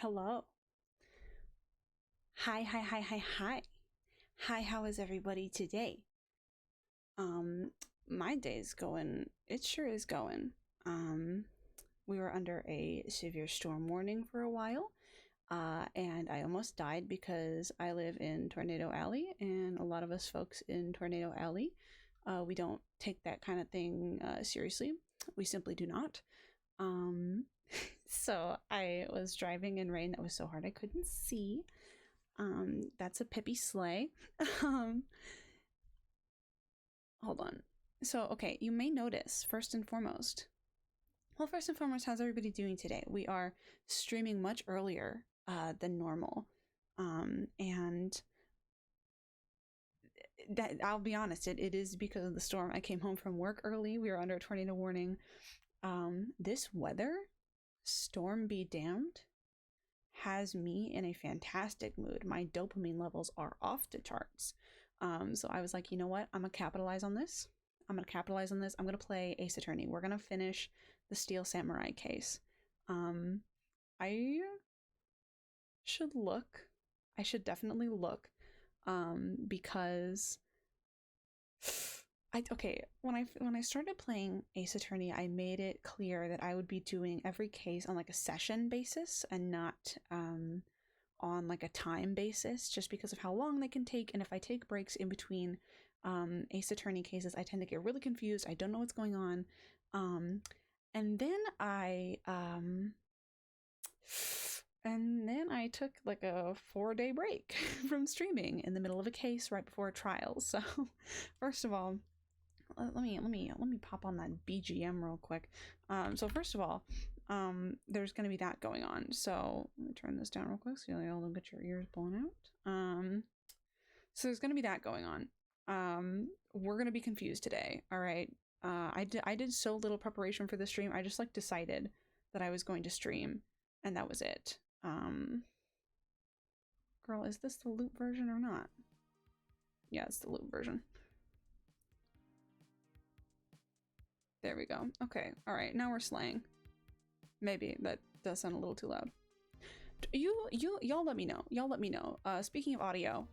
Hello. Hi, hi, hi, hi, hi. Hi, how is everybody today? My day's going, it sure is going. We were under a severe storm warning for a while, and I almost died because I live in Tornado Alley, and a lot of us folks in Tornado Alley, we don't take that kind of thing seriously. We simply do not. So I was driving in rain that was so hard I couldn't see. That's a Pippi sleigh. Hold on. So, okay, you may notice, first and foremost, how's everybody doing today? We are streaming much earlier than normal. And that, I'll be honest, it is because of the storm. I came home from work early. We were under a tornado warning. This weather, storm be damned, has me in a fantastic mood. My dopamine levels are off the charts. So I was like, you know what? I'm gonna capitalize on this. I'm gonna play Ace Attorney. We're gonna finish the Steel Samurai case. I should definitely look. Because when I started playing Ace Attorney, I made it clear that I would be doing every case on like a session basis and not on like a time basis, just because of how long they can take. And if I take breaks in between Ace Attorney cases, I tend to get really confused. I don't know what's going on. And then I took like a 4-day break from streaming in the middle of a case right before a trial. So first of all, let me pop on that BGM real quick. So first of all, there's going to be that going on. So let me turn this down real quick so y'all don't get your ears blown out. So there's going to be that going on. We're going to be confused today. All right. I did so little preparation for the stream. I just like decided that I was going to stream, and that was it. Girl, is this the loop version or not? Yeah, it's the loop version. There we go. Okay. All right. Now we're slaying. Maybe that does sound a little too loud. Y'all let me know. Y'all let me know. Speaking of audio,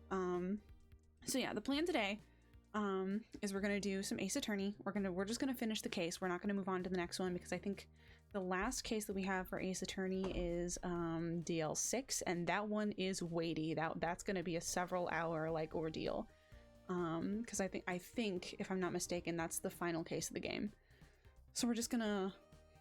so yeah, the plan today, is we're gonna do some Ace Attorney. We're just gonna finish the case. We're not gonna move on to the next one because I think the last case that we have for Ace Attorney is DL6, and that one is weighty. That's gonna be a several hour like ordeal. Because I think if I'm not mistaken, that's the final case of the game. So we're just gonna,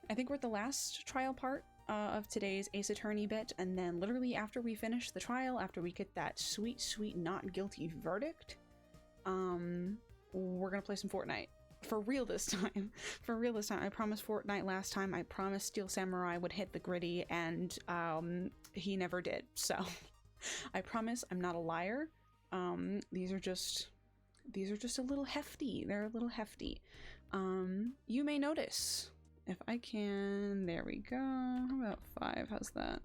I think we're at the last trial part of today's Ace Attorney bit, and then literally after we finish the trial, after we get that sweet, sweet not guilty verdict, we're gonna play some Fortnite. For real this time. For real this time. I promised Fortnite last time. I promised Steel Samurai would hit the gritty, and he never did. So I promise I'm not a liar. These are just a little hefty. They're a little hefty. You may notice, if I can, there we go. How about 5? How's that?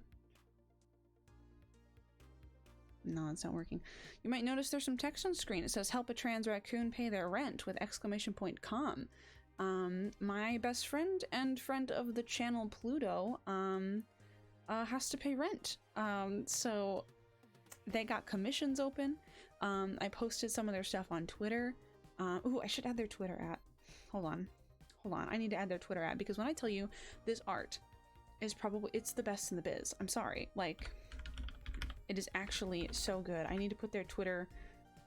No, it's not working. You might notice there's some text on screen. It says, help a trans raccoon pay their rent with !com. My best friend and friend of the channel, Pluto, has to pay rent. So they got commissions open. I posted some of their stuff on Twitter. Ooh, I should add their Twitter at. Hold on. I need to add their Twitter at, because when I tell you this art is it's the best in the biz. I'm sorry. Like, it is actually so good. I need to put their Twitter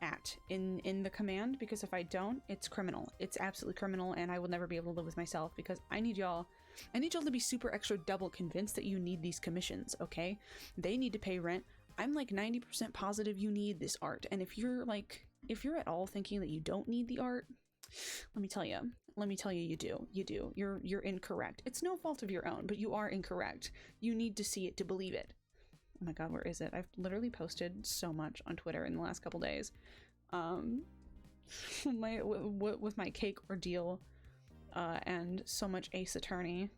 at in the command, because if I don't, it's criminal. It's absolutely criminal, and I will never be able to live with myself, because I need y'all to be super extra double convinced that you need these commissions, okay? They need to pay rent. I'm like 90% positive you need this art. And if you're at all thinking that you don't need the art, let me tell you, you do. You're incorrect. It's no fault of your own, but you are incorrect. You need to see it to believe it. Oh my god, where is it? I've literally posted so much on Twitter in the last couple days. With my cake ordeal, and so much Ace Attorney.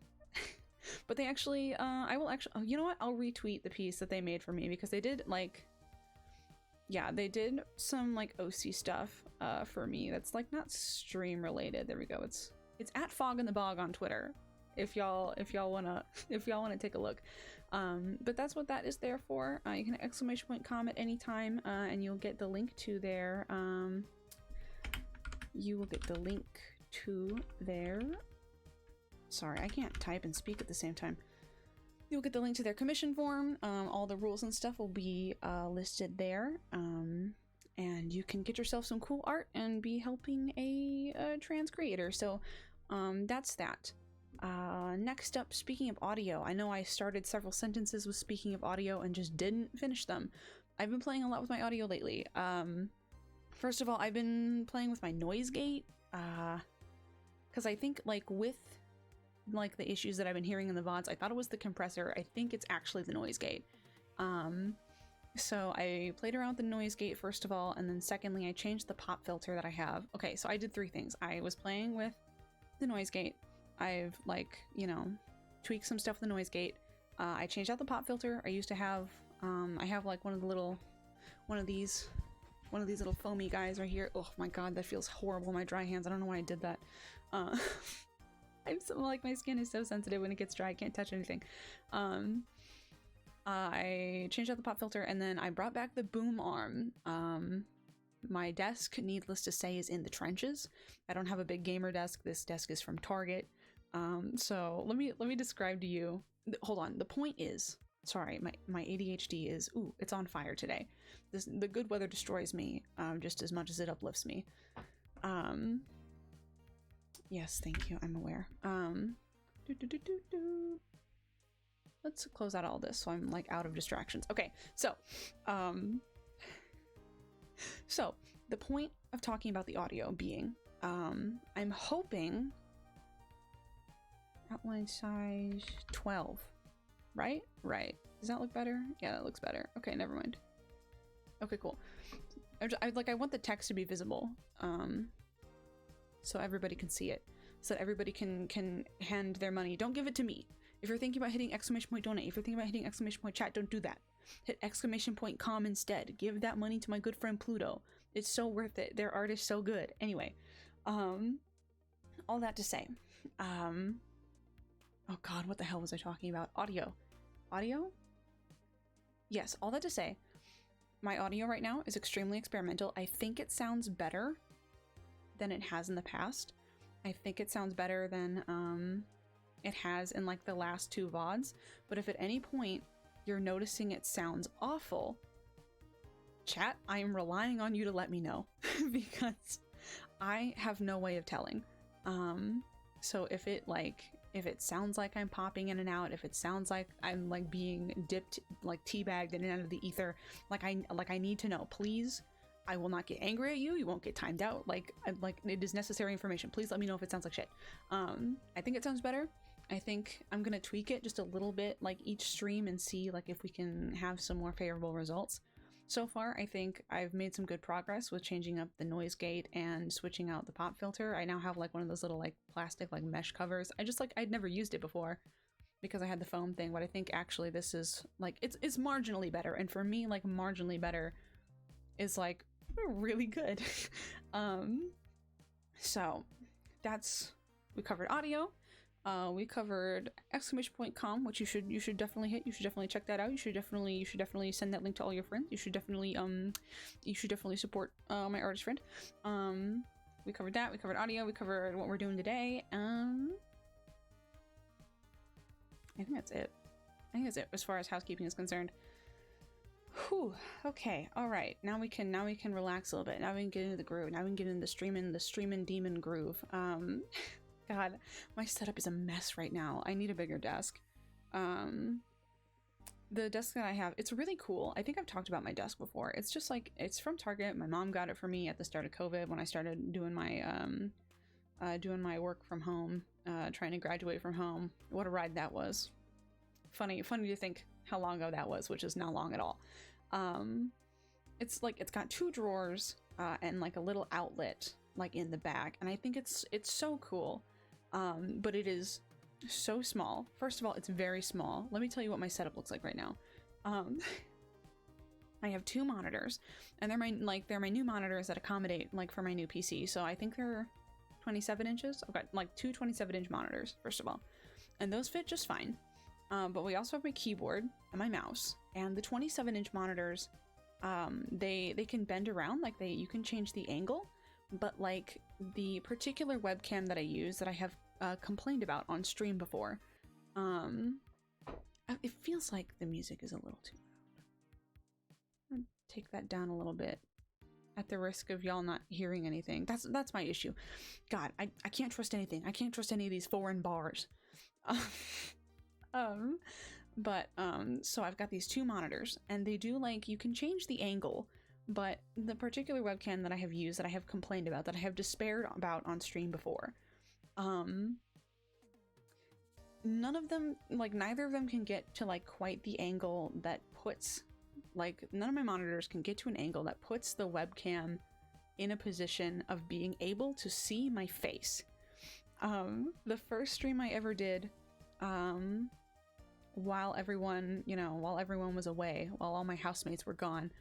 But they actually, you know what? I'll retweet the piece that they made for me, because they did they did some like OC stuff for me that's like not stream related. There we go. It's at Fog in the Bog on Twitter. if y'all wanna take a look. But that's what that is there for. You can exclamation point com at any time, and you'll get the link to their sorry, I can't type and speak at the same time. You'll get the link to their commission form. All the rules and stuff will be listed there. And you can get yourself some cool art and be helping a trans creator. So that's that. Next up, speaking of audio, I know I started several sentences with speaking of audio and just didn't finish them. I've been playing a lot with my audio lately. First of all, I've been playing with my noise gate, because I think like with like the issues that I've been hearing in the VODs, I thought it was the compressor. I think it's actually the noise gate. So I played around with the noise gate first of all, and then secondly, I changed the pop filter that I have. Okay, so I did 3 things. I was playing with the noise gate. I've like, you know, tweaked some stuff with the noise gate. I changed out the pop filter. I used to have, I have like one of these little foamy guys right here. Oh my god, that feels horrible in my dry hands. I don't know why I did that. I'm so, like, my skin is so sensitive when it gets dry. I can't touch anything. I changed out the pop filter, and then I brought back the boom arm. My desk, needless to say, is in the trenches. I don't have a big gamer desk. This desk is from Target. So let me describe to you. Hold on. The point is, sorry, my ADHD is, ooh, it's on fire today. The good weather destroys me, just as much as it uplifts me. Yes, thank you. I'm aware. Let's close out all this so I'm like out of distractions. Okay, so the point of talking about the audio being, I'm hoping outline size 12, right? Right. Does that look better? Yeah, that looks better. Okay, never mind. Okay, cool. I want the text to be visible, so everybody can see it, so that everybody can hand their money. Don't give it to me. If you're thinking about hitting exclamation point donate, if you're thinking about hitting exclamation point chat, don't do that. Hit exclamation point com instead. Give that money to my good friend Pluto. It's so worth it. Their art is so good. Anyway, all that to say, oh god, what the hell was I talking about? Audio. Yes, all that to say, my audio right now is extremely experimental. I think it sounds better than it has in the past. I think it sounds better than it has in like the last 2 VODs. But if at any point you're noticing it sounds awful, chat, I am relying on you to let me know because I have no way of telling. So if it sounds like I'm popping in and out, if it sounds like I'm like being dipped, like teabagged in and out of the ether, like I need to know. Please, I will not get angry at you. You won't get timed out. Like it is necessary information. Please let me know if it sounds like shit. I think it sounds better. I think I'm gonna tweak it just a little bit, like each stream, and see like if we can have some more favorable results. So far, I think I've made some good progress with changing up the noise gate and switching out the pop filter. I now have like one of those little like plastic like mesh covers. I'd never used it before because I had the foam thing, but I think actually this is like, it's marginally better. And for me, like marginally better is like really good. So that's, we covered audio. We covered exclamation point com, which you should definitely hit. You should definitely check that out. You should definitely send that link to all your friends. You should definitely support my artist friend. We covered that. We covered audio. We covered what we're doing today. I think that's it. As far as housekeeping is concerned. Whew. Okay. All right. Now we can relax a little bit. Now we can get into the groove. Now we can get into the streaming demon groove. God, my setup is a mess right now. I need a bigger desk. The desk that I have, it's really cool. I think I've talked about my desk before. It's just like, it's from Target. My mom got it for me at the start of COVID when I started doing my work from home, trying to graduate from home. What a ride that was. Funny to think how long ago that was, which is not long at all. It's like, it's got 2 drawers and like a little outlet like in the back, and I think it's so cool. But it is so small. First of all, it's very small. Let me tell you what my setup looks like right now. I have 2 monitors, and they're my new monitors that accommodate like for my new PC. So I think they're 27 inches. I've got like 2 27-inch monitors, first of all. and those fit just fine. But we also have my keyboard and my mouse, and the 27-inch monitors, they can bend around, like you can change the angle, but like the particular webcam that I use that I have complained about on stream before, it feels like the music is a little too loud. I'll take that down a little bit at the risk of y'all not hearing anything. That's my issue. God, I can't trust anything. I can't trust any of these foreign bars. So I've got these two monitors, and they do, like, you can change the angle, but the particular webcam that I have used, that I have complained about, that I have despaired about on stream before, none of them, like, neither of them can get to, like, quite the angle that puts, like, none of my monitors can get to an angle that puts the webcam in a position of being able to see my face. The first stream I ever did, while everyone was away, while all my housemates were gone,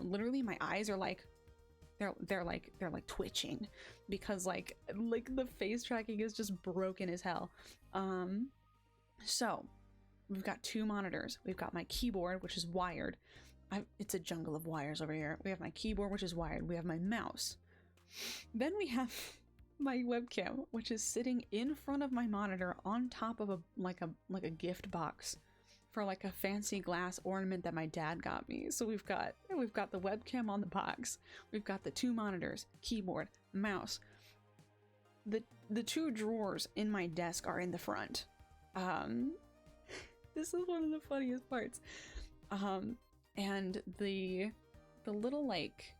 literally my eyes are like, they're like twitching, because like the face tracking is just broken as hell. So we've got two monitors. We've got my keyboard, which is wired. It's a jungle of wires over here. We have my keyboard, which is wired. We have my mouse. Then we have my webcam, which is sitting in front of my monitor on top of a gift box for like a fancy glass ornament that my dad got me. So we've got the webcam on the box. We've got the two monitors, keyboard, mouse. The two drawers in my desk are in the front. This is one of the funniest parts. And the little like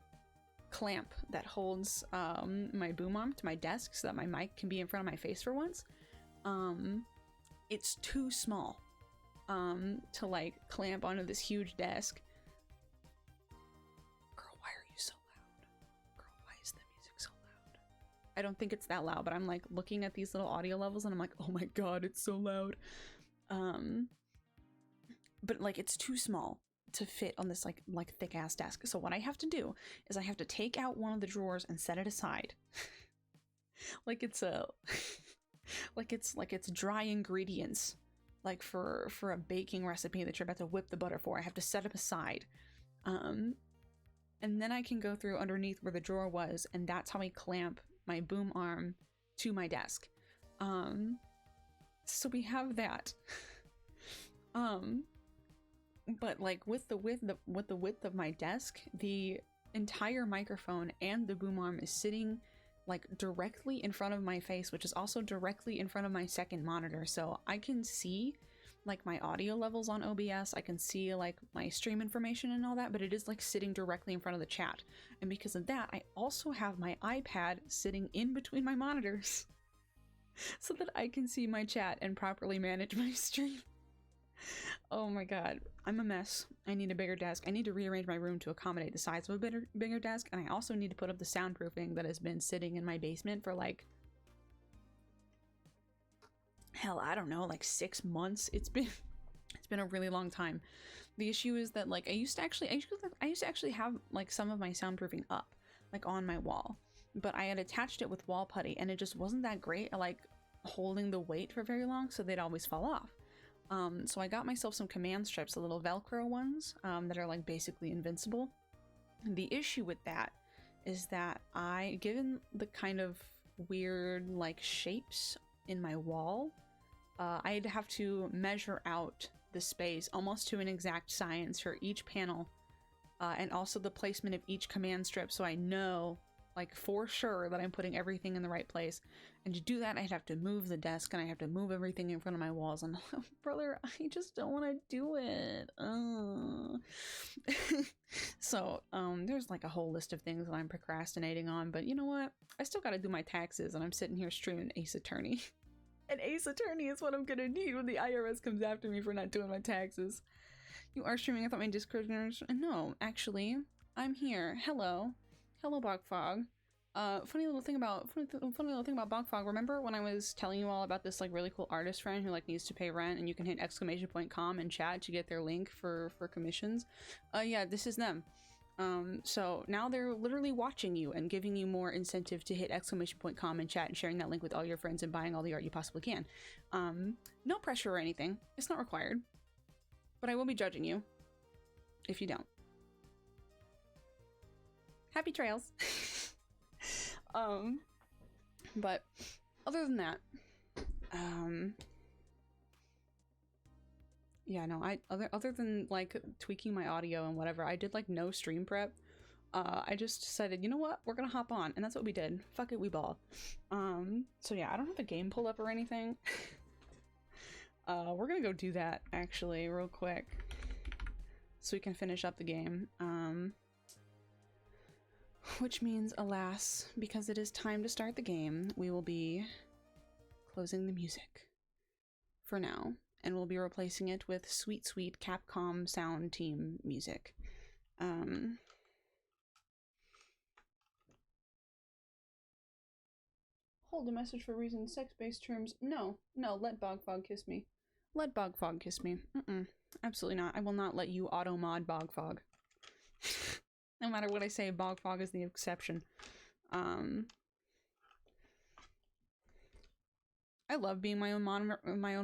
clamp that holds my boom arm to my desk so that my mic can be in front of my face for once, it's too small to like clamp onto this huge desk. Girl, why are you so loud? Girl, why is the music so loud? I don't think it's that loud, but I'm like looking at these little audio levels and I'm like, oh my god, it's so loud. But like it's too small to fit on this like thick ass desk. So what I have to do is I have to take out one of the drawers and set it aside. like it's dry ingredients, like for a baking recipe that you're about to whip the butter for. I have to set them aside. And then I can go through underneath where the drawer was, and that's how I clamp my boom arm to my desk. So we have that. But like with the width of my desk, the entire microphone and the boom arm is sitting like directly in front of my face, which is also directly in front of my second monitor. So I can see like my audio levels on OBS, I can see like my stream information and all that, but it is like sitting directly in front of the chat. And because of that, I also have my iPad sitting in between my monitors so that I can see my chat and properly manage my stream. Oh my god, I'm a mess. I need a bigger desk. I need to rearrange my room to accommodate the size of a bigger desk, and I also need to put up the soundproofing that has been sitting in my basement for like, hell, I don't know, like 6 months. It's been a really long time. The issue is that like I used to actually have like some of my soundproofing up like on my wall, but I had attached it with wall putty and it just wasn't that great at like holding the weight for very long, so they'd always fall off. So I got myself some command strips, the little Velcro ones, that are like basically invincible. And the issue with that is that given the kind of weird like shapes in my wall, I'd have to measure out the space almost to an exact science for each panel, and also the placement of each command strip, so I know like for sure that I'm putting everything in the right place. And to do that, I'd have to move the desk and I have to move everything in front of my walls, and brother, I just don't want to do it. So there's like a whole list of things that I'm procrastinating on, but you know what, I still gotta do my taxes, and I'm sitting here streaming Ace Attorney. And Ace Attorney is what I'm gonna need when the IRS comes after me for not doing my taxes. You are streaming? I thought my Discord was... No, actually, I'm here. Hello, Bogfog. Funny little thing about Bogfog. Remember when I was telling you all about this like really cool artist friend who like needs to pay rent, and you can hit !com in chat to get their link for commissions? Yeah, this is them. So now they're literally watching you and giving you more incentive to hit !com in chat and sharing that link with all your friends and buying all the art you possibly can. No pressure or anything. It's not required. But I will be judging you if you don't. Happy trails. But other than that, yeah, no, other than like tweaking my audio and whatever, I did like no stream prep. I just decided, you know what, we're gonna hop on, and that's what we did. Fuck it, we ball. So yeah, I don't have a game pulled up or anything. We're gonna go do that actually real quick so we can finish up the game. Which means, alas, because it is time to start the game, we will be closing the music for now, and we'll be replacing it with sweet, sweet Capcom sound team music. Hold a message for reasons, sex-based terms. No, let Bogfog kiss me. Let Bogfog kiss me. Absolutely not. I will not let you auto-mod Bogfog. No matter what I say, Bogfog is the exception. I love being my own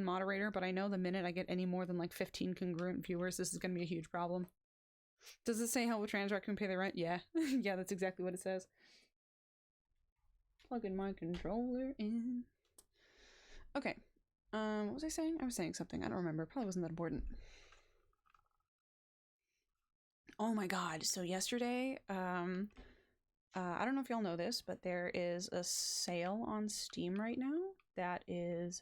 moderator, but I know the minute I get any more than like 15 congruent viewers, this is gonna be a huge problem. Does it say how a trans can pay their rent? Yeah. Yeah, that's exactly what it says. Plugging my controller in. Okay. What was I saying? I was saying something. I don't remember. Probably wasn't that important. Oh my god. So yesterday, I don't know if y'all know this, but there is a sale on Steam right now that is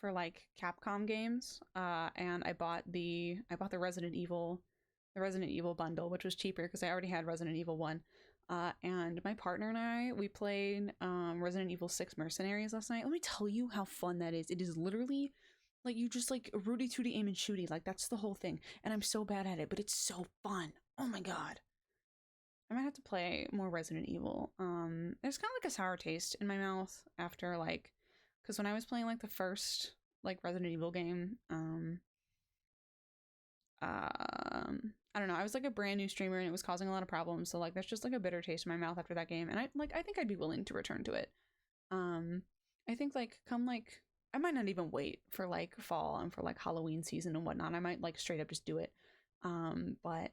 for like Capcom games. And I bought the Resident Evil bundle, which was cheaper because I already had Resident Evil 1. And my partner and I, we played Resident Evil 6 Mercenaries last night. Let me tell you how fun that is. It is literally like you just like rooty tooty aim and shooty, like that's the whole thing. And I'm so bad at it, but it's so fun. Oh my god. I might have to play more Resident Evil. There's kind of like a sour taste in my mouth after like, because when I was playing like the first like Resident Evil game, I don't know, I was like a brand new streamer and it was causing a lot of problems, so like there's just like a bitter taste in my mouth after that game, and I think I'd be willing to return to it. I think like come like I might not even wait for like fall and for like Halloween season and whatnot. I might like straight up just do it. But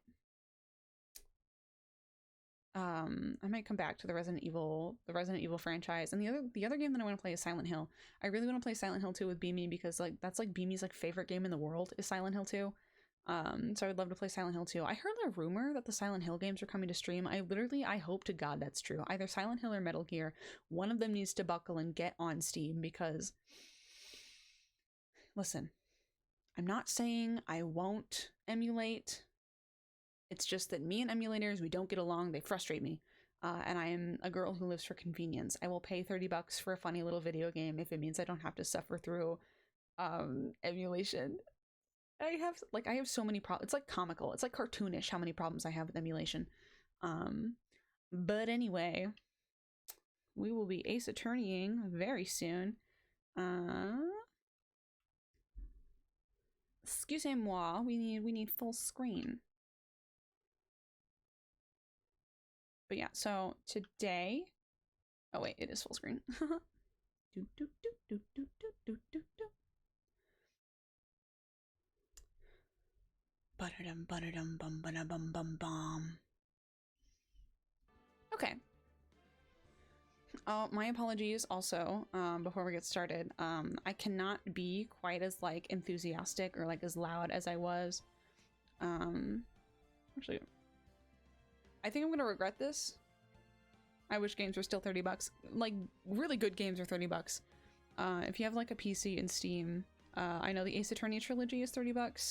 I might come back to the Resident Evil franchise. And the other game that I want to play is Silent Hill. I really want to play Silent Hill 2 with Beamy because like that's like Beamy's like favorite game in the world is Silent Hill 2. So I would love to play Silent Hill 2. I heard a rumor that the Silent Hill games are coming to stream. I hope to God that's true. Either Silent Hill or Metal Gear. One of them needs to buckle and get on Steam because listen, I'm not saying I won't emulate. It's just that me and emulators, we don't get along. They frustrate me. And I am a girl who lives for convenience. I will pay $30 for a funny little video game if it means I don't have to suffer through emulation. I have so many problems. It's like comical. It's like cartoonish how many problems I have with emulation. But anyway, we will be Ace Attorneying very soon. Excusez-moi, we need full screen. But yeah, so today, oh wait, it is full screen. do, do, do, do, do, do, do, do. Butterdum, butterdum, bum, bum, bum, bum, bum. Okay. Oh, my apologies also, before we get started. I cannot be quite as like enthusiastic or like as loud as I was. Actually, I think I'm gonna regret this. I wish games were still $30. Like, really good games are $30. If you have like a PC and Steam, I know the Ace Attorney trilogy is $30.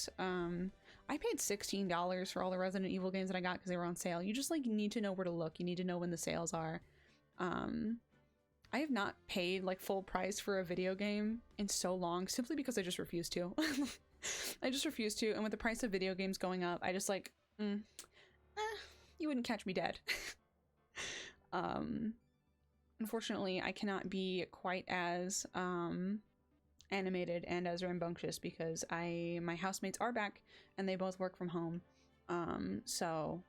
I paid $16 for all the Resident Evil games that I got because they were on sale. You just like need to know where to look. You need to know when the sales are. I have not paid like full price for a video game in so long simply because I just refuse to. I just refuse to, and with the price of video games going up, I just like, you wouldn't catch me dead. Unfortunately, I cannot be quite as animated and as rambunctious because my housemates are back and they both work from home. So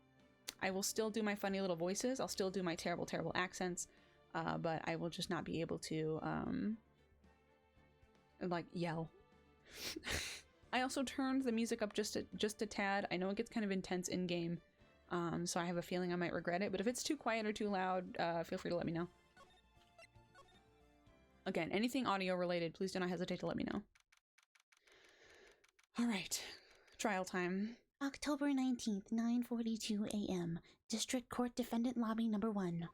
I will still do my funny little voices. I'll still do my terrible, terrible accents, but I will just not be able to, like, yell. I also turned the music up just a tad. I know it gets kind of intense in-game, so I have a feeling I might regret it, but if it's too quiet or too loud, feel free to let me know. Again, anything audio related, please do not hesitate to let me know. All right, trial time. October 19th, 9:42 a.m. District Court Defendant Lobby Number 1.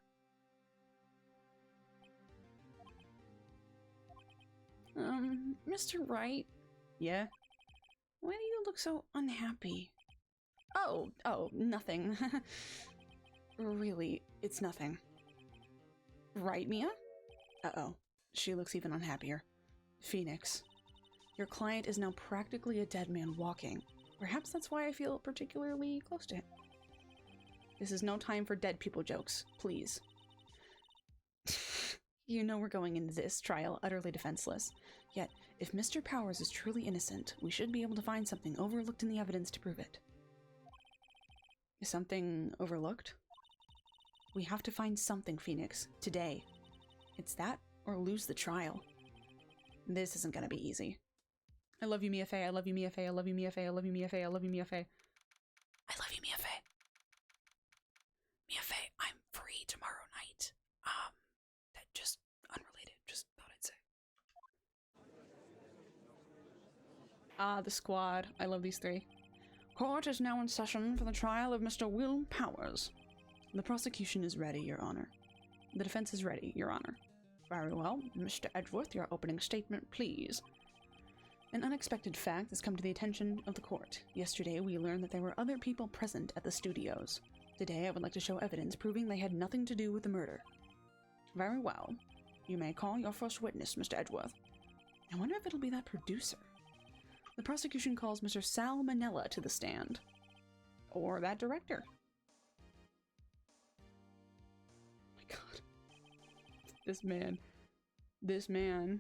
Mr. Wright? Yeah? Why do you look so unhappy? Oh, nothing. Really, it's nothing. Right, Mia? Uh-oh. She looks even unhappier. Phoenix. Your client is now practically a dead man walking. Perhaps that's why I feel particularly close to him. This is no time for dead people jokes, please. You know we're going into this trial utterly defenseless. Yet, if Mr. Powers is truly innocent, we should be able to find something overlooked in the evidence to prove it. Is something overlooked? We have to find something, Phoenix, today. It's that or lose the trial. This isn't gonna be easy. I love you, Mia Fey. I love you, Mia Fey. I love you, Mia Fey. I love you, Mia Fey. I love you, Mia Fey. I love you, Mia Fey. Mia Fey, I'm free tomorrow night. That just unrelated. Just thought I'd say. The squad. I love these three. Court is now in session for the trial of Mr. Will Powers. The prosecution is ready, Your Honor. The defense is ready, Your Honor. Very well. Mr. Edgeworth, your opening statement, please. An unexpected fact has come to the attention of the court. Yesterday, we learned that there were other people present at the studios. Today, I would like to show evidence proving they had nothing to do with the murder. Very well. You may call your first witness, Mr. Edgeworth. I wonder if it'll be that producer. The prosecution calls Mr. Sal Manella to the stand. Or that director. Oh my god. This man.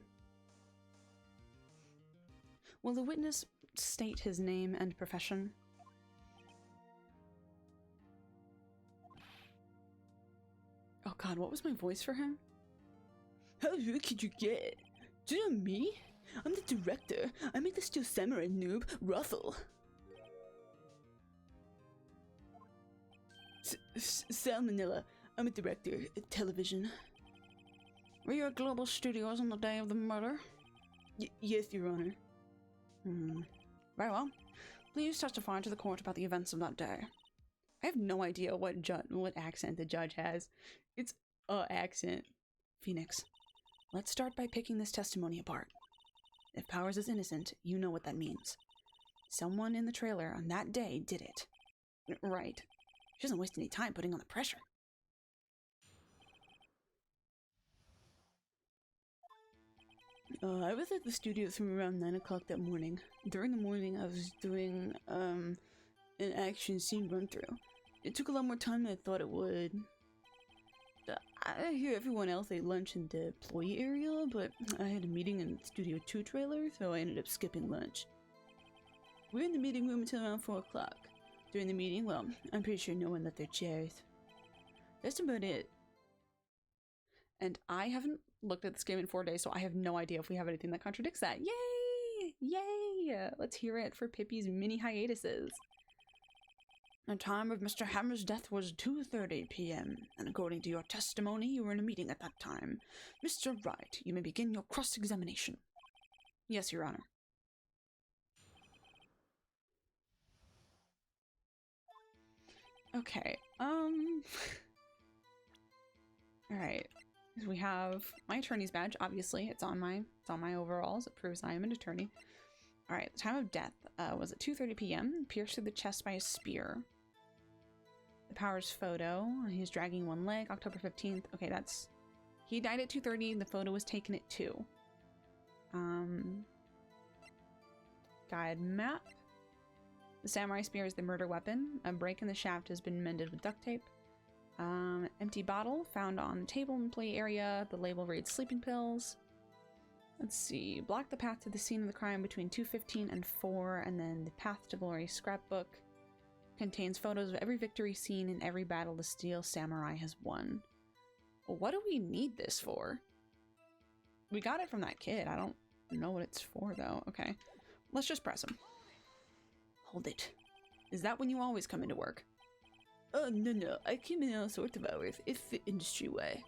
Will the witness state his name and profession? Oh god, what was my voice for him? How rude could you get? Do you know me? I'm the director. I make the Steel Samurai noob, Ruffle. Salmonella. I'm a director at television. Were you at Global Studios on the day of the murder? Yes, Your Honor. Very well. Please testify to the court about the events of that day. I have no idea what accent the judge has. It's a accent. Phoenix, let's start by picking this testimony apart. If Powers is innocent, you know what that means. Someone in the trailer on that day did it. Right. She doesn't waste any time putting on the pressure. I was at the studios from around 9 o'clock that morning. During the morning, I was doing, an action scene run-through. It took a lot more time than I thought it would. I hear everyone else ate lunch in the employee area, but I had a meeting in the Studio 2 trailer, so I ended up skipping lunch. We were in the meeting room until around 4 o'clock. During the meeting, well, I'm pretty sure no one left their chairs. That's about it. And I haven't looked at this game in 4 days, so I have no idea if we have anything that contradicts that. Yay! Yay! Let's hear it for Pippi's mini hiatuses. The time of Mr. Hammer's death was 2:30 p.m., and according to your testimony, you were in a meeting at that time. Mr. Wright, you may begin your cross-examination. Yes, Your Honor. Okay, Alright. We have my attorney's badge, obviously. It's on my overalls. It proves I am an attorney. Alright, the time of death was at 2:30 p.m., pierced through the chest by a spear. The Powers photo, he's dragging one leg, October 15th. Okay, that's... He died at 2:30, the photo was taken at 2. Guide map. The samurai spear is the murder weapon. A break in the shaft has been mended with duct tape. Empty bottle found on the table in play area. The label reads sleeping pills. Let's see. Block the path to the scene of the crime between 2:15 and 4, and then the Path to Glory scrapbook contains photos of every victory scene and every battle the Steel Samurai has won. Well, what do we need this for? We got it from that kid. I don't know what it's for, though. Okay. Let's just press him. Hold it. Is that when you always come into work? Oh, no. I came in all sorts of hours. It's the industry way.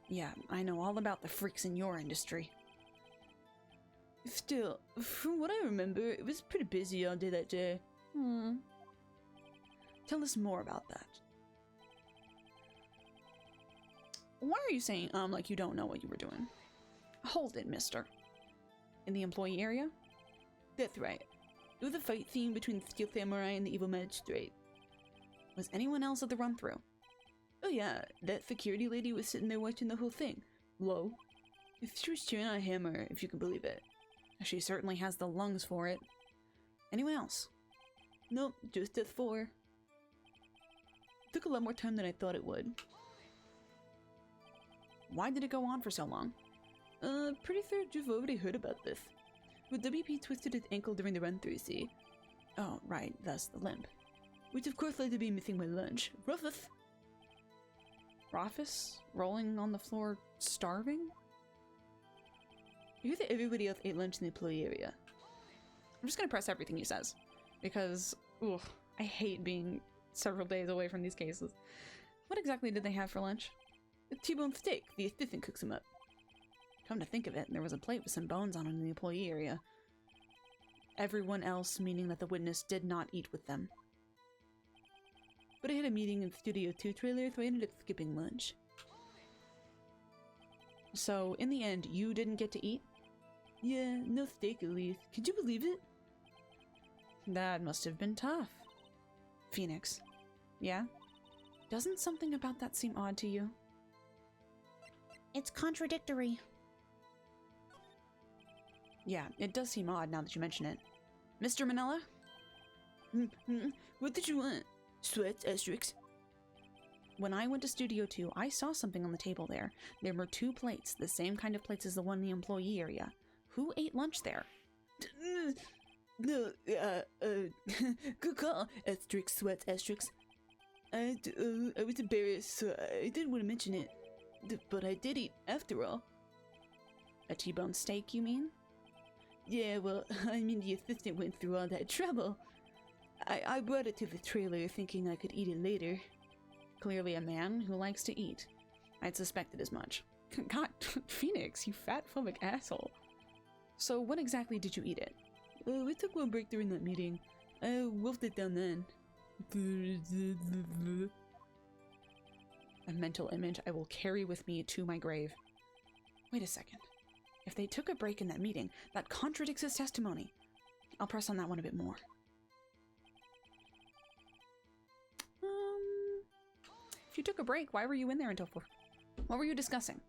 Yeah, I know all about the freaks in your industry. Still, from what I remember, it was pretty busy all day that day. Tell us more about that. Why are you saying, like you don't know what you were doing? Hold it, mister. In the employee area? That's right. It was a fight scene between the Steel Samurai and the evil magistrate. Was anyone else at the run-through? Oh yeah, that security lady was sitting there watching the whole thing. Low. She was cheering on a hammer, if you can believe it. She certainly has the lungs for it. Anyone else? Nope, just us four. It took a lot more time than I thought it would. Why did it go on for so long? Pretty sure you've already heard about this. But WP twisted his ankle during the run-through, see? Oh, right, thus the limp. Which of course led to me missing my lunch. Rufus! Rufus? Rolling on the floor, starving? You hear that everybody else ate lunch in the employee area. I'm just gonna press everything he says. Because, ugh, I hate being several days away from these cases. What exactly did they have for lunch? A T-bone steak. The assistant cooks them up. Come to think of it, there was a plate with some bones on it in the employee area. Everyone else, meaning that the witness did not eat with them. But I had a meeting in Studio 2 trailer, so I ended up skipping lunch. So, in the end, you didn't get to eat? Yeah, no steak at least. Could you believe it? That must have been tough. Phoenix. Yeah? Doesn't something about that seem odd to you? It's contradictory. Yeah, it does seem odd now that you mention it. Mr. Manila? What did you want? Sweats, asterisks? When I went to Studio 2, I saw something on the table there. There were 2 plates, the same kind of plates as the one in the employee area. Who ate lunch there? No, good call, asterisks, sweats, asterisks. I was embarrassed, so I didn't want to mention it. But I did eat, after all. A T-bone steak, you mean? Yeah, well, I mean the assistant went through all that trouble. I brought it to the trailer thinking I could eat it later. Clearly a man who likes to eat. I'd suspected as much. God, Phoenix, you fat phobic asshole. So when exactly did you eat it? We took one break during that meeting. I wolfed it down then. A mental image I will carry with me to my grave. Wait a second. If they took a break in that meeting, that contradicts his testimony. I'll press on that one a bit more. If you took a break, why were you in there until 4? What were you discussing?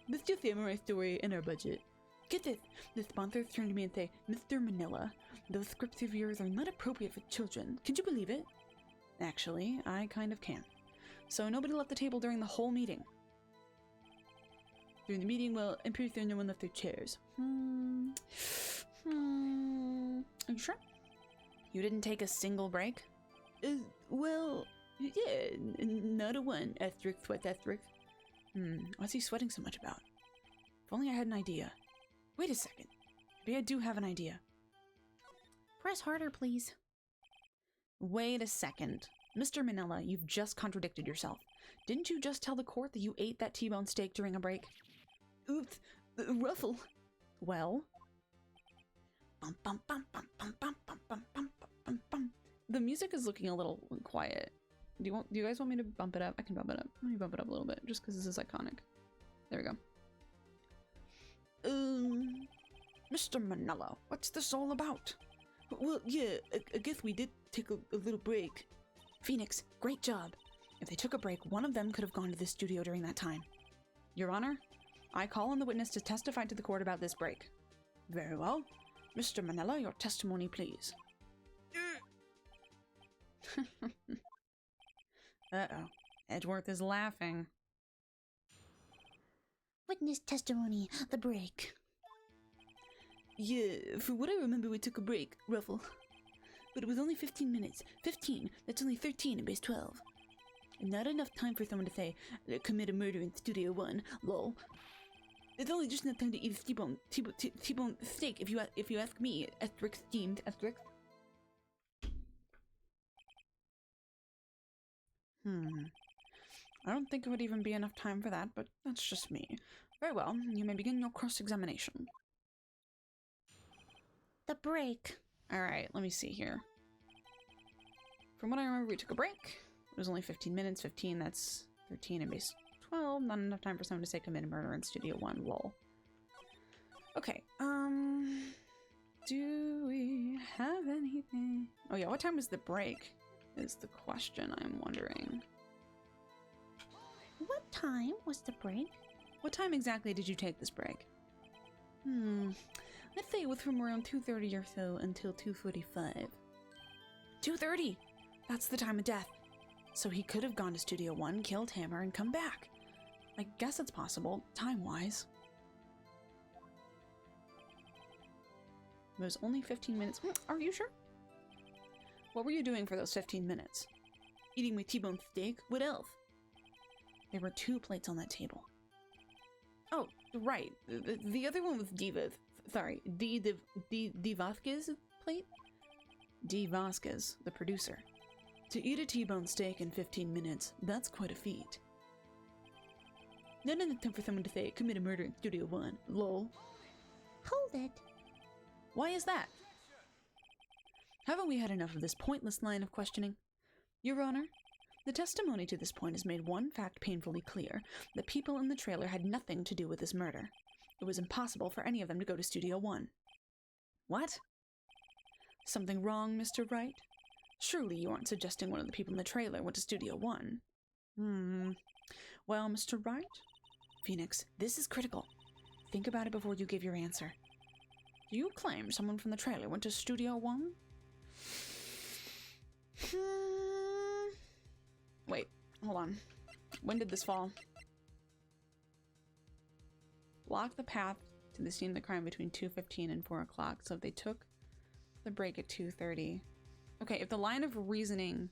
The Steel Samurai story and our budget. Get this, the sponsors turned to me and say, Mr. Manila, those scripts of yours are not appropriate for children. Could you believe it? Actually, I kind of can. So nobody left the table during the whole meeting. During the meeting, well, I'm pretty sure no one left their chairs. Are you sure? You didn't take a single break? Well, yeah, not a one. Asterisk, sweat, asterisk. What's he sweating so much about? If only I had an idea. Wait a second. Maybe I do have an idea. Press harder, please. Wait a second. Mr. Manila, you've just contradicted yourself. Didn't you just tell the court that you ate that T-bone steak during a break? Oops, ruffle. Well? Bum, bum, bum, bum, bum, bum, bum, bum, bum, bum, bum. The music is looking a little quiet. Do you guys want me to bump it up? I can bump it up. Let me bump it up a little bit, just because this is iconic. There we go. Mr. Manila, what's this all about? Well, yeah, I guess we did take a little break. Phoenix, great job. If they took a break, one of them could have gone to the studio during that time. Your Honor, I call on the witness to testify to the court about this break. Very well. Mr. Manila, your testimony, please. Uh-oh. Edgeworth is laughing. Witness testimony, the break. Yeah, for what I remember, we took a break, Ruffle. But it was only 15 minutes. 15, that's only 13 in base 12. And not enough time for someone to say, commit a murder in Studio 1, lol. There's only just enough time to eat a T-bone steak, if you ask me, asterisk steamed, asterisk. I don't think it would even be enough time for that, but that's just me. Very well, you may begin your cross-examination. The break. Alright, let me see here. From what I remember, we took a break. It was only 15 minutes. 15, that's 13 in base 12. Not enough time for someone to say commit a murder in Studio 1, lol. Okay, do we have anything? Oh yeah, what time was the break? Is the question I'm wondering. What time was the break? What time exactly did you take this break? Let's say it was from around 2:30 or so until 2:45. 2:30! That's the time of death. So he could have gone to Studio 1, killed Hammer, and come back. I guess it's possible, time-wise. It was only 15 minutes. Are you sure? What were you doing for those 15 minutes? Eating my T-bone steak? What else? There were 2 plates on that table. Oh, right. The other one was Diva's. Sorry, D. Vasquez plate? D. Vasquez, the producer. To eat a T-bone steak in 15 minutes, that's quite a feat. Not enough time for someone to say, commit a murder in Studio 1, lol. Hold it. Why is that? Haven't we had enough of this pointless line of questioning? Your Honor, the testimony to this point has made one fact painfully clear. The people in the trailer had nothing to do with this murder. It was impossible for any of them to go to Studio 1. What? Something wrong, Mr. Wright? Surely you aren't suggesting one of the people in the trailer went to Studio 1. Well, Mr. Wright? Phoenix, this is critical. Think about it before you give your answer. Do you claim someone from the trailer went to Studio 1? Wait, hold on. When did this fall? Block the path to the scene of the crime between 2:15 and 4 o'clock. So if they took the break at 2:30. Okay, if the line of reasoning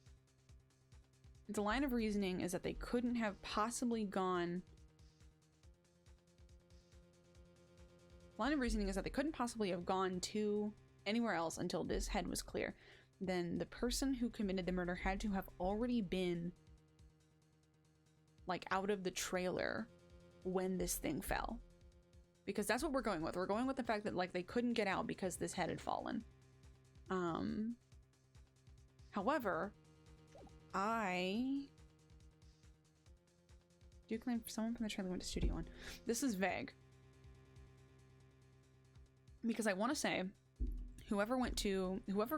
is that they couldn't have possibly gone. The line of reasoning is that they couldn't possibly have gone to anywhere else until this head was clear. Then the person who committed the murder had to have already been like out of the trailer when this thing fell. Because that's what we're going with. We're going with the fact that like they couldn't get out because this head had fallen. However, I do claim someone from the trailer went to Studio 1. This is vague. Because I want to say whoever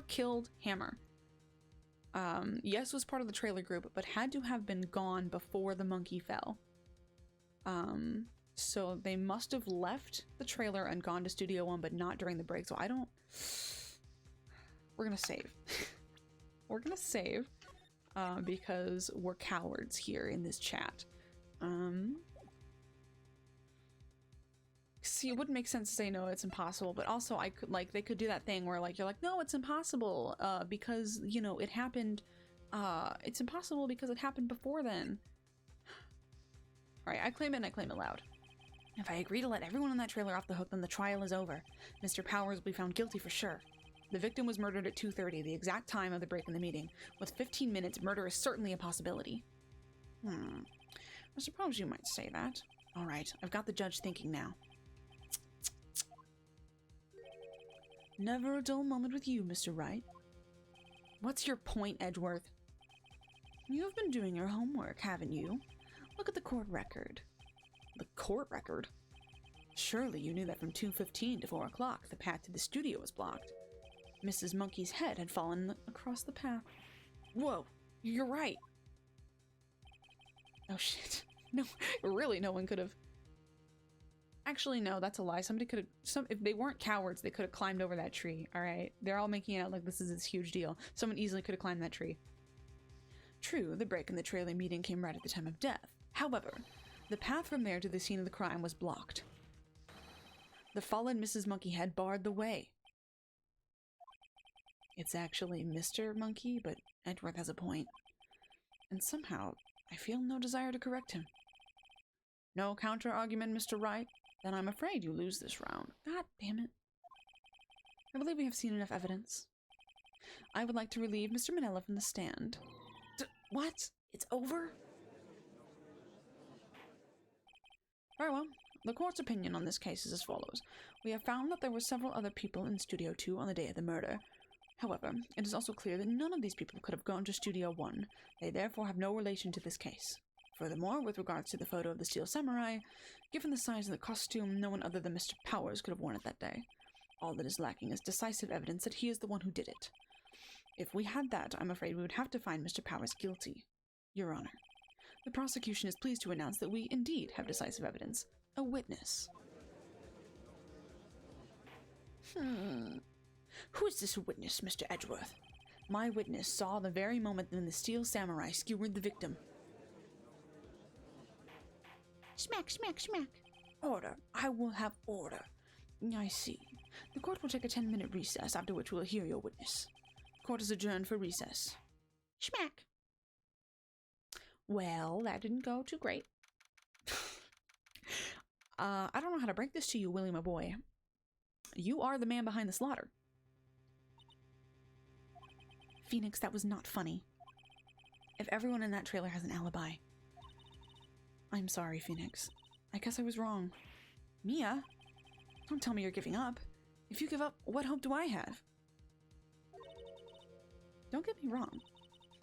killed Hammer, yes, was part of the trailer group, but had to have been gone before the monkey fell. So they must have left the trailer and gone to Studio 1, but not during the break. So I don't... We're gonna save. We're gonna save because we're cowards here in this chat. See, it wouldn't make sense to say no, it's impossible, but also I could like they could do that thing where like you're like, no, it's impossible because you know it happened. It's impossible because it happened before then. All right, I claim it and I claim it loud. If I agree to let everyone in that trailer off the hook, then the trial is over. Mr. Powers will be found guilty for sure. The victim was murdered at 2:30, the exact time of the break in the meeting. With 15 minutes, murder is certainly a possibility. I suppose you might say that. All right, I've got the judge thinking now. Never a dull moment with you, Mr. Wright. What's your point, Edgeworth? You've been doing your homework, haven't you? Look at the court record. The court record? Surely you knew that from 2:15 to 4 o'clock, the path to the studio was blocked. Mrs. Monkey's head had fallen across the path. Whoa, you're right. Oh shit. No, really no one could have. Actually, no, that's a lie. Somebody could have, if they weren't cowards, they could have climbed over that tree, alright? They're all making it out like this is this huge deal. Someone easily could have climbed that tree. True, the break in the trailer meeting came right at the time of death. However, the path from there to the scene of the crime was blocked. The fallen Mrs. Monkeyhead barred the way. It's actually Mr. Monkey, but Edgeworth has a point. And somehow, I feel no desire to correct him. No counter-argument, Mr. Wright? Then I'm afraid you lose this round. God damn it. I believe we have seen enough evidence. I would like to relieve Mr. Manella from the stand. What? It's over? Very well. The court's opinion on this case is as follows. We have found that there were several other people in Studio 2 on the day of the murder. However, it is also clear that none of these people could have gone to Studio 1. They therefore have no relation to this case. Furthermore, with regards to the photo of the Steel Samurai, given the size of the costume, no one other than Mr. Powers could have worn it that day. All that is lacking is decisive evidence that he is the one who did it. If we had that, I'm afraid we would have to find Mr. Powers guilty. Your Honor, the prosecution is pleased to announce that we indeed have decisive evidence. A witness. Who is this witness, Mr. Edgeworth? My witness saw the very moment when the Steel Samurai skewered the victim. Smack, smack, smack. Order. I will have order. I see. The court will take a 10-minute recess, after which we'll hear your witness. Court is adjourned for recess. Smack. Well, that didn't go too great. I don't know how to break this to you, Willie, my boy. You are the man behind the slaughter. Phoenix, that was not funny. If everyone in that trailer has an alibi. I'm sorry, Phoenix. I guess I was wrong. Mia? Don't tell me you're giving up. If you give up, what hope do I have? Don't get me wrong.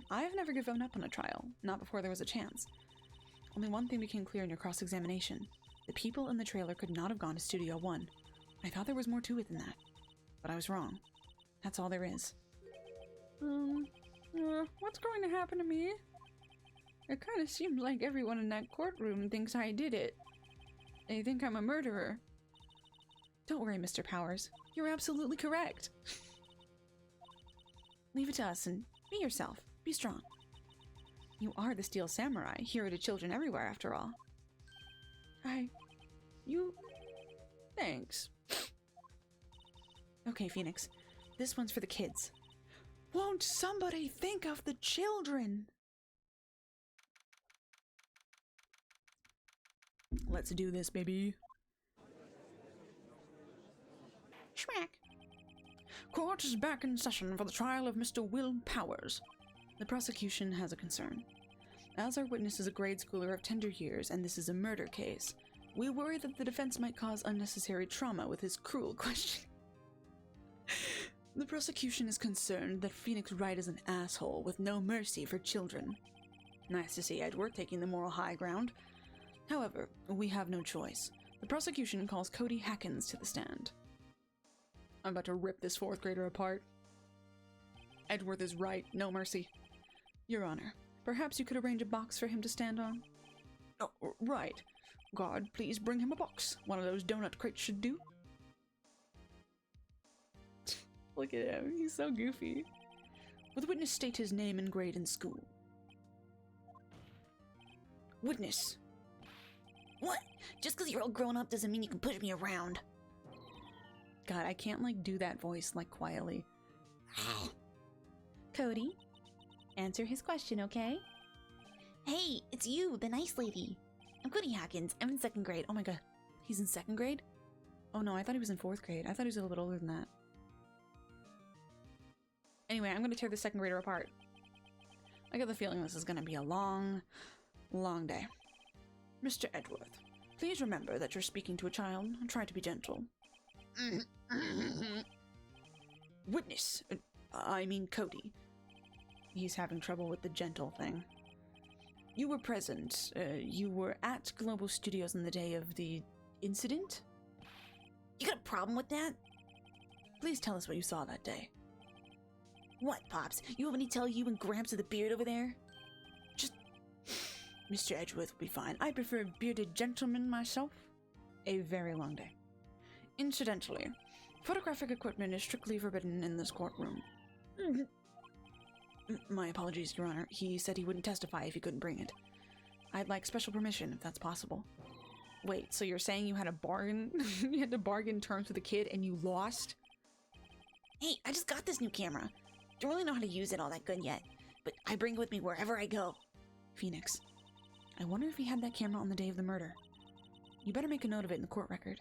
I have never given up on a trial, not before there was a chance. Only one thing became clear in your cross-examination. The people in the trailer could not have gone to Studio 1. I thought there was more to it than that. But I was wrong. That's all there is. What's going to happen to me? It kind of seems like everyone in that courtroom thinks I did it. They think I'm a murderer. Don't worry, Mr. Powers. You're absolutely correct. Leave it to us and be yourself. Be strong. You are the Steel Samurai, hero to children everywhere, after all. Thanks. Okay, Phoenix. This one's for the kids. Won't somebody think of the children? Let's do this, baby. Smack. Court is back in session for the trial of Mr. Will Powers. The prosecution has a concern. As our witness is a grade schooler of tender years and this is a murder case, we worry that the defense might cause unnecessary trauma with his cruel question. The prosecution is concerned that Phoenix Wright is an asshole with no mercy for children. Nice to see Edward taking the moral high ground. However, we have no choice. The prosecution calls Cody Hackins to the stand. I'm about to rip this fourth grader apart. Edgeworth is right, no mercy. Your Honor, perhaps you could arrange a box for him to stand on? Oh, right. God, please bring him a box. One of those donut crates should do. Look at him, he's so goofy. Will the witness state his name and grade in school? Witness. What? Just because you're all grown up doesn't mean you can push me around. God, I can't, do that voice, quietly. Cody, answer his question, okay? Hey, it's you, the nice lady. I'm Cody Hackins. I'm in 2nd grade. Oh my god. He's in 2nd grade? Oh no, I thought he was in 4th grade. I thought he was a little older than that. Anyway, I'm gonna tear the 2nd grader apart. I get the feeling this is gonna be a long, long day. Mr. Edgeworth, please remember that you're speaking to a child. Try to be gentle. Witness. I mean Cody. He's having trouble with the gentle thing. You were present. You were at Global Studios on the day of the incident? You got a problem with that? Please tell us what you saw that day. What, Pops? You want me to tell you and Gramps with the beard over there? Just... Mr. Edgeworth will be fine. I prefer bearded gentlemen myself. A very long day. Incidentally, photographic equipment is strictly forbidden in this courtroom. My apologies, Your Honor. He said he wouldn't testify if he couldn't bring it. I'd like special permission if that's possible. Wait, so you're saying you had a bargain? You had to bargain terms with a kid and you lost? Hey, I just got this new camera. Don't really know how to use it all that good yet, but I bring it with me wherever I go. Phoenix, I wonder if he had that camera on the day of the murder. You better make a note of it in the court record.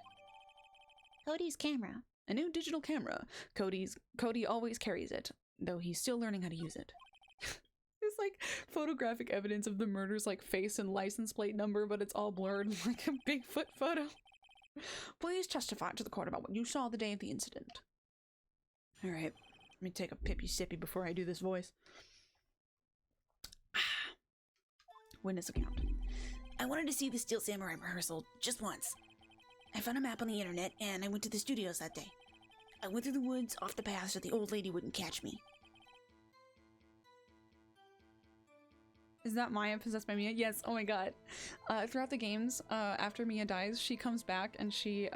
Cody's camera. A new digital camera. Cody always carries it, though he's still learning how to use it. It's like photographic evidence of the murder's like face and license plate number, but it's all blurred like a Bigfoot photo. Please testify to the court about what you saw the day of the incident. All right, let me take a pippy sippy before I do this voice. Witness account. I wanted to see the Steel Samurai rehearsal just once. I found a map on the internet and I went to the studios that day. I went through the woods off the path so the old lady wouldn't catch me. Is that Maya possessed by Mia? Yes, oh my god. Throughout the games, after Mia dies, she comes back and she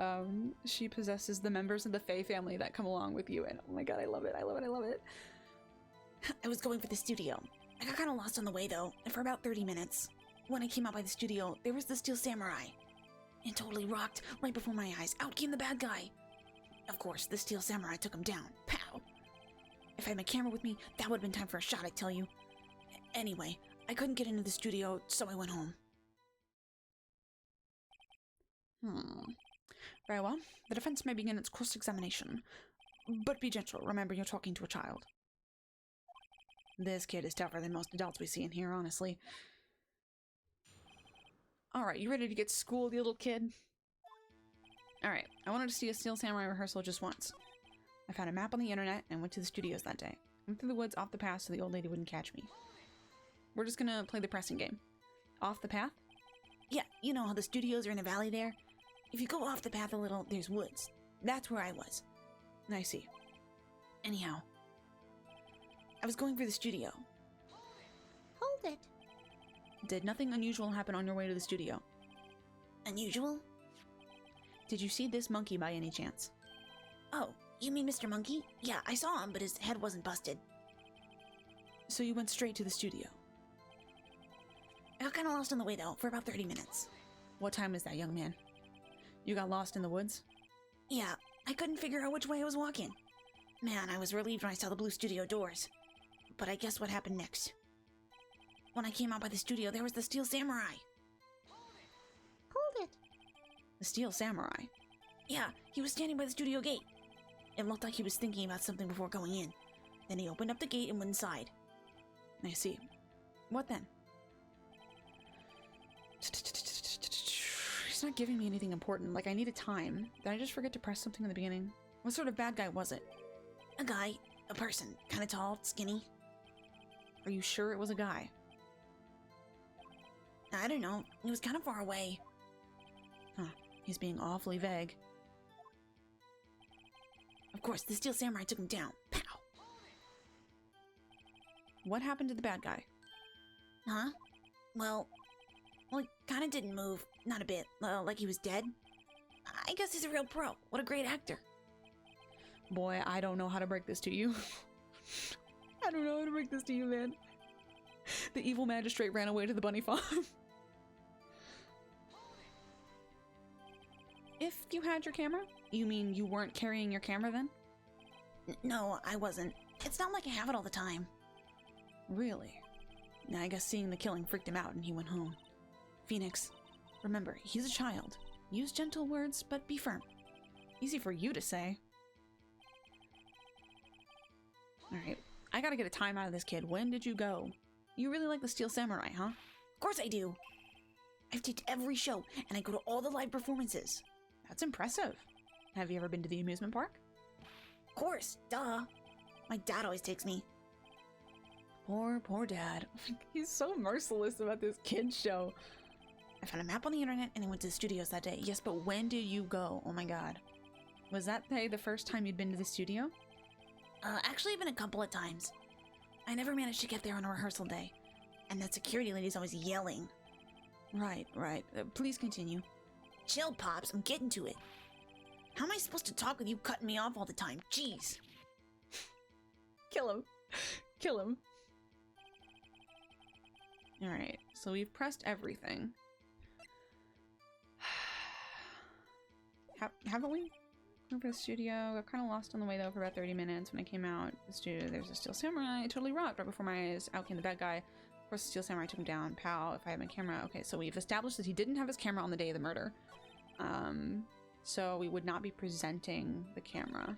possesses the members of the Fae family that come along with you, and oh my god, I love it, I love it, I love it. I was going for the studio. I got kind of lost on the way though, and for about 30 minutes. When I came out by the studio, there was the Steel Samurai. It totally rocked right before my eyes. Out came the bad guy. Of course, the Steel Samurai took him down. Pow! If I had my camera with me, that would have been time for a shot, I tell you. Anyway, I couldn't get into the studio, so I went home. Very well. The defense may begin its cross-examination. But be gentle. Remember, you're talking to a child. This kid is tougher than most adults we see in here, honestly. Alright, you ready to get schooled, you little kid? Alright, I wanted to see a Steel Samurai rehearsal just once. I found a map on the internet and went to the studios that day. I went through the woods off the path so the old lady wouldn't catch me. We're just gonna play the pressing game. Off the path? Yeah, you know how the studios are in the valley there? If you go off the path a little, there's woods. That's where I was. I see. Anyhow, I was going for the studio. Hold it. Did nothing unusual happen on your way to the studio? Unusual? Did you see this monkey by any chance? Oh, you mean Mr. Monkey? Yeah, I saw him, but his head wasn't busted. So you went straight to the studio? I got kind of lost on the way though, for about 30 minutes. What time is that, young man? You got lost in the woods? Yeah, I couldn't figure out which way I was walking. Man, I was relieved when I saw the blue studio doors. But I guess what happened next? When I came out by the studio, there was the Steel Samurai. Hold it. The Steel Samurai? Yeah, he was standing by the studio gate. It looked like he was thinking about something before going in. Then he opened up the gate and went inside. I see. What then? He's not giving me anything important. Like, I need a time. Did I just forget to press something in the beginning? What sort of bad guy was it? A guy. A person. Kinda tall, skinny. Are you sure it was a guy? I don't know. He was kind of far away. Huh. He's being awfully vague. Of course, the Steel Samurai took him down. Pow! What happened to the bad guy? Huh? Well, he kinda didn't move. Not a bit. Like he was dead. I guess he's a real pro. What a great actor. Boy, I don't know how to break this to you. I don't know how to break this to you, man. The evil magistrate ran away to the bunny farm. If you had your camera? You mean you weren't carrying your camera then? No, I wasn't. It's not like I have it all the time. Really? I guess seeing the killing freaked him out and he went home. Phoenix, remember, he's a child. Use gentle words, but be firm. Easy for you to say. Alright, I gotta get a time out of this kid. When did you go? You really like the Steel Samurai, huh? Of course I do. I've taped every show, and I go to all the live performances. That's impressive. Have you ever been to the amusement park? Of course, duh. My dad always takes me. Poor dad. He's so merciless about this kid's show. I found a map on the internet and I went to the studios that day. Yes, but when did you go? Oh my god. Was that day the first time you'd been to the studio? Actually been a couple of times. I never managed to get there on a rehearsal day. And that security lady's always yelling. Right. Please continue. Chill, Pops. I'm getting to it. How am I supposed to talk with you cutting me off all the time? Jeez. Kill him. Kill him. Alright, so we've pressed everything. haven't we? Went for the studio. Got kind of lost on the way though for about 30 minutes. When I came out the studio, there's a steel samurai. I totally rocked. Right before my eyes, out came the bad guy. Of course, the steel samurai took him down. Pow! If I had my camera. Okay, so we've established that he didn't have his camera on the day of the murder. So we would not be presenting the camera.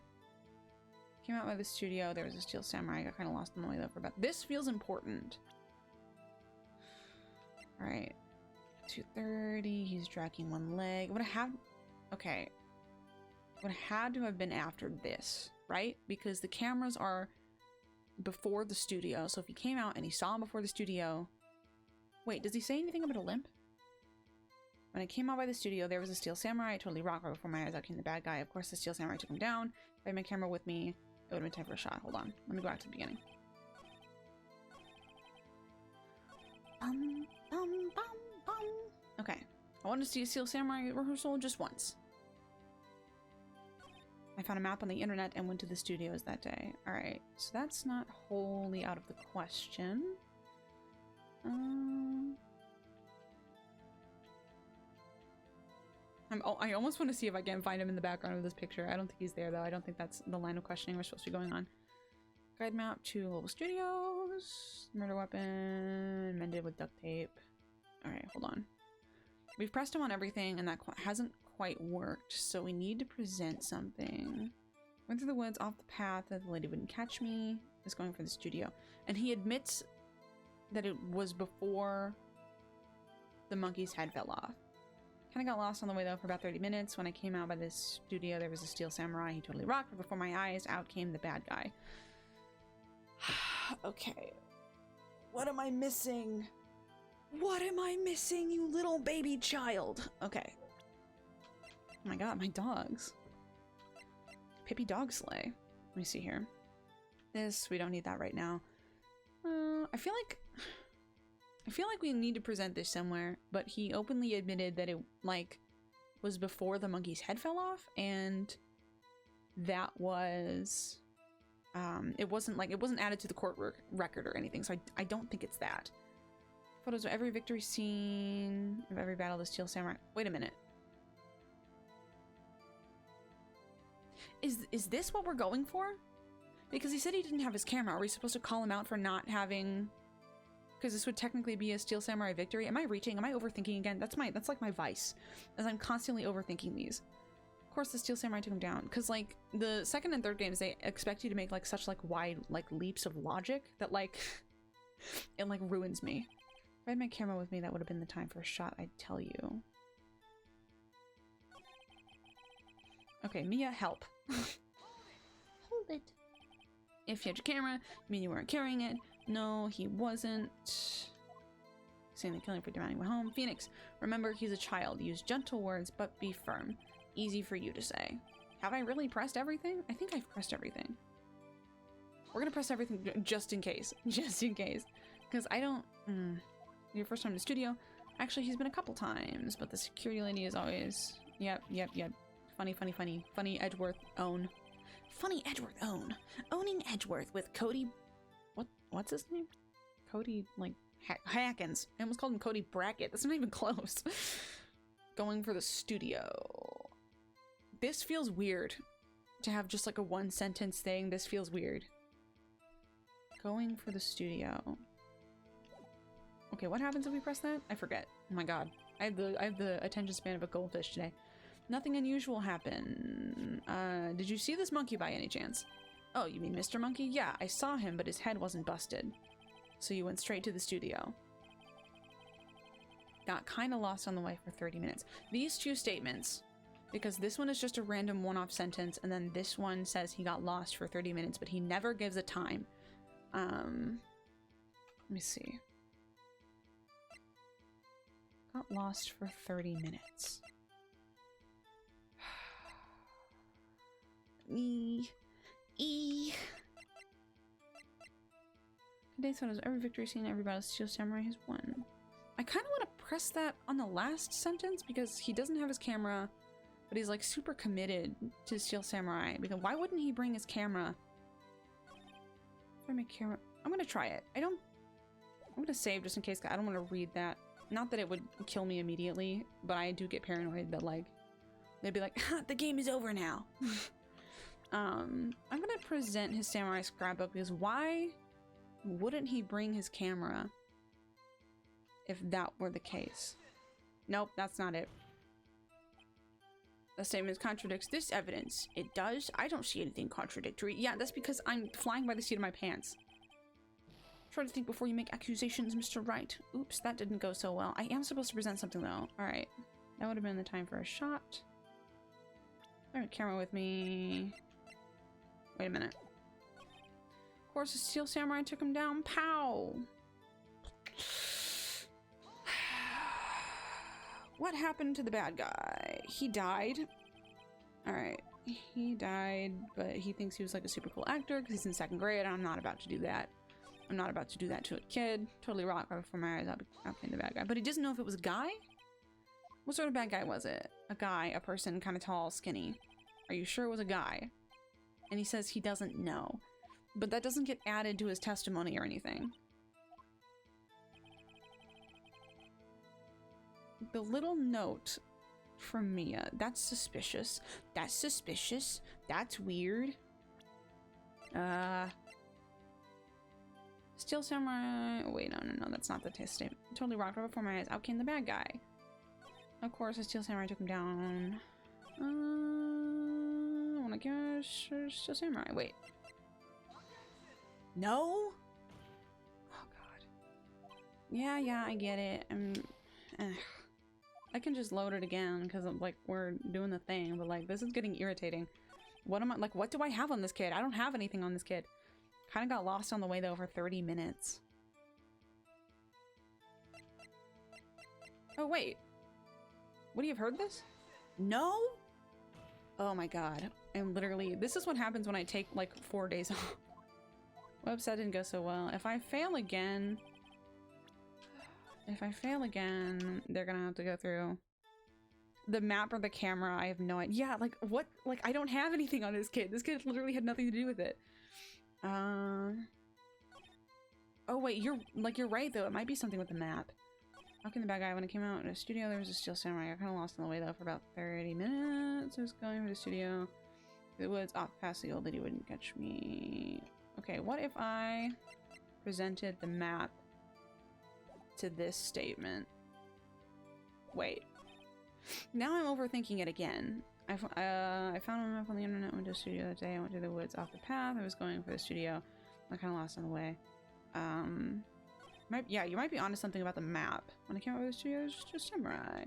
Came out by the studio. There was a steel samurai. Got kind of lost on the way though for about. This feels important. All right. 2:30. He's dragging one leg. Would I have? Okay. Would have had to have been after this, right? Because the cameras are before the studio. So if he came out and he saw him before the studio. Wait, does he say anything about a limp? When I came out by the studio, there was a steel samurai. I totally rocked right before my eyes. Out came the bad guy. Of course, the steel samurai took him down. If I had my camera with me, it would have been time for a shot. Hold on. Let me go back to the beginning. Okay. I wanted to see a steel samurai rehearsal just once. I found a map on the internet and went to the studios that day. Alright, so that's not wholly out of the question. I almost want to see if I can find him in the background of this picture. I don't think he's there though. I don't think that's the line of questioning we're supposed to be going on. Guide map to Global Studios. Murder weapon. Mended with duct tape. Alright, hold on. We've pressed him on everything and that hasn't quite worked, so we need to present something. Went through the woods off the path that the lady wouldn't catch me. Is going for the studio. And he admits that it was before the monkey's head fell off. Kind of got lost on the way though for about 30 minutes. When I came out by this studio, there was a steel samurai. He totally rocked, but before my eyes, out came the bad guy. Okay. What am I missing? What am I missing, you little baby child? Okay. Oh my god, my dogs. Pippy dog sleigh. Let me see here. This, we don't need that right now. I feel like we need to present this somewhere, but he openly admitted that it, like, was before the monkey's head fell off, and that was, it wasn't added to the court record or anything, so I don't think it's that. Photos of every victory scene, of every battle of the steel samurai. Wait a minute. Is this what we're going for? Because he said he didn't have his camera. Are we supposed to call him out for not having... Because this would technically be a steel samurai victory. Am I reaching? Am I overthinking again? That's like my vice, as I'm constantly overthinking these. Of course, the steel samurai took him down. Because like the second and third games, they expect you to make like such like wide like leaps of logic that like it like ruins me. If I had my camera with me, that would have been the time for a shot, I'd tell you. Okay, Mia, help. Hold it. If you had your camera, you mean you weren't carrying it? No, he wasn't. Saying the killing for demanding went home. Phoenix, remember he's a child. Use gentle words, but be firm. Easy for you to say. Have I really pressed everything? I think I've pressed everything. We're gonna press everything just in case. Just in case. Because I don't... Your first time in the studio? Actually, he's been a couple times, but the security lady is always... Yep. Funny Edgeworth own. Funny Edgeworth own. Owning Edgeworth with Cody... What's his name? Cody, like, Hackins. I almost called him Cody Brackett. That's not even close. Going for the studio. This feels weird. To have just like a one sentence thing. This feels weird. Going for the studio. Okay, what happens if we press that? I forget. Oh my god. I have the attention span of a goldfish today. Nothing unusual happened. Did you see this monkey by any chance? Oh, you mean Mr. Monkey? Yeah, I saw him, but his head wasn't busted. So you went straight to the studio. Got kind of lost on the way for 30 minutes. These two statements, because this one is just a random one-off sentence, and then this one says he got lost for 30 minutes, but he never gives a time. Let me see. Got lost for 30 minutes. Today's photos, every victory scene, every battle steel samurai has won. I kind of want to press that on the last sentence because he doesn't have his camera, but he's like super committed to steel samurai. Because why wouldn't he bring his camera? I'm gonna try it. I'm gonna save just in case. I don't want to read that. Not that it would kill me immediately, but I do get paranoid that like They'd be like, The game is over now. I'm gonna present his samurai scrapbook because why wouldn't he bring his camera if that were the case? Nope, that's not it. The statement contradicts this evidence. It does? I don't see anything contradictory. Yeah, that's because I'm flying by the seat of my pants. Try to think before you make accusations, Mr. Wright. Oops, that didn't go so well. I am supposed to present something though. Alright. That would have been the time for a shot. Alright, camera with me. Wait a minute. Of course, the steel samurai took him down. Pow! What happened to the bad guy? He died. Alright. He died, but he thinks he was like a super cool actor because he's in 2nd grade, and I'm not about to do that. I'm not about to do that to a kid. Totally rock right before my eyes. I'll play the bad guy. But he doesn't know if it was a guy? What sort of bad guy was it? A guy, a person, kind of tall, skinny. Are you sure it was a guy? And he says he doesn't know. But that doesn't get added to his testimony or anything. The little note from Mia. That's suspicious. That's suspicious. That's weird. Steel samurai. Oh, wait, no, that's not the test statement. Totally rocked right before my eyes. Out came the bad guy. Of course, the steel samurai took him down. I wanna guess steel samurai. Wait. No? Oh god. Yeah, I get it. I can just load it again because like we're doing the thing, but like this is getting irritating. What am I like? What do I have on this kid? I don't have anything on this kid. Kind of got lost on the way though for 30 minutes. Oh wait. Would you have heard this? No? Oh my god. I'm literally, this is what happens when I take like 4 days off. Whoops, that didn't go so well. If I fail again, they're gonna have to go through the map or the camera. I have no idea. Yeah, like what? Like I don't have anything on this kid. This kid literally had nothing to do with it. Oh wait, you're right though. It might be something with the map. How can the bad guy, when it came out in the studio, there was a steel samurai. I kind of lost on the way though for about 30 minutes. I was going for the studio. The woods off past the old lady wouldn't catch me. Okay, what if I presented the map to this statement? Wait. Now I'm overthinking it again. I found a map on the internet, went to the studio that day. I went to the woods off the path. I was going for the studio. I kind of lost on the way. Yeah, you might be onto something about the map. When I came over to the studio, it was just samurai.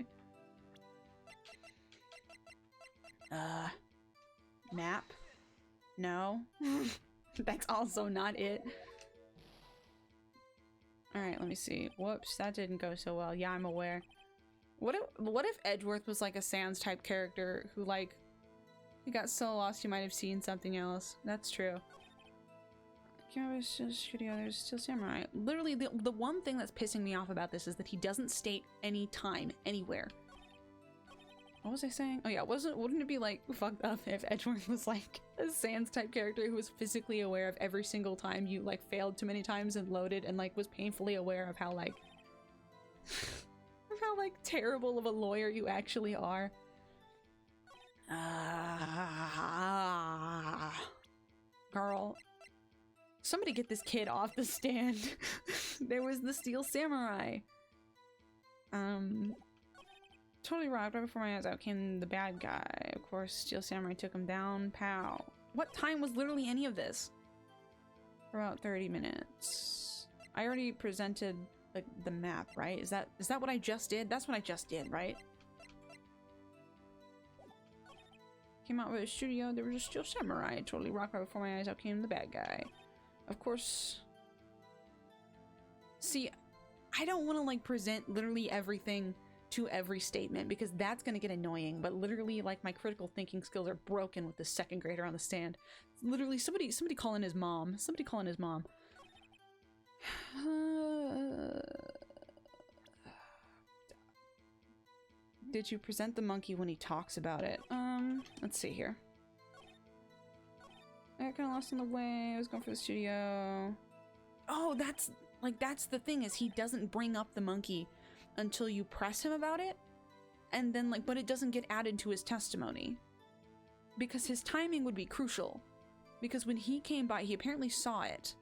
Map? No. That's also not it. Alright, let me see. Whoops, that didn't go so well. Yeah, I'm aware. What if Edgeworth was like a Sans type character who like he got so lost you might have seen something else. That's true. There's still samurai. Literally the one thing that's pissing me off about this is that he doesn't state any time anywhere. What was I saying? Oh yeah, wouldn't it be like fucked up if Edgeworth was like a Sans type character who was physically aware of every single time you like failed too many times and loaded and like was painfully aware of how like how like terrible of a lawyer you actually are. Girl, somebody get this kid off the stand. There was the steel samurai. Totally rocked right before my eyes. Out came the bad guy. Of course, steel samurai took him down. Pow. What time was literally any of this? For about 30 minutes. I already presented like the map, right? Is that what I just did? That's what I just did, right? Came out with a studio, there was a steel samurai. Totally rocked right before my eyes. Out came the bad guy. Of course. See, I don't want to like present literally everything to every statement because that's gonna get annoying, but literally like my critical thinking skills are broken with the 2nd grader on the stand. Literally somebody calling his mom. Somebody calling his mom. Did you present the monkey when he talks about it? Let's see here. I got kind of lost on the way. I was going for the studio. Oh, that's the thing is he doesn't bring up the monkey until you press him about it. and then like, but it doesn't get added to his testimony. Because his timing would be crucial. Because when he came by, he apparently saw it.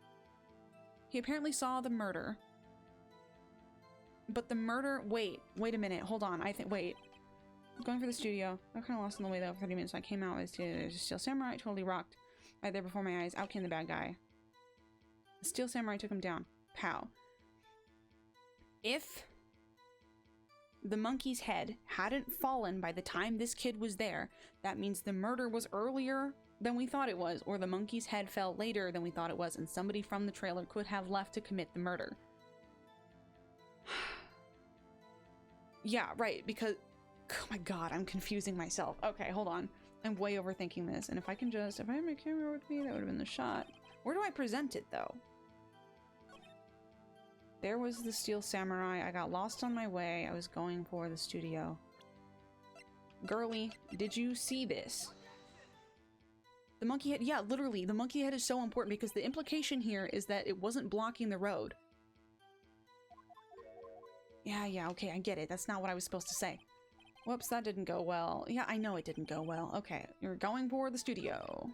He apparently saw the murder. But the murder, wait a minute, hold on, wait. Going for the studio. I kind of lost on the way though for 30 minutes, so I came out with a Steel Samurai, totally rocked. Right there before my eyes, out came the bad guy. The Steel Samurai took him down. Pow. If the monkey's head hadn't fallen by the time this kid was there, that means the murder was earlier than we thought it was, or the monkey's head fell later than we thought it was, and somebody from the trailer could have left to commit the murder. Yeah, right, because... Oh my god, I'm confusing myself. Okay, hold on. I'm way overthinking this, and if I had my camera with me, that would have been the shot. Where do I present it, though? There was the Steel Samurai. I got lost on my way. I was going for the studio. Girly, did you see this? The monkey head, yeah, literally, the monkey head is so important because the implication here is that it wasn't blocking the road. Yeah, okay, I get it. That's not what I was supposed to say. Whoops, that didn't go well. Yeah, I know it didn't go well. Okay, you're going for the studio.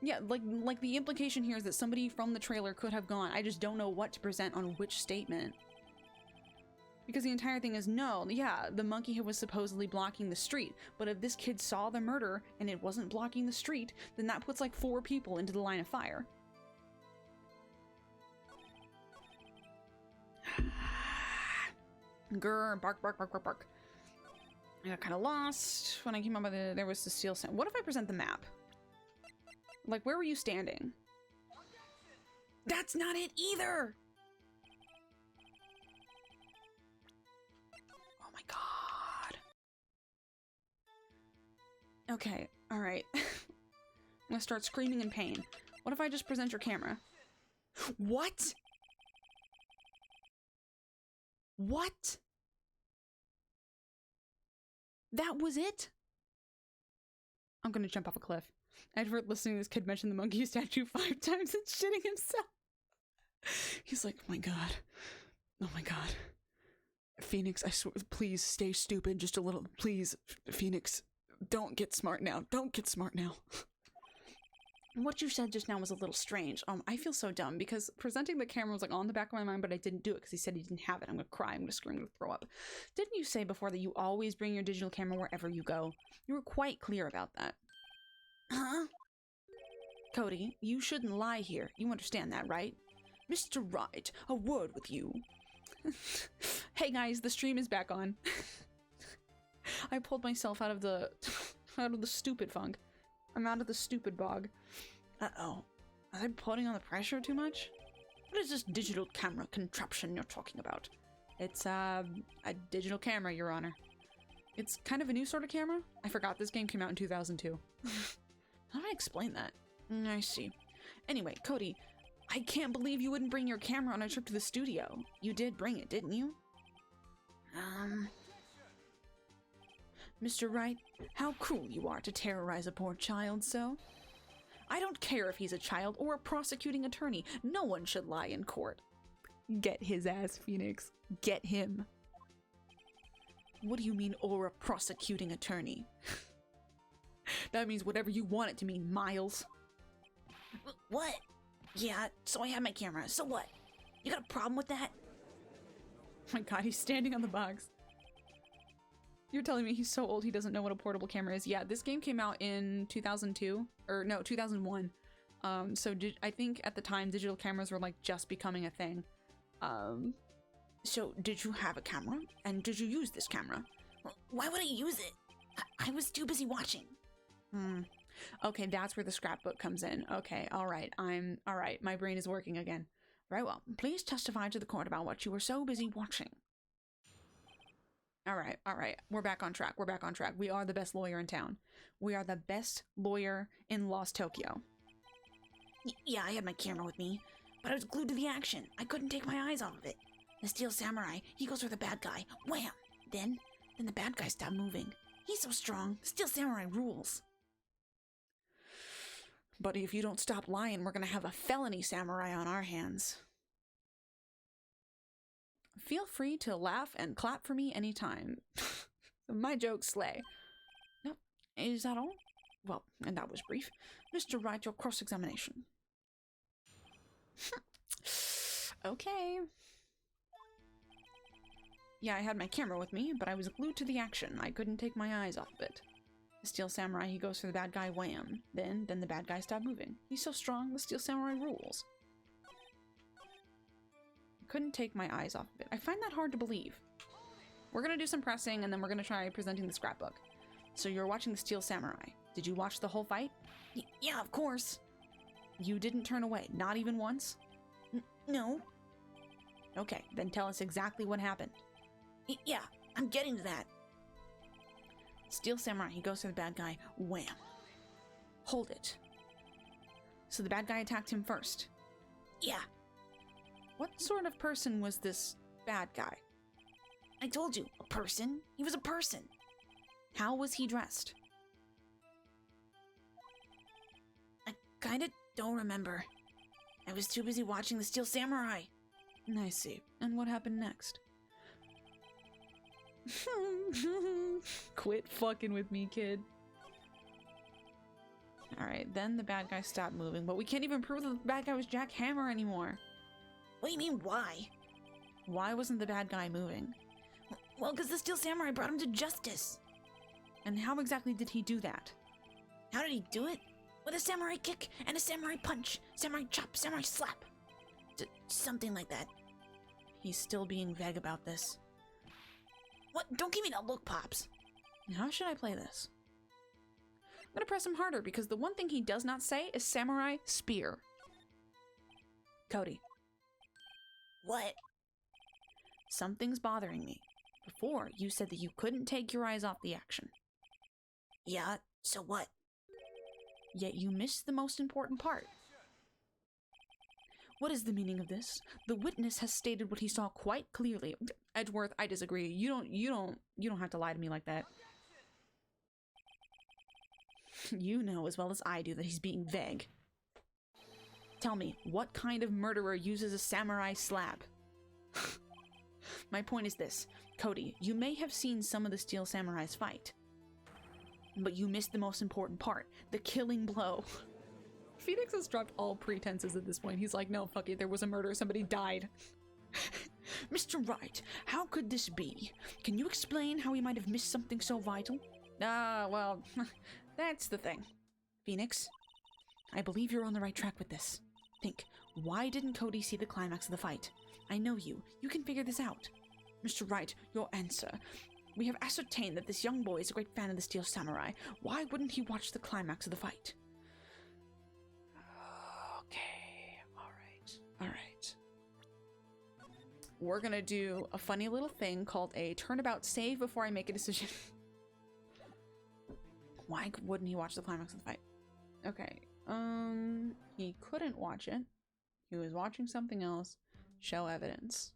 Yeah, like the implication here is that somebody from the trailer could have gone. I just don't know what to present on which statement. Because the entire thing is, no, yeah, the monkey head was supposedly blocking the street, but if this kid saw the murder and it wasn't blocking the street, then that puts like 4 people into the line of fire. Grr, bark, bark, bark, bark, bark. I got kind of lost when I came up with there was the Steel Samurai. What if I present the map? Like, where were you standing? That's not it either! Oh my god. Okay, alright. I'm gonna start screaming in pain. What if I just present your camera? What? What? That was it? I'm gonna jump off a cliff. I've heard listening to this kid mention the monkey statue 5 times and shitting himself. He's like, oh my god. Oh my god. Phoenix, I swear, please stay stupid just a little. Please, Phoenix, don't get smart now. Don't get smart now. What you said just now was a little strange. I feel so dumb because presenting the camera was like on the back of my mind, but I didn't do it because he said he didn't have it. I'm gonna cry, I'm gonna scream, I'm gonna throw up. Didn't you say before that you always bring your digital camera wherever you go? You were quite clear about that. Huh? Cody, you shouldn't lie here. You understand that, right? Mr. Wright, a word with you. Hey guys, the stream is back on. I pulled myself out of the stupid funk. I'm out of the stupid bog. Uh-oh. Was I putting on the pressure too much? What is this digital camera contraption you're talking about? It's, a digital camera, Your Honor. It's kind of a new sort of camera. I forgot this game came out in 2002. How do I explain that? I see. Anyway, Cody, I can't believe you wouldn't bring your camera on a trip to the studio. You did bring it, didn't you? Mr. Wright, how cruel you are to terrorize a poor child so. I don't care if he's a child or a prosecuting attorney. No one should lie in court. Get his ass, Phoenix. Get him. What do you mean, or a prosecuting attorney? That means whatever you want it to mean, Miles. What? Yeah, so I have my camera. So what? You got a problem with that? Oh my god, he's standing on the box. You're telling me he's so old he doesn't know what a portable camera is? Yeah, this game came out in 2002. Or no, 2001. I think at the time digital cameras were like just becoming a thing. So did you have a camera? And did you use this camera? Why would I use it? I was too busy watching. Okay, that's where the scrapbook comes in. Okay, alright, alright, my brain is working again. Very well, please testify to the court about what you were so busy watching. Alright, we're back on track, We are the best lawyer in town. We are the best lawyer in Lost Tokyo. Yeah, I had my camera with me, but I was glued to the action. I couldn't take my eyes off of it. The Steel Samurai, he goes for the bad guy. Wham! Then the bad guy stopped moving. He's so strong. Steel Samurai rules. Buddy, if you don't stop lying, we're gonna have a felony samurai on our hands. Feel free to laugh and clap for me anytime. My jokes slay. No, is that all? Well, and that was brief. Mr. Wright, your cross-examination. Okay. Yeah, I had my camera with me, but I was glued to the action. I couldn't take my eyes off of it. The Steel Samurai, he goes for the bad guy, wham. Then the bad guy stopped moving. He's so strong, the Steel Samurai rules. I couldn't take my eyes off of it. I find that hard to believe. We're gonna do some pressing, and then we're gonna try presenting the scrapbook. So you're watching the Steel Samurai. Did you watch the whole fight? Yeah, of course. You didn't turn away, not even once? No. Okay, then tell us exactly what happened. Yeah, I'm getting to that. Steel Samurai, he goes for the bad guy, wham. Hold it. So the bad guy attacked him first. Yeah. What sort of person was this bad guy? I told you, a person. He was a person. How was he dressed? I kinda don't remember. I was too busy watching the Steel Samurai. I see. And what happened next? Quit fucking with me, kid. Alright, then the bad guy stopped moving, but we can't even prove that the bad guy was Jack Hammer anymore. What do you mean, why? Why wasn't the bad guy moving? Well, because the Steel Samurai brought him to justice. And how exactly did he do that? How did he do it? With a samurai kick and a samurai punch, samurai chop, samurai slap. Something like that. He's still being vague about this. What? Don't give me that look, Pops. How should I play this? I'm gonna press him harder because the one thing he does not say is samurai spear. Cody. What? Something's bothering me. Before, you said that you couldn't take your eyes off the action. Yeah, so what? Yet you missed the most important part. What is the meaning of this? The witness has stated what he saw quite clearly. Edgeworth, I disagree. You don't have to lie to me like that. You know as well as I do that he's being vague. Tell me, what kind of murderer uses a samurai slap? My point is this. Cody, you may have seen some of the Steel Samurai's fight, but you missed the most important part, the killing blow. Phoenix has dropped all pretenses at this point. He's like, no, fuck it, there was a murder, somebody died. Mr. Wright, how could this be? Can you explain how he might have missed something so vital? Well, that's the thing. Phoenix, I believe you're on the right track with this. Think, why didn't Cody see the climax of the fight? I know you. You can figure this out. Mr. Wright, your answer. We have ascertained that this young boy is a great fan of the Steel Samurai. Why wouldn't he watch the climax of the fight? Okay, alright. We're gonna do a funny little thing called a turnabout save before I make a decision. Why wouldn't he watch the climax of the fight? Okay, he couldn't watch it. He was watching something else. Show evidence.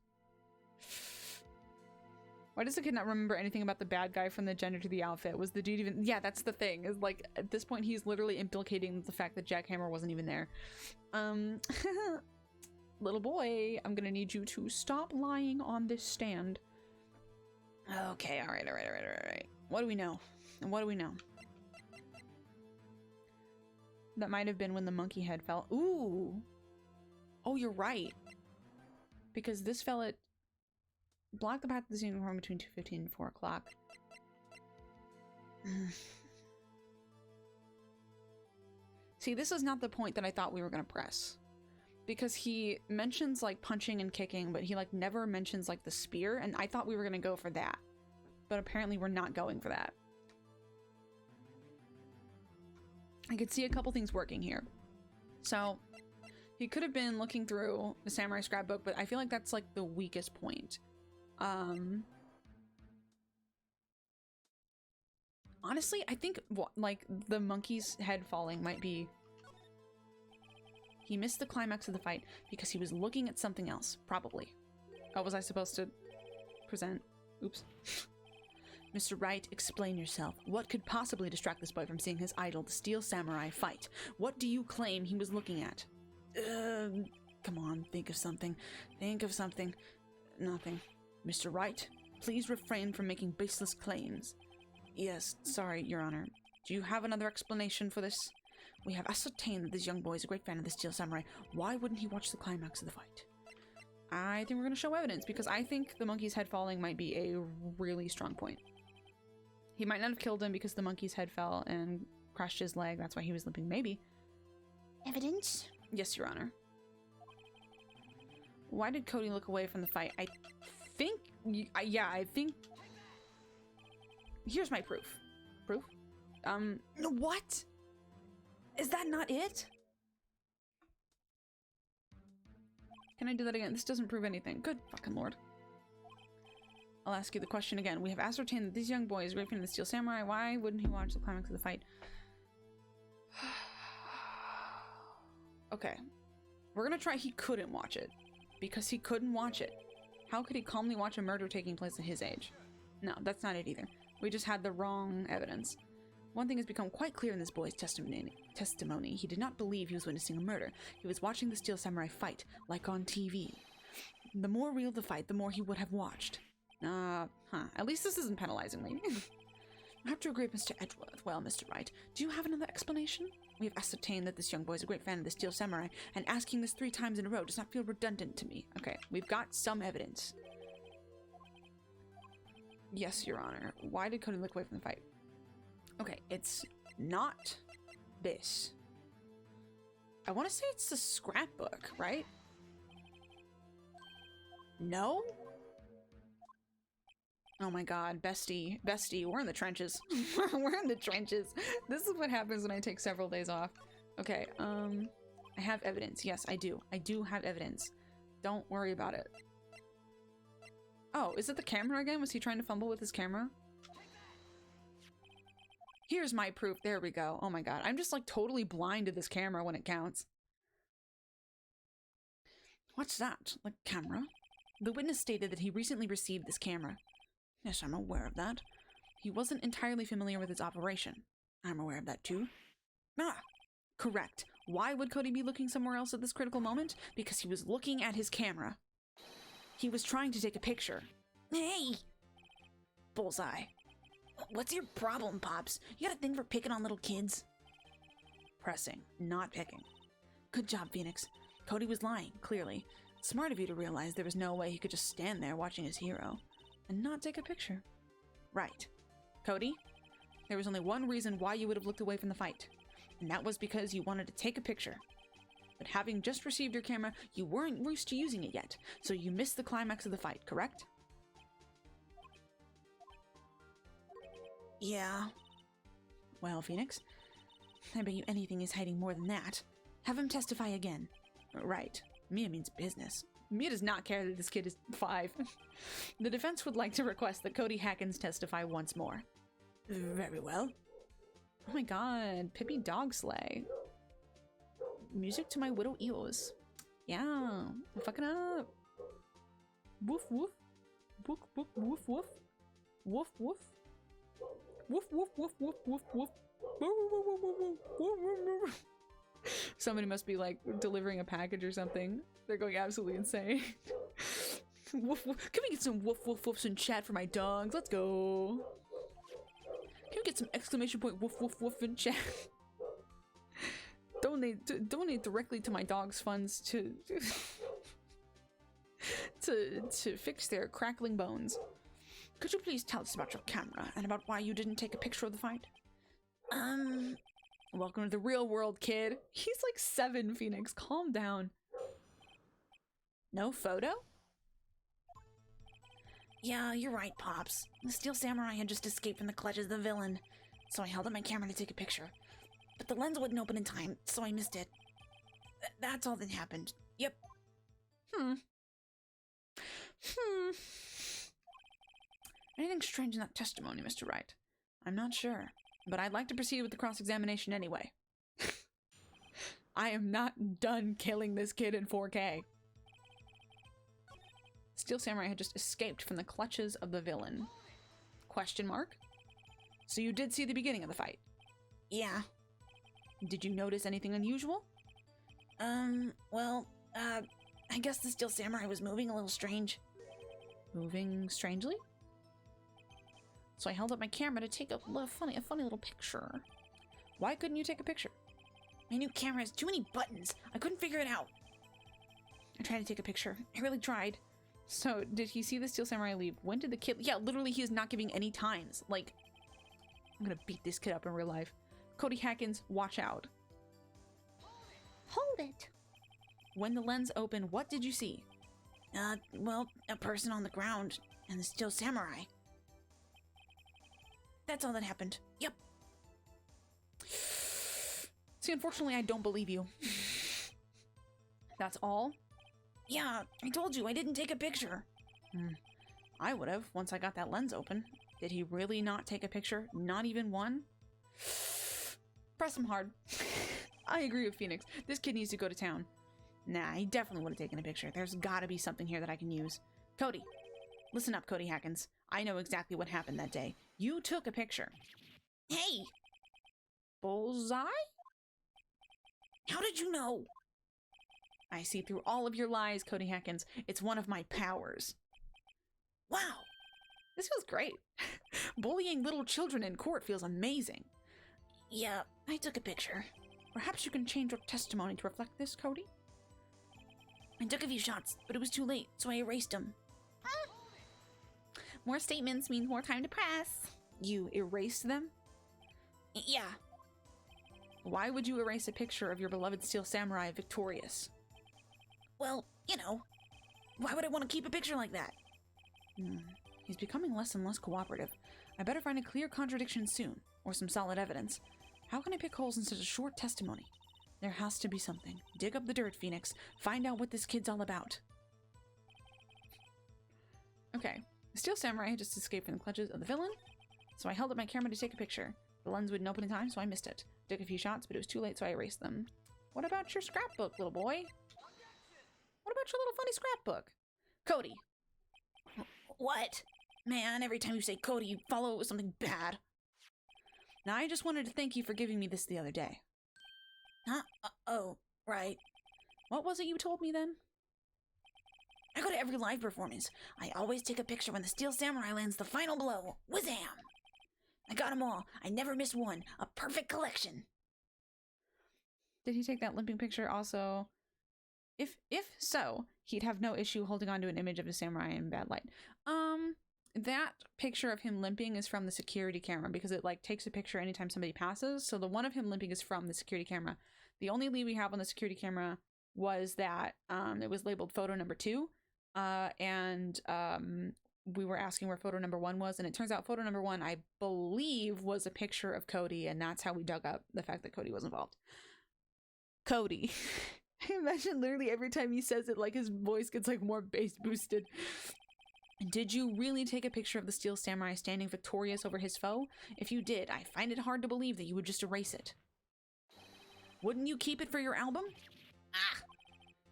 Why does the kid not remember anything about the bad guy from the gender to the outfit? Was the dude even— yeah, that's the thing. Is like, at this point, he's literally implicating the fact that Jack Hammer wasn't even there. Little boy, I'm gonna need you to stop lying on this stand. Okay, alright. What do we know? What do we know? That might have been when the monkey head fell. Ooh! Oh, you're right. Because this fell at— block the path to the unicorn between 2:15 and 4 o'clock. See, this is not the point that I thought we were gonna press. Because he mentions, like, punching and kicking, but he, like, never mentions, like, the spear, and I thought we were gonna go for that. But apparently we're not going for that. I could see a couple things working here. So, he could have been looking through the samurai scrapbook, but I feel like that's, like, the weakest point. Honestly, I think, like, the monkey's head falling might be— he missed the climax of the fight because he was looking at something else, probably. How was I supposed to present? Oops. Mr. Wright, explain yourself. What could possibly distract this boy from seeing his idol, the Steel Samurai, fight? What do you claim he was looking at? Come on, think of something. Think of something. Nothing. Mr. Wright, Please refrain from making baseless claims. Yes, sorry, Your Honor. Do you have another explanation for this? We have ascertained that this young boy is a great fan of the Steel Samurai. Why wouldn't he watch the climax of the fight? I think we're going to show evidence, because I think the monkey's head falling might be a really strong point. He might not have killed him because the monkey's head fell and crushed his leg. That's why he was limping. Maybe. Evidence? Yes, Your Honor. Why did Cody look away from the fight? I think... yeah, I think... Here's my proof. Proof? What? Is that not it? Can I do that again? This doesn't prove anything. Good fucking lord. I'll ask you the question again. We have ascertained that this young boy is great fan of the Steel Samurai. Why wouldn't he watch the climax of the fight? Okay. We're gonna try he couldn't watch it. Because he couldn't watch it. How could he calmly watch a murder taking place at his age? No, that's not it either. We just had the wrong evidence. One thing has become quite clear in this boy's testimony. He did not believe he was witnessing a murder. He was watching the Steel Samurai fight, like on TV. The more real the fight, the more he would have watched. At least this isn't penalizing me. I have to agree with Mr. Edgeworth. Well, Mr. Wright, do you have another explanation? We have ascertained that this young boy is a great fan of the Steel Samurai, and asking this 3 times in a row does not feel redundant to me. Okay, we've got some evidence. Yes, Your Honor. Why did Cody look away from the fight? Okay, it's not this. I want to say it's the scrapbook, right? No? Oh my god, bestie, we're in the trenches. We're in the trenches. This is what happens when I take several days off. Okay, I have evidence. Yes, I do. I do have evidence. Don't worry about it. Oh, is it the camera again? Was he trying to fumble with his camera? Here's my proof. There we go. Oh my god. I'm just like totally blind to this camera when it counts. What's that? The camera? The witness stated that he recently received this camera. Yes, I'm aware of that. He wasn't entirely familiar with its operation. I'm aware of that too. Ah, correct. Why would Cody be looking somewhere else at this critical moment? Because he was looking at his camera. He was trying to take a picture. Hey! Bullseye. What's your problem, Pops? You got a thing for picking on little kids? Pressing, not picking. Good job, Phoenix. Cody was lying, clearly. Smart of you to realize there was no way he could just stand there watching his hero and not take a picture. Right. Cody, there was only one reason why you would have looked away from the fight, and that was because you wanted to take a picture. But having just received your camera, you weren't used to using it yet, so you missed the climax of the fight, correct? Yeah. Well, Phoenix, I bet you anything is hiding more than that. Have him testify again. Right. Mia means business. Mia does not care that this kid is 5. The defense would like to request that Cody Hackins testify once more. Very well. Oh my god, Pippi Dog Slay. Music to my widow ears. Yeah, I'm fucking up. Woof woof. Woof woof woof woof. Woof woof. Woof woof woof woof woof woof. Somebody must be like delivering a package or something. They're going absolutely insane. Woof woof. Can we get some woof woof woofs in chat for my dogs? Let's go. Can we get some exclamation point woof woof woof in chat? Donate directly to my dog's funds to to fix their crackling bones. Could you please tell us about your camera and about why you didn't take a picture of the fight? Welcome to the real world, kid. He's like 7, Phoenix. Calm down. No photo? Yeah, you're right, Pops. The Steel Samurai had just escaped from the clutches of the villain, so I held up my camera to take a picture. But the lens wouldn't open in time, so I missed it. That's all that happened. Yep. Anything strange in that testimony, Mr. Wright? I'm not sure, but I'd like to proceed with the cross-examination anyway. I am not done killing this kid in 4K. Steel Samurai had just escaped from the clutches of the villain. Question mark? So you did see the beginning of the fight? Yeah. Did you notice anything unusual? Well, I guess the Steel Samurai was moving a little strange. Moving strangely? so I held up my camera to take a funny little picture. Why couldn't you take a picture? My new camera has too many buttons. I couldn't figure it out. I tried to take a picture. I really tried. So, did he see the Steel Samurai leave? When did the kid... Yeah, literally, he is not giving any times. Like, I'm gonna beat this kid up in real life. Cody Hackins, watch out. Hold it. When the lens opened, what did you see? Well, a person on the ground and the Steel Samurai. That's all that happened. Yep. See, unfortunately, I don't believe you. That's all? Yeah, I told you I didn't take a picture. I would have, once I got that lens open. Did he really not take a picture? Not even one? Press him hard. I agree with Phoenix. This kid needs to go to town. Nah, he definitely would have taken a picture. There's gotta be something here that I can use. Cody. Listen up, Cody Hackins. I know exactly what happened that day. You took a picture. Hey! Bullseye? How did you know? I see through all of your lies, Cody Hackins. It's one of my powers. Wow! This feels great. Bullying little children in court feels amazing. Yeah, I took a picture. Perhaps you can change your testimony to reflect this, Cody? I took a few shots, but it was too late, so I erased them. More statements means more time to press. You erased them? Yeah. Why would you erase a picture of your beloved Steel Samurai victorious? Well, you know. Why would I want to keep a picture like that? He's becoming less and less cooperative. I better find a clear contradiction soon, or some solid evidence. How can I pick holes in such a short testimony? There has to be something. Dig up the dirt, Phoenix. Find out what this kid's all about. Okay. The Steel Samurai had just escaped from the clutches of the villain, so I held up my camera to take a picture. The lens wouldn't open in time, so I missed it. Took a few shots, but it was too late, so I erased them. What about your scrapbook, little boy? What about your little funny scrapbook? Cody. What? Man, every time you say Cody, you follow it with something bad. Now, I just wanted to thank you for giving me this the other day. Huh? Oh, right. What was it you told me then? I go to every live performance. I always take a picture when the Steel Samurai lands the final blow. Wazam! I got them all. I never missed one. A perfect collection. Did he take that limping picture also? If so, he'd have no issue holding on to an image of a samurai in bad light. That picture of him limping is from the security camera because it like takes a picture anytime somebody passes. So the one of him limping is from the security camera. The only lead we have on the security camera was that it was labeled photo number 2. We were asking where photo number 1 was, and it turns out photo number 1, I believe, was a picture of Cody, and that's how we dug up the fact that Cody was involved. Cody. I imagine literally every time he says it, like his voice gets like more bass boosted. Did you really take a picture of the Steel Samurai standing victorious over his foe? If you did, I find it hard to believe that you would just erase it. Wouldn't you keep it for your album? Ah!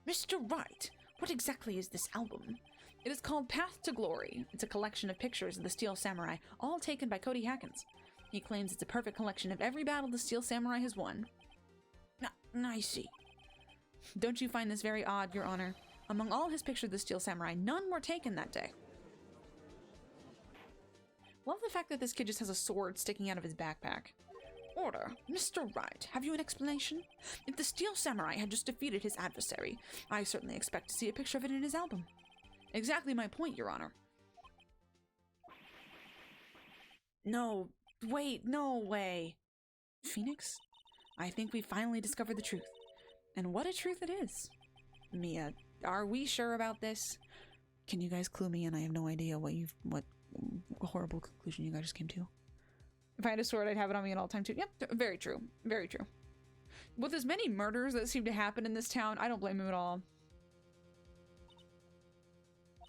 Mr. Wright, what exactly is this album? It is called Path to Glory. It's a collection of pictures of the Steel Samurai, all taken by Cody Hackins. He claims it's a perfect collection of every battle the Steel Samurai has won. I see. Don't you find this very odd, Your Honor? Among all his pictures of the Steel Samurai, none were taken that day. Love the fact that this kid just has a sword sticking out of his backpack. Order. Mr. Wright, have you an explanation? If the Steel Samurai had just defeated his adversary, I certainly expect to see a picture of it in his album. Exactly my point, Your Honor. No, wait, no way. Phoenix, I think we finally discovered the truth. And what a truth it is. Mia, are we sure about this? Can you guys clue me in? I have no idea what horrible conclusion you guys just came to. If I had a sword, I'd have it on me at all time too. Yep, very true. Very true. With as many murders that seem to happen in this town, I don't blame him at all.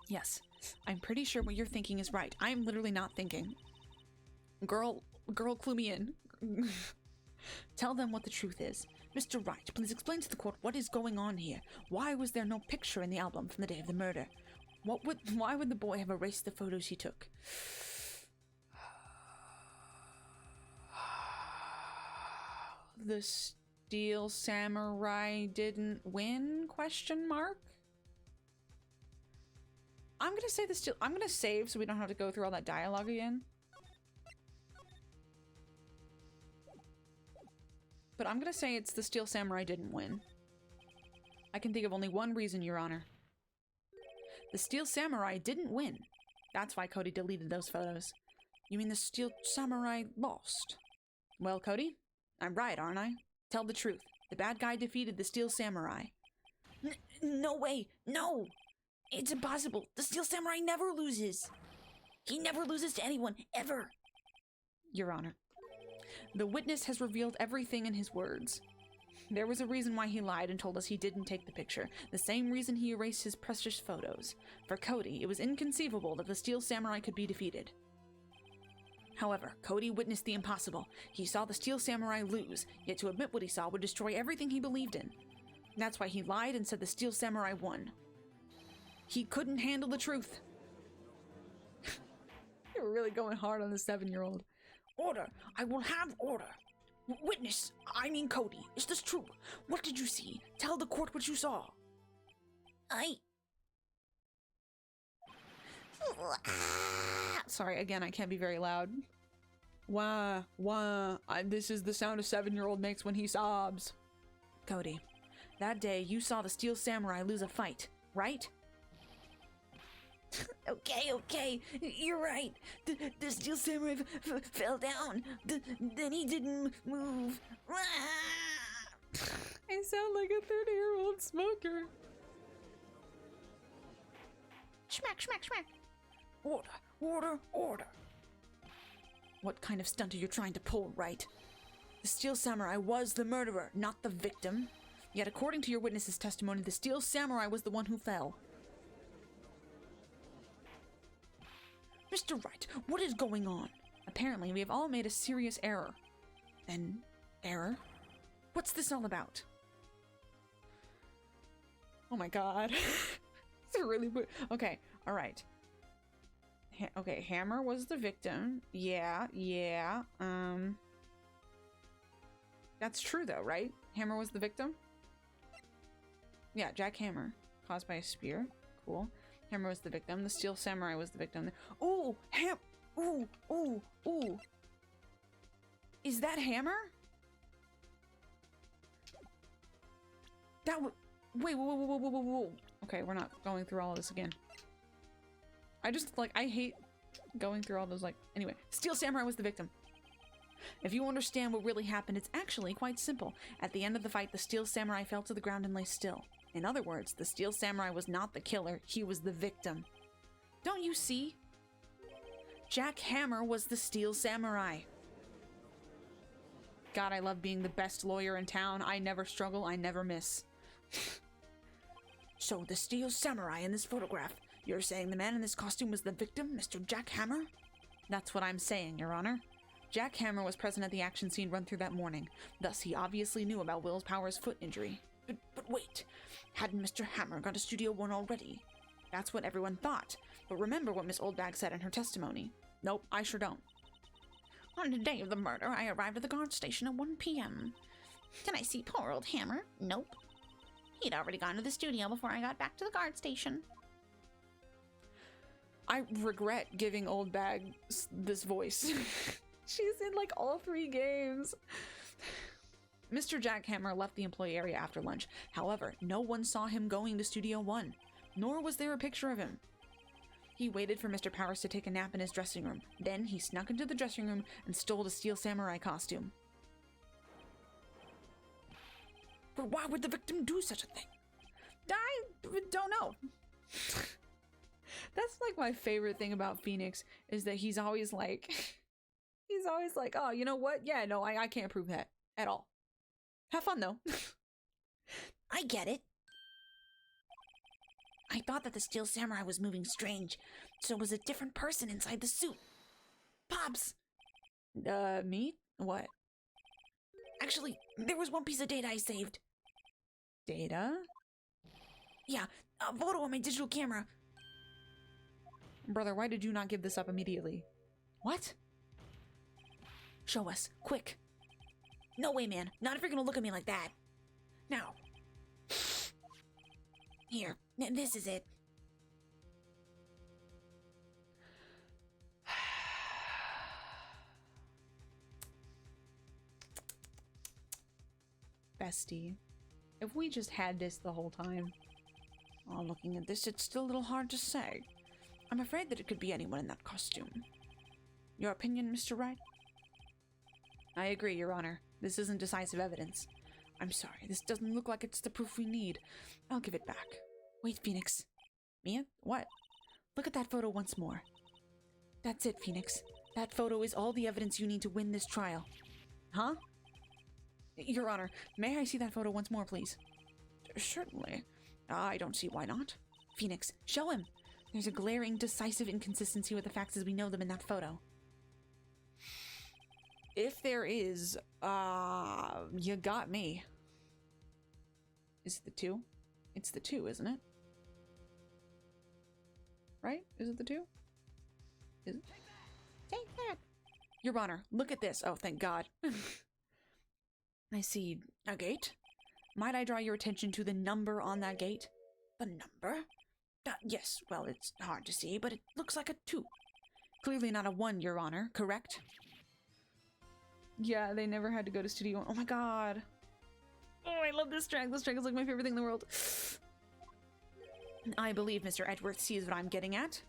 Yes, I'm pretty sure what you're thinking is right. I'm literally not thinking. Girl, clue me in. Tell them what the truth is. Mr. Wright, please explain to the court what is going on here. Why was there no picture in the album from the day of the murder? Why would the boy have erased the photos he took? The Steel Samurai didn't win? Question mark? I'm gonna say I'm gonna save so we don't have to go through all that dialogue again. but I'm gonna say it's the Steel Samurai didn't win. I can think of only one reason, Your Honor. The Steel Samurai didn't win. That's why Cody deleted those photos. You mean the Steel Samurai lost? Well, Cody, I'm right, aren't I? Tell the truth. The bad guy defeated the Steel Samurai. No way! No! It's impossible! The Steel Samurai never loses! He never loses to anyone, ever! Your Honor, the witness has revealed everything in his words. There was a reason why he lied and told us he didn't take the picture, the same reason he erased his precious photos. For Cody, it was inconceivable that the Steel Samurai could be defeated. However, Cody witnessed the impossible. He saw the Steel Samurai lose, yet to admit what he saw would destroy everything he believed in. That's why he lied and said the Steel Samurai won. He couldn't handle the truth. You're really going hard on the 7-year-old. Order! I will have order! Witness! I mean Cody, is this true? What did you see? Tell the court what you saw. Sorry, again, I can't be very loud. Wah, wah. This is the sound a 7-year-old makes when he sobs. Cody, that day you saw the Steel Samurai lose a fight, right? Okay, you're right. The Steel Samurai fell down. Then he didn't move. I sound like a 30-year-old smoker. Schmack, schmack, schmack. Order, order, order. What kind of stunt are you trying to pull, right? The Steel Samurai was the murderer, not the victim. Yet according to your witness's testimony, the Steel Samurai was the one who fell. Mr. Wright, what is going on? Apparently, we have all made a serious error. An error? What's this all about? Oh my god. It's really weird. Okay, alright. Okay, Hammer was the victim. Yeah. That's true though, right? Hammer was the victim? Yeah, Jack Hammer. Caused by a spear. Cool. Hammer was the victim. The Steel Samurai was the victim. Ooh! Ooh! Is that Hammer? That would... Wait, whoa. Okay, we're not going through all of this again. I just, like, I hate going through all those, like... Anyway, Steel Samurai was the victim. If you understand what really happened, it's actually quite simple. At the end of the fight, the Steel Samurai fell to the ground and lay still. In other words, the Steel Samurai was not the killer, he was the victim. Don't you see? Jack Hammer was the Steel Samurai. God, I love being the best lawyer in town. I never struggle, I never miss. So the Steel Samurai in this photograph, you're saying the man in this costume was the victim, Mr. Jack Hammer? That's what I'm saying, Your Honor. Jack Hammer was present at the action scene run through that morning. Thus, he obviously knew about Will's Power's foot injury. But wait, hadn't Mr. Hammer gone to Studio 1 already? That's what everyone thought. But remember what Miss Oldbag said in her testimony. Nope, I sure don't. On the day of the murder, I arrived at the guard station at 1 p.m. Can I see poor old Hammer? Nope. He'd already gone to the studio before I got back to the guard station. I regret giving Oldbag this voice. She's in like all 3 games. Mr. Jack Hammer left the employee area after lunch. However, no one saw him going to Studio 1, nor was there a picture of him. He waited for Mr. Powers to take a nap in his dressing room. Then he snuck into the dressing room and stole the Steel Samurai costume. But why would the victim do such a thing? I don't know. That's like my favorite thing about Phoenix, is that he's always like, oh, you know what? Yeah, no, I can't prove that at all. Have fun though. I get it. I thought that the Steel Samurai was moving strange, so it was a different person inside the suit. Pops! Me? What? Actually, there was one piece of data I saved. Data? Yeah, a photo on my digital camera. Brother, why did you not give this up immediately? What? Show us, quick. No way, man. Not if you're gonna look at me like that. Now. Here, this is it. bestie. If we just had this the whole time. Oh, looking at this, it's still a little hard to say. I'm afraid that it could be anyone in that costume. Your opinion, Mr. Wright? I agree, Your Honor. This isn't decisive evidence. I'm sorry, this doesn't look like it's the proof we need. I'll give it back. Wait, Phoenix. Mia? What? Look at that photo once more. That's it, Phoenix. That photo is all the evidence you need to win this trial. Huh? Your Honor, may I see that photo once more, please? Certainly. I don't see why not. Phoenix, show him. There's a glaring, decisive inconsistency with the facts as we know them in that photo. If there is, you got me. Is it the 2? It's the 2, isn't it? Right? Is it the 2? Is it? Take that. Your Honor, look at this. Oh, thank God. I see a gate. Might I draw your attention to the number on that gate? The number? Yes, well, it's hard to see, but it looks like a 2. Clearly not a 1, Your Honor, correct? Yeah, they never had to go to Studio 1. Oh my God. Oh, I love this track. This track is like my favorite thing in the world. I believe Mr. Edgeworth sees what I'm getting at,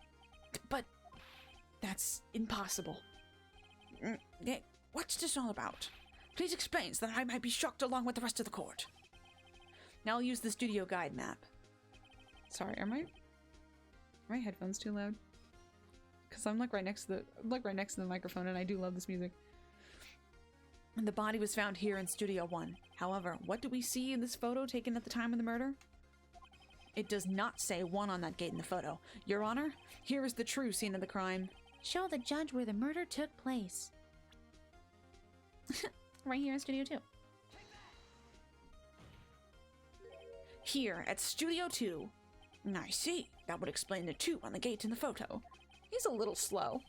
but that's impossible. What's this all about? Please explain so that I might be shocked along with the rest of the court. Now I'll use the studio guide map. Sorry, are my headphones too loud? Because I'm like right next to the microphone, and I do love this music. The body was found here in Studio 1. However, what do we see in this photo taken at the time of the murder? It does not say 1 on that gate in the photo. Your Honor, here is the true scene of the crime. Show the judge where the murder took place. Right here in Studio 2. Here at Studio 2. I see. That would explain the 2 on the gate in the photo. He's a little slow.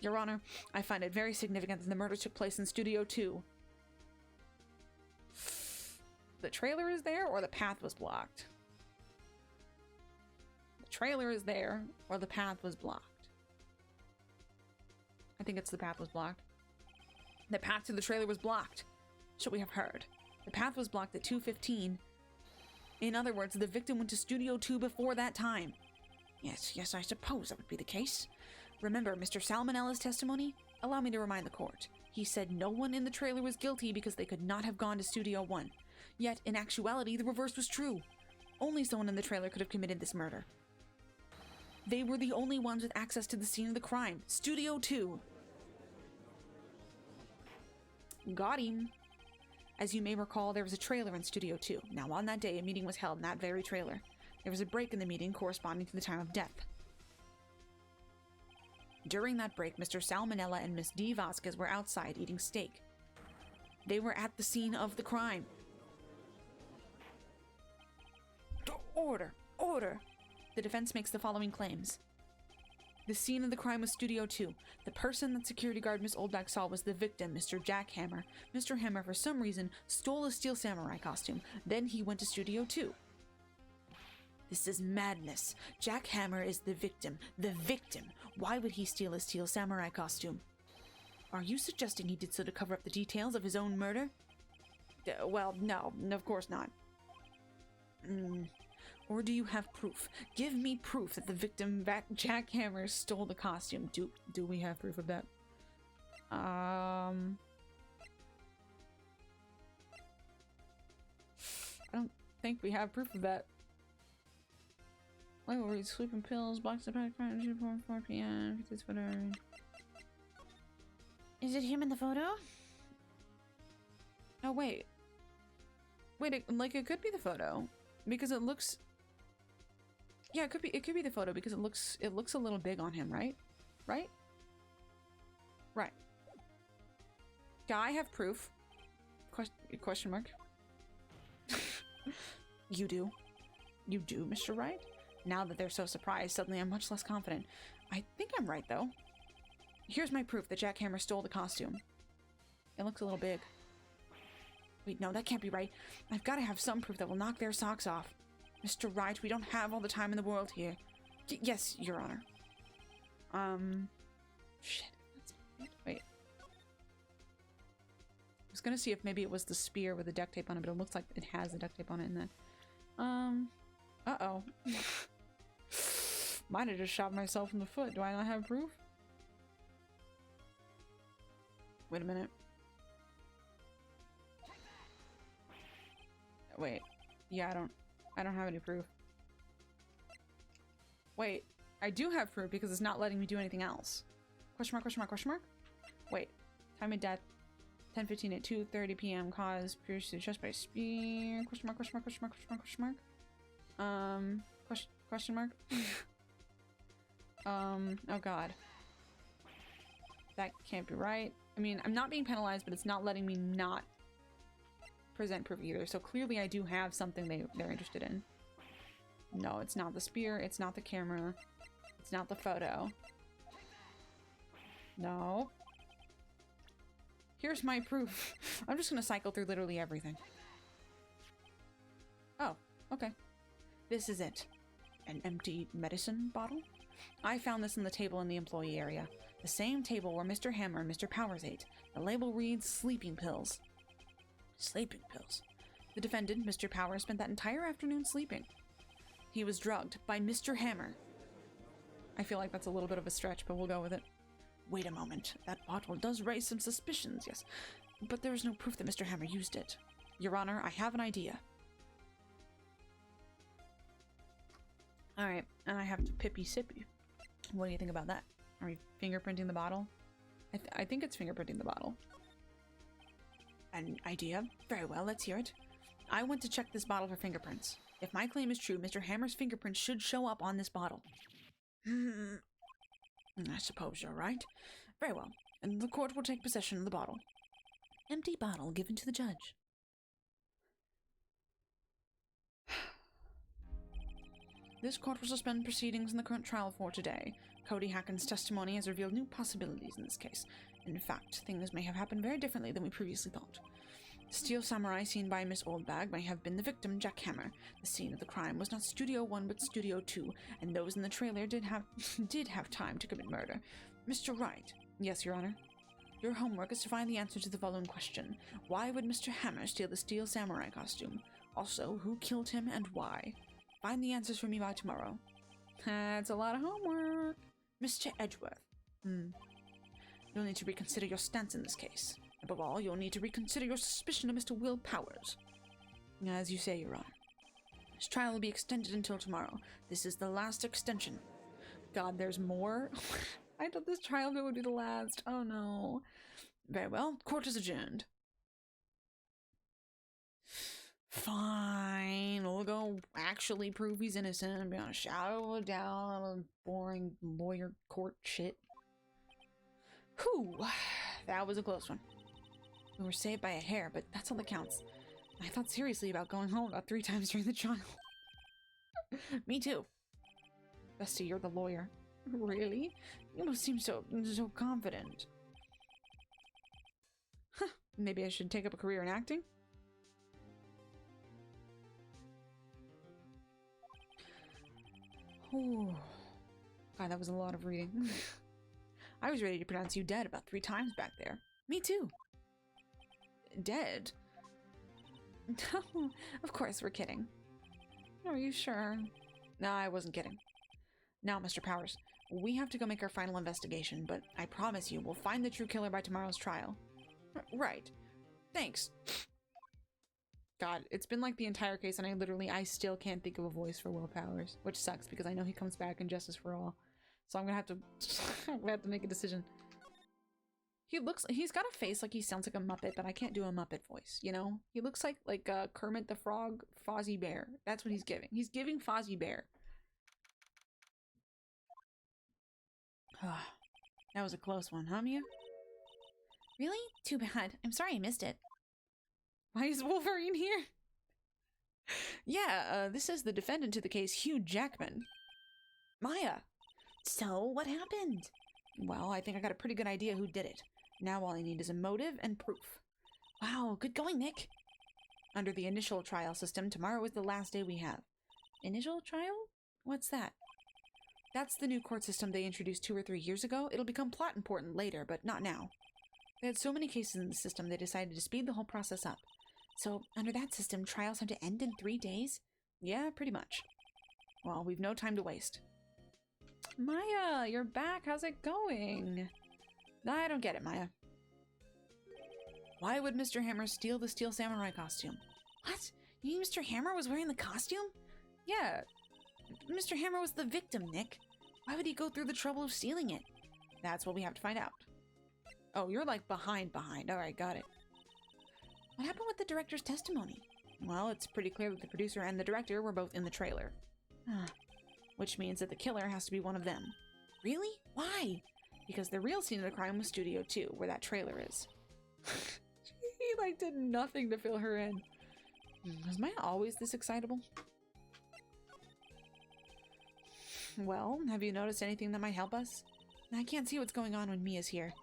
Your Honor, I find it very significant that the murder took place in Studio 2. The trailer is there, or the path was blocked? The trailer is there, or the path was blocked? I think it's the path was blocked. The path to the trailer was blocked. Should we have heard? The path was blocked at 2:15. In other words, the victim went to Studio 2 before that time. Yes, I suppose that would be the case. Remember Mr. Salmonella's testimony? Allow me to remind the court. He said no one in the trailer was guilty because they could not have gone to Studio 1. Yet, in actuality, the reverse was true. Only someone in the trailer could have committed this murder. They were the only ones with access to the scene of the crime. Studio 2. Got him. As you may recall, there was a trailer in Studio 2. Now, on that day, a meeting was held in that very trailer. There was a break in the meeting corresponding to the time of death. During that break, Mr. Salmonella and Miss D. Vasquez were outside eating steak. They were at the scene of the crime. Order! Order! The defense makes the following claims. The scene of the crime was Studio 2. The person that security guard Miss Oldback saw was the victim, Mr. Jack Hammer. Mr. Hammer, for some reason, stole a steel samurai costume. Then he went to Studio 2. This is madness. Jack Hammer is the victim. The victim! Why would he steal a steel samurai costume? Are you suggesting he did so to cover up the details of his own murder? Well, no, of course not. Or do you have proof? Give me proof that the victim, Jack Hammer, stole the costume. Do we have proof of that? I don't think we have proof of that. Wait, we'll read sleeping pills, box of pack, 4 p.m. Is it him in the photo? Oh, wait. Wait, it could be the photo. Because it looks... Yeah, it could be the photo because it looks a little big on him, right? Right? Right. Yeah, I have proof. Question mark. You do? You do, Mr. Wright? Now that they're so surprised, suddenly I'm much less confident. I think I'm right, though. Here's my proof that Jack Hammer stole the costume. It looks a little big. Wait, no, that can't be right. I've got to have some proof that will knock their socks off. Mr. Wright, we don't have all the time in the world here. Yes, Your Honor. Shit. Wait. was gonna see if maybe it was the spear with the duct tape on it, but it looks like it has the duct tape on it in that. Uh-oh. Might have just shot myself in the foot. Do I not have proof? Wait a minute. Wait. Yeah, I don't have any proof. Wait. I do have proof because it's not letting me do anything else. Question mark, question mark, question mark? Wait. Time of death. 10:15 at 2:30 p.m. Cause pierced to the chest by spear. Question mark, question mark, question mark, question mark, question mark. Question mark? Oh god. That can't be right. I mean, I'm not being penalized, but it's not letting me not present proof either. So clearly I do have something they're interested in. No, it's not the spear. It's not the camera. It's not the photo. No. Here's my proof. I'm just gonna cycle through literally everything. Oh, okay. This is it. An empty medicine bottle? I found this on the table in the employee area. The same table where Mr. Hammer and Mr. Powers ate. The label reads sleeping pills. Sleeping pills? The defendant, Mr. Powers, spent that entire afternoon sleeping. He was drugged by Mr. Hammer. I feel like that's a little bit of a stretch, but we'll go with it. Wait a moment. That bottle does raise some suspicions, yes. But there is no proof that Mr. Hammer used it. Your Honor, I have an idea. Alright, and I have to pippy sippy. What do you think about that? Are we fingerprinting the bottle? I think it's fingerprinting the bottle. An idea? Very well, let's hear it. I want to check this bottle for fingerprints. If my claim is true, Mr. Hammer's fingerprints should show up on this bottle. I suppose you're right. Very well, and the court will take possession of the bottle. Empty bottle given to the judge. This court will suspend proceedings in the current trial for today. Cody Hacken's testimony has revealed new possibilities in this case. In fact, things may have happened very differently than we previously thought. The steel samurai seen by Miss Oldbag may have been the victim, Jack Hammer. The scene of the crime was not Studio 1 but Studio 2, and those in the trailer did have time to commit murder. Mr. Wright. Yes, Your Honor. Your homework is to find the answer to the following question. Why would Mr. Hammer steal the steel samurai costume? Also, who killed him and why? Find the answers for me by tomorrow. That's a lot of homework. Mr. Edgeworth. You'll need to reconsider your stance in this case. Above all, you'll need to reconsider your suspicion of Mr. Will Powers. As you say, Your Honor. This trial will be extended until tomorrow. This is the last extension. God, there's more? I thought this trial would be the last. Oh no. Very well. Court is adjourned. Fine. We'll go actually prove he's innocent and be on a shadow of a doubt on boring lawyer court shit. Whew. That was a close one. We were saved by a hair, but that's all that counts. I thought seriously about going home about 3 times during the trial. Me too. Bestie, you're the lawyer. Really? You don't seem so confident. Huh. Maybe I should take up a career in acting? Oh. God, that was a lot of reading. I was ready to pronounce you dead about 3 times back there. Me too. Dead? No, of course we're kidding. Are you sure? No, I wasn't kidding. Now, Mr. Powers, we have to go make our final investigation, but I promise you we'll find the true killer by tomorrow's trial. Right. Thanks. God, it's been like the entire case and I still can't think of a voice for Will Powers, which sucks because I know he comes back in Justice for All. So I'm gonna have to make a decision. He's got a face like he sounds like a Muppet, but I can't do a Muppet voice, you know? He looks like Kermit the Frog, Fozzie Bear. That's what he's giving. He's giving Fozzie Bear. That was a close one, huh, Mia? Really? Too bad. I'm sorry I missed it. Why is Wolverine here? Yeah, this is the defendant to the case, Hugh Jackman. Maya. So, what happened? Well, I think I got a pretty good idea who did it. Now all I need is a motive and proof. Wow, good going, Nick. Under the initial trial system, tomorrow is the last day we have. Initial trial? What's that? That's the new court system they introduced 2 or 3 years ago. It'll become plot important later, but not now. They had so many cases in the system, they decided to speed the whole process up. So, under that system, trials have to end in 3 days? Yeah, pretty much. Well, we've no time to waste. Maya, you're back. How's it going? I don't get it, Maya. Why would Mr. Hammer steal the Steel Samurai costume? What? You mean Mr. Hammer was wearing the costume? Yeah. Mr. Hammer was the victim, Nick. Why would he go through the trouble of stealing it? That's what we have to find out. Oh, you're like behind. All right, got it. What happened with the director's testimony? Well, it's pretty clear that the producer and the director were both in the trailer. Which means that the killer has to be one of them. Really? Why? Because the real scene of the crime was Studio 2, where that trailer is. He like did nothing to fill her in. Was Maya always this excitable? Well, have you noticed anything that might help us? I can't see what's going on when Mia's here.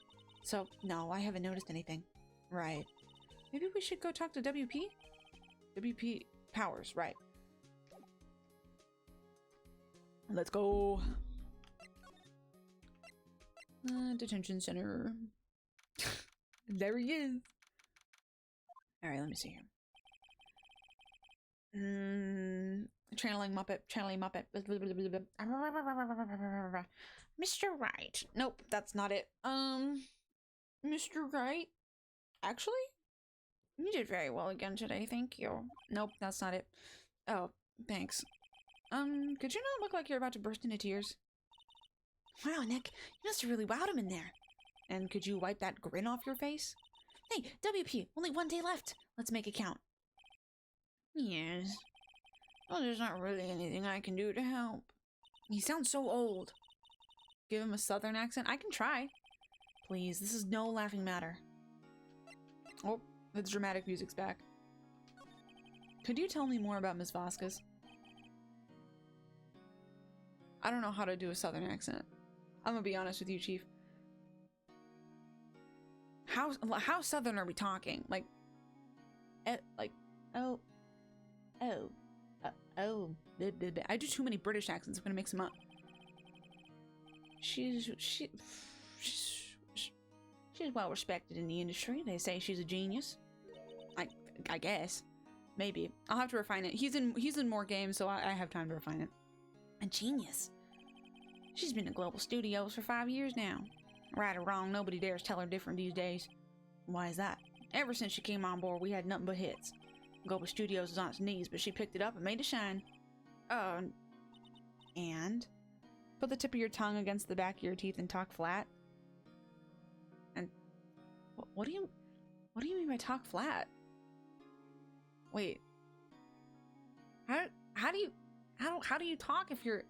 So, no, I haven't noticed anything. Right. Maybe we should go talk to WP? WP Powers, right. Let's go. Detention center. There he is. Alright, let me see here. Channeling Muppet. Mr. Wright. Nope, that's not it. Mr. Wright? Actually? You did very well again today, thank you. Nope, that's not it. Oh, thanks. Could you not look like you're about to burst into tears? Wow, Nick, you must have really wowed him in there. And could you wipe that grin off your face? Hey, WP, only 1 day left. Let's make it count. Yes. Well, there's not really anything I can do to help. He sounds so old. Give him a southern accent? I can try. Please, this is no laughing matter. Oh, the dramatic music's back. Could you tell me more about Miss Vasquez? I don't know how to do a southern accent. I'm gonna be honest with you, Chief. How southern are we talking? Like, oh. I do too many British accents. I'm gonna mix them up. She's well respected in the industry. They say she's a genius. I guess. Maybe. I'll have to refine it. He's in more games, so I have time to refine it. A genius. She's been in Global Studios for 5 years now. Right or wrong, nobody dares tell her different these days. Why is that? Ever since she came on board, we had nothing but hits. Global Studios was on its knees, but she picked it up and made it shine. And? Put the tip of your tongue against the back of your teeth and talk flat. And what do you mean by talk flat? Wait. How do you talk if your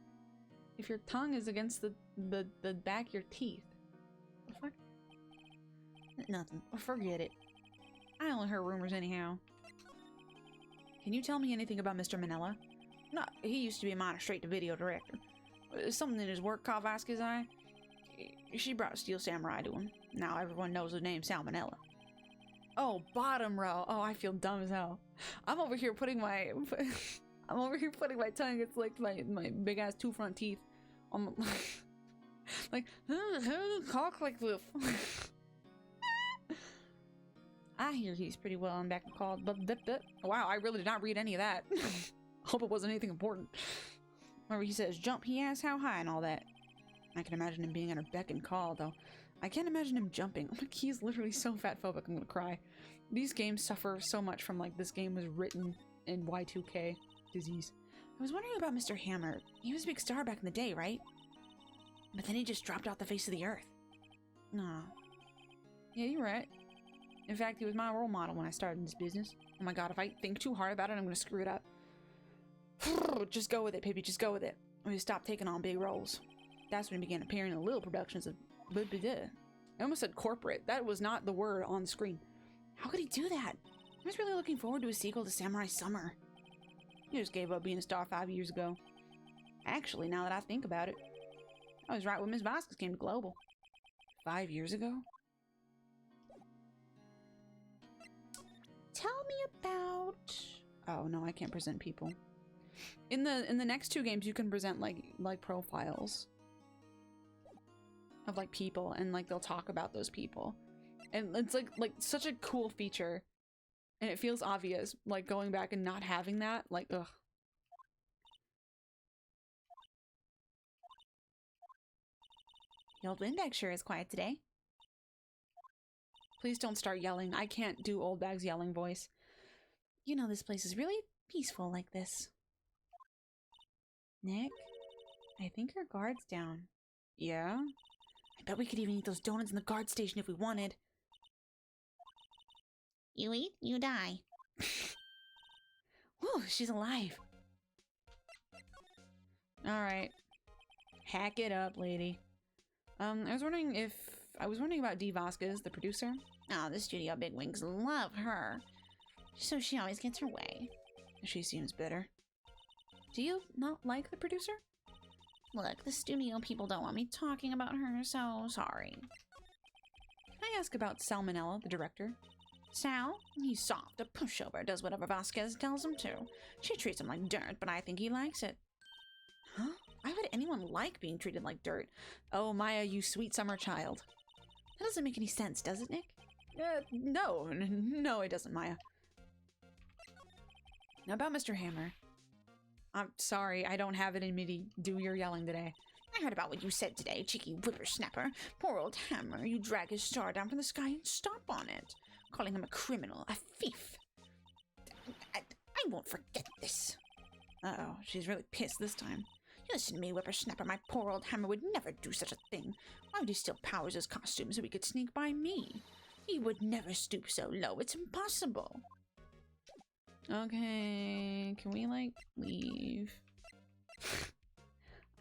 tongue is against the back of your teeth? The fuck? Nothing. Forget it. I only heard rumors anyhow. Can you tell me anything about Mr. Manella? No, he used to be a minor straight-to-video director. Something in his work caught Vasquez's eye. She brought Steel Samurai to him. Now everyone knows the name Salmonella. Oh, bottom row. Oh, I feel dumb as hell. I'm over here putting my tongue. It's like my big ass 2 front teeth. Like talk like this. I hear he's pretty well on back and called. Wow, I really did not read any of that. Hope it wasn't anything important. Whenever he says jump, he asks how high and all that. I can imagine him being on her beck and call, though. I can't imagine him jumping. Like, he's literally so fat phobic, I'm gonna cry. These games suffer so much from, like, this game was written in Y2K disease. I was wondering about Mr. Hammer. He was a big star back in the day, right? But then he just dropped off the face of the earth. No. Yeah, you're right. In fact, he was my role model when I started in this business. Oh my god, if I think too hard about it, I'm gonna screw it up. Just go with it, baby, just go with it. We stopped taking on big roles. That's when he began appearing in little productions of I almost said corporate. That was not the word on the screen. How could he do that? I was really looking forward to a sequel to Samurai Summer. He just gave up being a star 5 years ago. Actually, now that I think about it, I was right when Miss Vasquez came to Global. 5 years ago? Tell me about... Oh, no, I can't present people. In the next 2 games, you can present, like profiles of, like, people, and, like, they'll talk about those people. And it's like such a cool feature. And it feels obvious, like going back and not having that, like, ugh. The old Windex sure is quiet today. Please don't start yelling. I can't do Old Bag's yelling voice. You know this place is really peaceful like this. Nick, I think your guard's down. Yeah? I bet we could even eat those donuts in the guard station if we wanted. You eat, you die. Whew, she's alive. Alright. Hack it up, lady. I was wondering about Dee Vasquez, the producer. Oh, the studio bigwigs love her. So she always gets her way. She seems bitter. Do you not like the producer? Look, the studio people don't want me talking about her, so sorry. Can I ask about Salmonella, the director? Sal? He's soft, a pushover, does whatever Vasquez tells him to. She treats him like dirt, but I think he likes it. Huh? Why would anyone like being treated like dirt? Oh, Maya, you sweet summer child. That doesn't make any sense, does it, Nick? No, it doesn't, Maya. Now about Mr. Hammer. I'm sorry, I don't have it in me to do your yelling today. I heard about what you said today, cheeky whippersnapper. Poor old Hammer, you drag his star down from the sky and stomp on it. Calling him a criminal, a thief. I won't forget this. Uh-oh, she's really pissed this time. Listen to me, whippersnapper, my poor old Hammer would never do such a thing. Why would he steal Powers' costume so he could sneak by me? He would never stoop so low, it's impossible. Okay, can we, like, leave?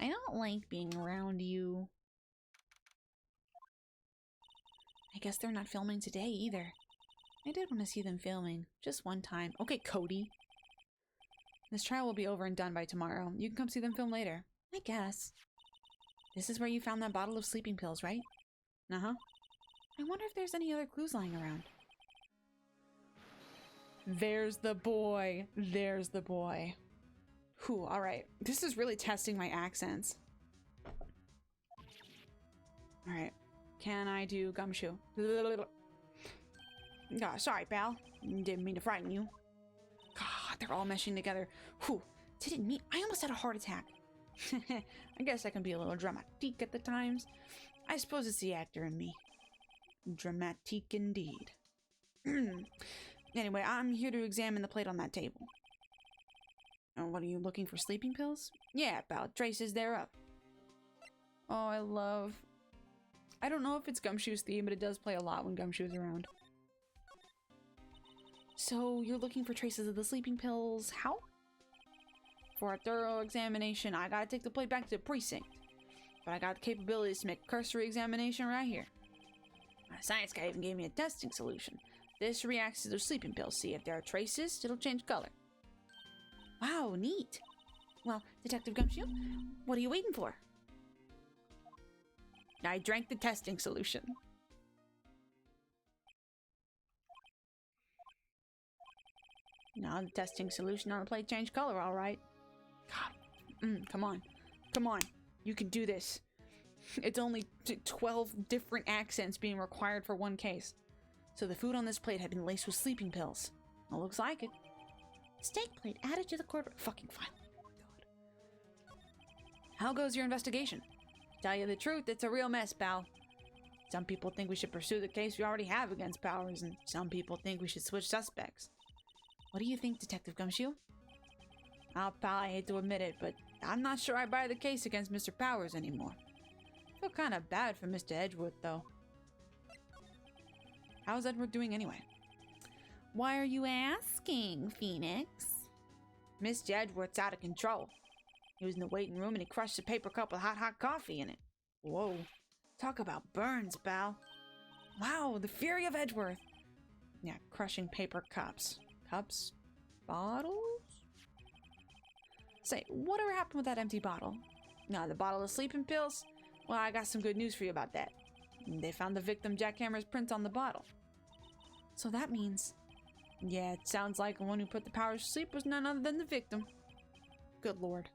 I don't like being around you. I guess they're not filming today either. I did want to see them filming, just one time. Okay, Cody. This trial will be over and done by tomorrow. You can come see them film later. I guess. This is where you found that bottle of sleeping pills, right? Uh-huh. I wonder if there's any other clues lying around. There's the boy. There's the boy. Whew, alright. This is really testing my accents. Alright. Can I do gumshoe? Oh, sorry, pal. Didn't mean to frighten you. God, they're all meshing together. Whew. Didn't mean... I almost had a heart attack. I guess I can be a little dramatique at the times. I suppose it's the actor in me. Dramatique indeed. Anyway, I'm here to examine the plate on that table. Oh, what are you looking for? Sleeping pills? Yeah, pal. Traces thereof. Oh, I don't know if it's Gumshoe's theme, but it does play a lot when Gumshoe's around. So, you're looking for traces of the sleeping pills. How? For a thorough examination, I gotta take the plate back to the precinct. But I got the capabilities to make a cursory examination right here. My science guy even gave me a testing solution. This reacts to the sleeping pills. See if there are traces, it'll change color. Wow, neat. Well, Detective Gumshoe, what are you waiting for? I drank the testing solution. Now the testing solution on the plate changed color, all right. God, come on. Come on. You can do this. It's only 12 different accents being required for one case. So the food on this plate had been laced with sleeping pills. It looks like it. Steak plate added to the corporate fucking file. God. How goes your investigation? Tell you the truth, it's a real mess, pal. Some people think we should pursue the case we already have against Powers, and some people think we should switch suspects. What do you think, Detective Gumshoe? Oh, pal, I hate to admit it, but I'm not sure I buy the case against Mr. Powers anymore. I feel kind of bad for Mr. Edgeworth, though. How's Edward doing anyway? Why are you asking, Phoenix? Mr. Edgeworth's out of control. He was in the waiting room and he crushed a paper cup with hot coffee in it. Whoa. Talk about burns, pal. Wow, the fury of Edgeworth. Yeah, crushing paper cups. Cups? Bottles? Say, whatever happened with that empty bottle? No, the bottle of sleeping pills? Well, I got some good news for you about that. They found the victim jackhammer's print on the bottle. So that means... Yeah, it sounds like the one who put the Powers to sleep was none other than the victim. Good lord.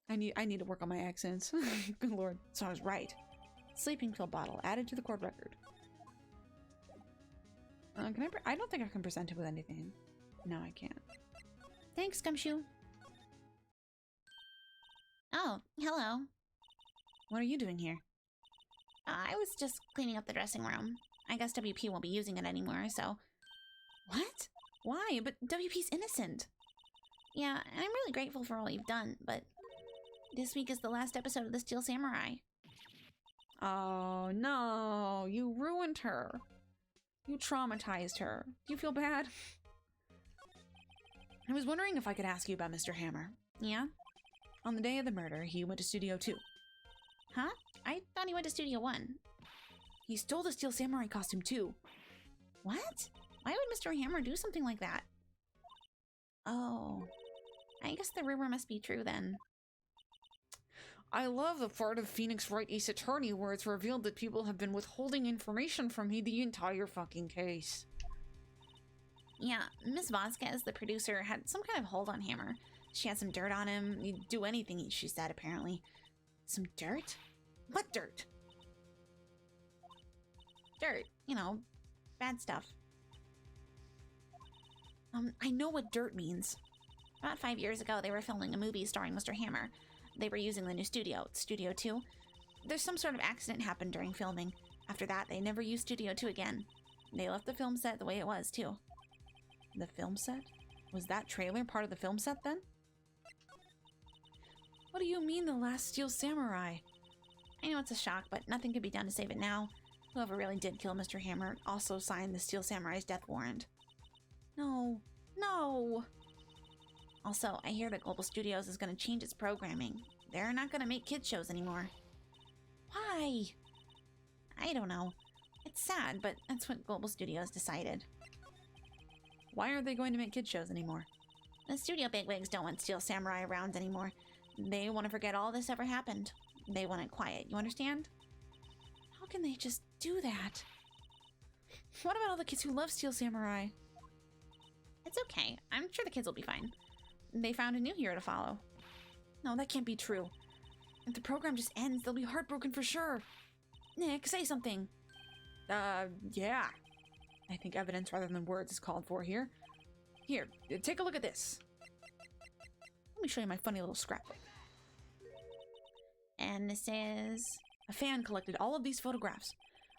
I need to work on my accents. Good lord. So I was right. Sleeping pill bottle added to the court record. I don't think I can present it with anything. No, I can't. Thanks, Gumshoe. Oh, hello. What are you doing here? I was just cleaning up the dressing room. I guess WP won't be using it anymore, so... What? Why? But WP's innocent. Yeah, I'm really grateful for all you've done, but... this week is the last episode of The Steel Samurai. Oh, no. You ruined her. You traumatized her. Do you feel bad? I was wondering if I could ask you about Mr. Hammer. Yeah? On the day of the murder, he went to Studio 2. Huh? I thought he went to Studio 1. He stole the Steel Samurai costume, too. What? Why would Mr. Hammer do something like that? Oh. I guess the rumor must be true, then. I love the part of Phoenix Wright Ace Attorney where it's revealed that people have been withholding information from me the entire fucking case. Yeah, Miss Vasquez, the producer, had some kind of hold on Hammer. She had some dirt on him. He'd do anything, she said, apparently. Some dirt? What dirt? Dirt. You know, bad stuff. I know what dirt means. About 5 years ago, they were filming a movie starring Mr. Hammer. They were using the new studio, Studio 2. There's some sort of accident happened during filming. After that, they never used Studio 2 again. They left the film set the way it was, too. The film set? Was that trailer part of the film set, then? What do you mean, the last Steel Samurai? I know it's a shock, but nothing could be done to save it now. Whoever really did kill Mr. Hammer also signed the Steel Samurai's death warrant. No. No! Also, I hear that Global Studios is going to change its programming. They're not going to make kids shows anymore. Why? I don't know. It's sad, but that's what Global Studios decided. Why aren't they going to make kids shows anymore? The studio bigwigs don't want Steel Samurai around anymore. They want to forget all this ever happened. They want it quiet, you understand? How can they just do that? What about all the kids who love Steel Samurai? It's okay. I'm sure the kids will be fine. They found a new hero to follow. No, that can't be true. If the program just ends, they'll be heartbroken for sure. Nick, say something. Yeah. I think evidence rather than words is called for here. Here, take a look at this. Let me show you my funny little scrapbook. And this is... A fan collected all of these photographs.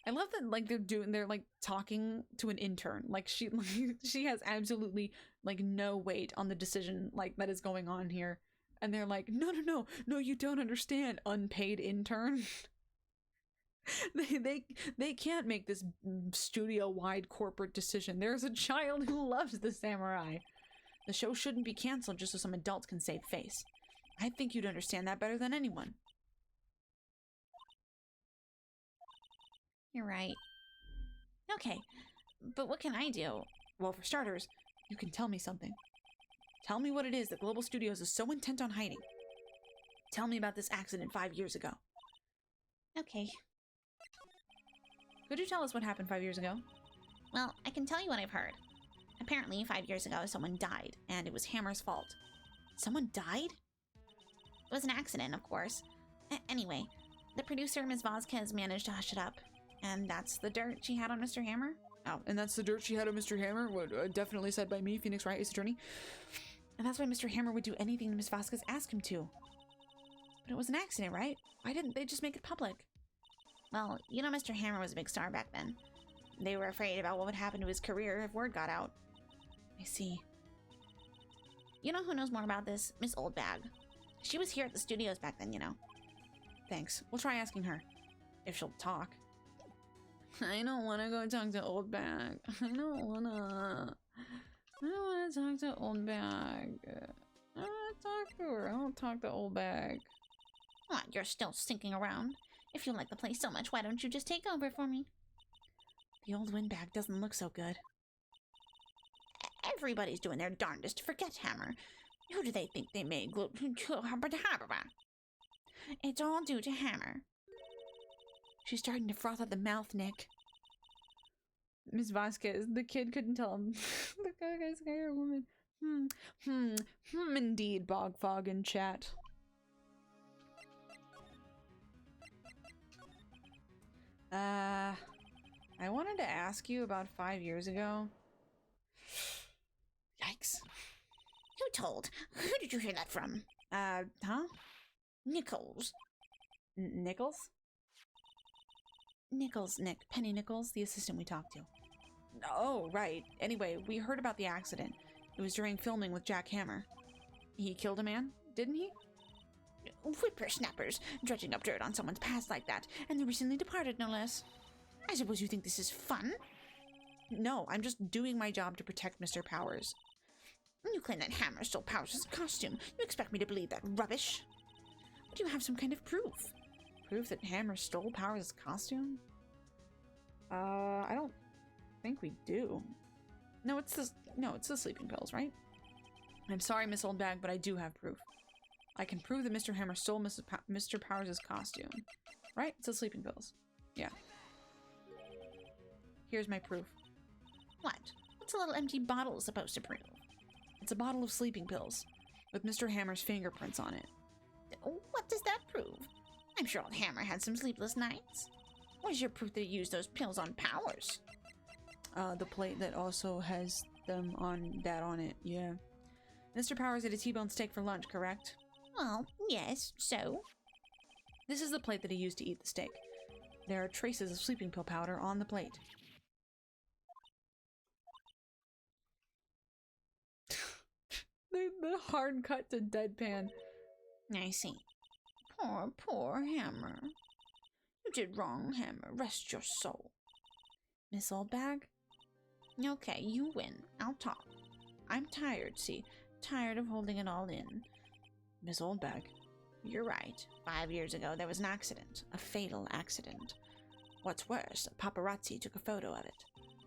I love that, like, they're like talking to an intern. Like, she has absolutely, like, no weight on the decision, like, that is going on here. And they're like, no, you don't understand, unpaid intern. They can't make this studio-wide corporate decision. There's a child who loves the samurai. The show shouldn't be canceled just so some adults can save face. I think you'd understand that better than anyone. You're right. Okay, but what can I do? Well, for starters, you can tell me something. Tell me what it is that Global Studios is so intent on hiding. Tell me about this accident 5 years ago. Okay. Could you tell us what happened 5 years ago? Well, I can tell you what I've heard. Apparently, 5 years ago, someone died, and it was Hammer's fault. Someone died? It was an accident, of course. Anyway, the producer, Ms. Vasquez, managed to hush it up. And that's the dirt she had on Mr. Hammer? Oh, and that's the dirt she had on Mr. Hammer? Definitely said by me, Phoenix Wright Ace Attorney. And that's why Mr. Hammer would do anything Ms. Vasquez asked him to. But it was an accident, right? Why didn't they just make it public? Well, you know Mr. Hammer was a big star back then. They were afraid about what would happen to his career if word got out. I see. You know who knows more about this? Miss Oldbag. She was here at the studios back then, you know. Thanks. We'll try asking her. If she'll talk. I don't want to go talk to Oldbag. I don't want to talk to Oldbag. I want to talk to her. I don't talk to Oldbag. What, you're still stinking around? If you like the place so much, why don't you just take over for me? The old windbag doesn't look so good. Everybody's doing their darndest to forget Hammer. Who do they think they made? It's all due to Hammer. She's starting to froth at the mouth, Nick. Ms. Vasquez, the kid couldn't tell him. The guy's guy or woman. Indeed, bog fog in chat. I wanted to ask you about 5 years ago. Yikes. Who told? Who did you hear that from? Huh? Nichols. Nichols? Nichols, Nick. Penny Nichols, the assistant we talked to. Oh, right. Anyway, we heard about the accident. It was during filming with Jack Hammer. He killed a man, didn't he? Whippersnappers dredging up dirt on someone's past like that, and they recently departed, no less. I suppose you think this is fun? No, I'm just doing my job to protect Mr. Powers. You claim that Hammer stole Powers' costume. You expect me to believe that rubbish? But you have some kind of proof. Proof that Hammer stole Powers' costume? I don't think we do. No, it's the sleeping pills, right? I'm sorry, Miss Oldbag, but I do have proof. I can prove that Mr. Hammer stole Mr. Powers' costume. Right? It's the sleeping pills. Yeah. Here's my proof. What? What's a little empty bottle supposed to prove? It's a bottle of sleeping pills with Mr. Hammer's fingerprints on it. What does that prove? I'm sure old Hammer had some sleepless nights. What is your proof that he used those pills on Powers? The plate that also has them on it, yeah. Mr. Powers ate a T-bone steak for lunch, correct? Well, yes, so? This is the plate that he used to eat the steak. There are traces of sleeping pill powder on the plate. the hard cut to deadpan. I see. Poor Hammer. You did wrong, Hammer. Rest your soul. Miss Oldbag? Okay, you win. I'll talk. I'm tired, see? Tired of holding it all in. Miss Oldbag. You're right. 5 years ago, there was an accident. A fatal accident. What's worse, a paparazzi took a photo of it.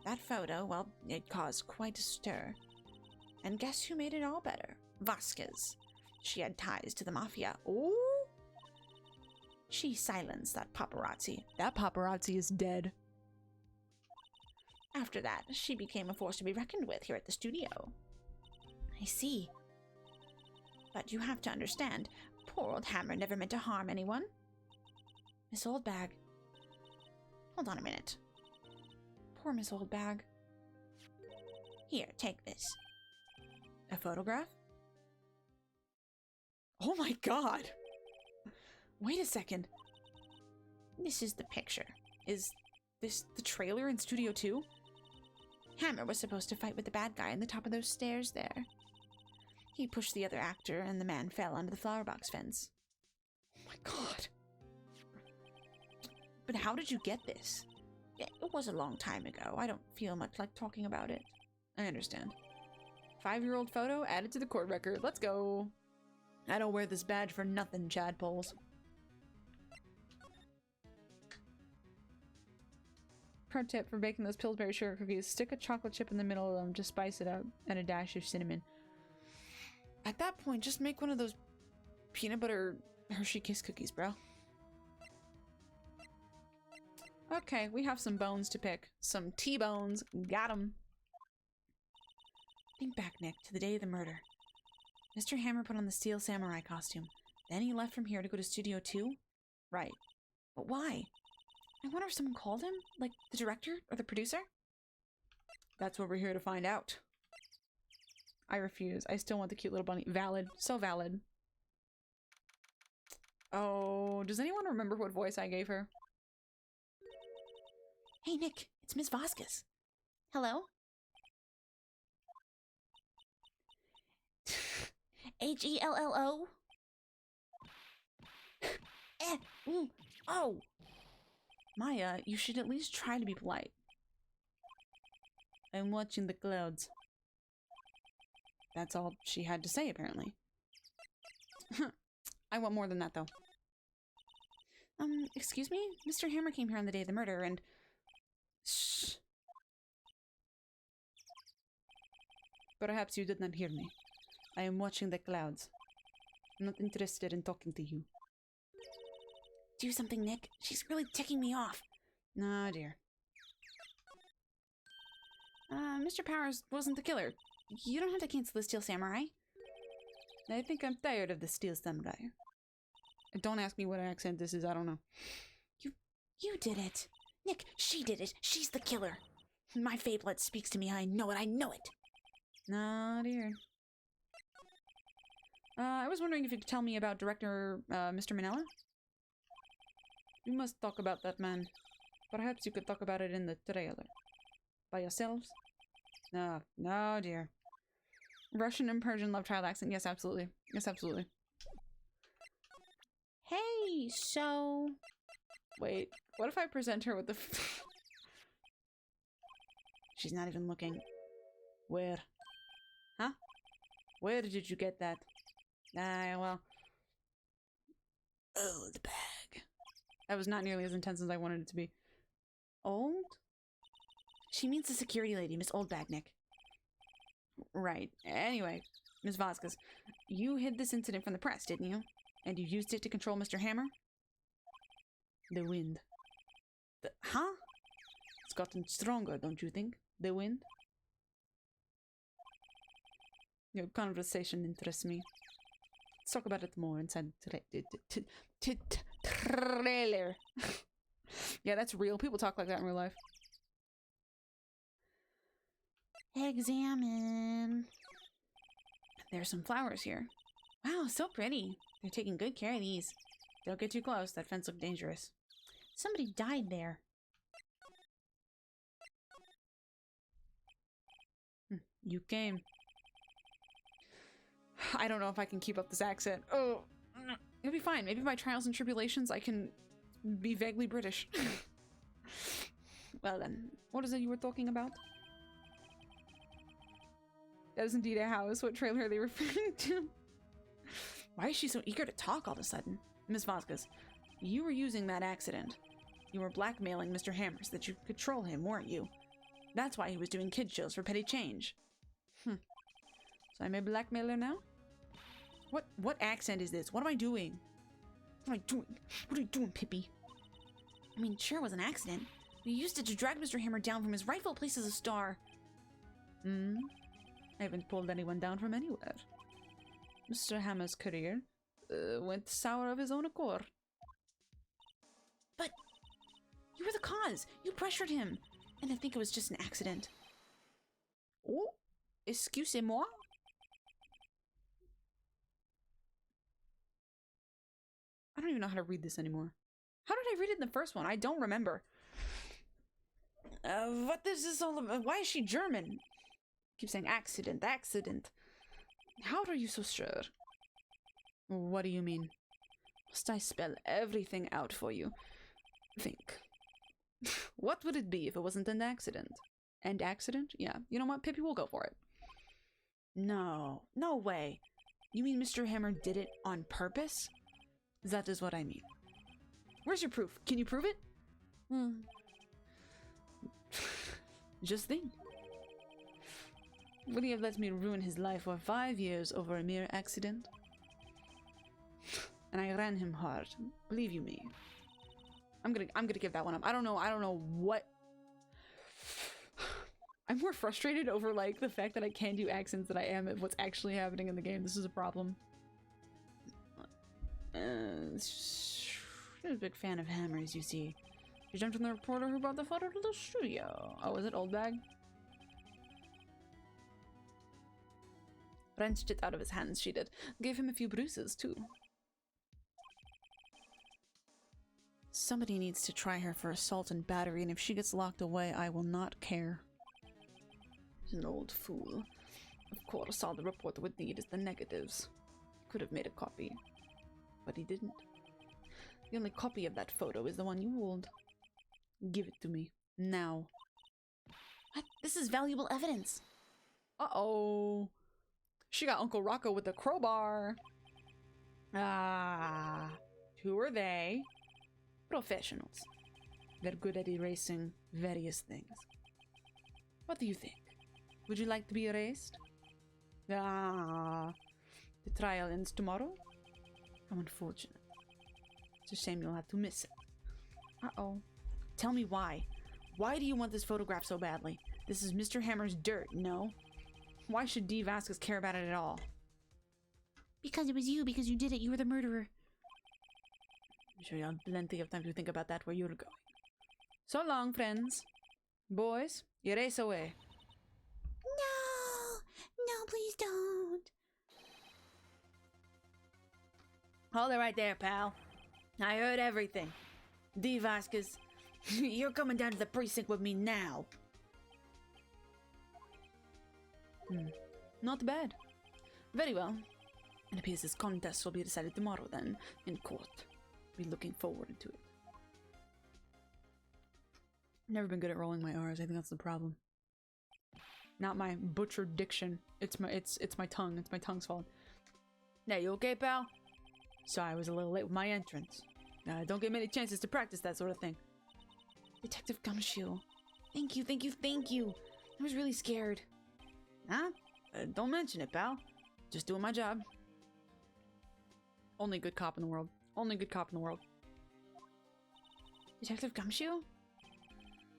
That photo, well, it caused quite a stir. And guess who made it all better? Vasquez. She had ties to the mafia. Ooh! She silenced that paparazzi. That paparazzi is dead. After that, she became a force to be reckoned with here at the studio. I see. But you have to understand, poor old Hammer never meant to harm anyone. Miss Oldbag. Hold on a minute. Poor Miss Oldbag. Here, take this. A photograph? Oh my god! Wait a second. This is the picture. Is this the trailer in Studio 2? Hammer was supposed to fight with the bad guy on the top of those stairs there. He pushed the other actor and the man fell under the flower box fence. Oh my god. But how did you get this? It was a long time ago. I don't feel much like talking about it. I understand. 5-year-old photo added to the court record. Let's go. I don't wear this badge for nothing, Chadpoles. Pro tip for baking those Pillsbury sugar cookies: stick a chocolate chip in the middle of them to spice it up, and a dash of cinnamon. At that point, just make one of those peanut butter Hershey Kiss cookies, bro. Okay, we have some bones to pick. Some T-bones. Got 'em. Think back, Nick, to the day of the murder. Mr. Hammer put on the Steel Samurai costume. Then he left from here to go to Studio 2? Right. But why? I wonder if someone called him? Like the director or the producer? That's what we're here to find out. I refuse. I still want the cute little bunny. Valid. So valid. Oh, does anyone remember what voice I gave her? Hey, Nick. It's Miss Vasquez. Hello? Hello? Oh! Maya, you should at least try to be polite. I'm watching the clouds. That's all she had to say, apparently. I want more than that, though. Excuse me? Mr. Hammer came here on the day of the murder, and... Shh. Perhaps you did not hear me. I am watching the clouds. I'm not interested in talking to you. Do something, Nick. She's really ticking me off. Nah, dear. Mr. Powers wasn't the killer. You don't have to cancel the Steel Samurai. I think I'm tired of the Steel Samurai. Don't ask me what accent this is, I don't know. You did it. Nick, she did it. She's the killer. My Fae blood speaks to me. I know it. I know it. Oh dear. I was wondering if you could tell me about Director, Mr. Manella? We must talk about that man. Perhaps you could talk about it in the trailer. By yourselves? No, no dear. Russian and Persian love child accent. Yes, absolutely. Yes, absolutely. Hey, so... Wait, what if I present her with the... She's not even looking. Where? Huh? Where did you get that? Ah, well... Old bag. That was not nearly as intense as I wanted it to be. Old? She means the security lady, Miss Oldbag, Nick. Right. Anyway, Ms. Vasquez, you hid this incident from the press, didn't you? And you used it to control Mr. Hammer? The wind. Huh? It's gotten stronger, don't you think? The wind? Your conversation interests me. Let's talk about it more inside the trailer. Yeah, that's real. People talk like that in real life. Examine. There's some flowers here. Wow, so pretty. They're taking good care of these. Don't get too close. That fence looked dangerous. Somebody died there. You came. I don't know if I can keep up this accent. Oh, it'll be fine. Maybe by trials and tribulations I can be vaguely British. Well then, what is it you were talking about? That is indeed a house. What trailer are they referring to? Why is she so eager to talk all of a sudden? Miss Vasquez, you were using that accident. You were blackmailing Mr. Hammer so that you could control him, weren't you? That's why he was doing kid shows for petty change. So I'm a blackmailer now? What accent is this? What am I doing? What am I doing? What are you doing, Pippi? I mean, sure, it was an accident. We used it to drag Mr. Hammer down from his rightful place as a star. I haven't pulled anyone down from anywhere. Mr. Hammer's career went sour of his own accord. But you were the cause. You pressured him. And I think it was just an accident. Oh, excusez-moi? I don't even know how to read this anymore. How did I read it in the first one? I don't remember. What is this all about? Why is she German? Keep saying accident, accident. How are you so sure? What do you mean? Must I spell everything out for you? Think. What would it be if it wasn't an accident? An accident? Yeah. You know what, Pippi, we'll go for it. No. No way. You mean Mr. Hammer did it on purpose? That is what I mean. Where's your proof? Can you prove it? Just think. Would he have let me ruin his life for 5 years over a mere accident? And I ran him hard. Believe you me. I'm gonna give that one up. I don't know what. I'm more frustrated over like the fact that I can do accents than I am at what's actually happening in the game. This is a problem. She's a big fan of hammers, you see. She jumped on the reporter who brought the photo to the studio. Oh, was it Old Bag? Wrenched it out of his hands, she did. Gave him a few bruises, too. Somebody needs to try her for assault and battery, and if she gets locked away, I will not care. He's an old fool. Of course, all the reporter would need is the negatives. He could have made a copy, but he didn't. The only copy of that photo is the one you hold. Give it to me. Now. What? This is valuable evidence. Uh-oh. She got Uncle Rocco with the crowbar. Ah. Who are they? Professionals. They're good at erasing various things. What do you think? Would you like to be erased? Ah. The trial ends tomorrow? How unfortunate. It's a shame you'll have to miss it. Uh-oh. Tell me why. Why do you want this photograph so badly? This is Mr. Hammer's dirt, no? Why should D. Vasquez care about it at all? Because it was you, because you did it, you were the murderer. I'm sure you'll have plenty of time to think about that where you're going. So long, friends. Boys, you race away. No! No, please don't. Hold it right there, pal. I heard everything. D. Vasquez, you're coming down to the precinct with me now. Not bad. Very well. It appears this contest will be decided tomorrow then, in court. Be looking forward to it. Never been good at rolling my R's. I think that's the problem. Not my butchered diction. It's my tongue. It's my tongue's fault. Hey, you okay, pal? Sorry, I was a little late with my entrance. Don't get many chances to practice that sort of thing. Detective Gumshoe. Thank you, thank you, thank you. I was really scared. Huh? Don't mention it, pal. Just doing my job. Only good cop in the world. Only good cop in the world. Detective Gumshoe?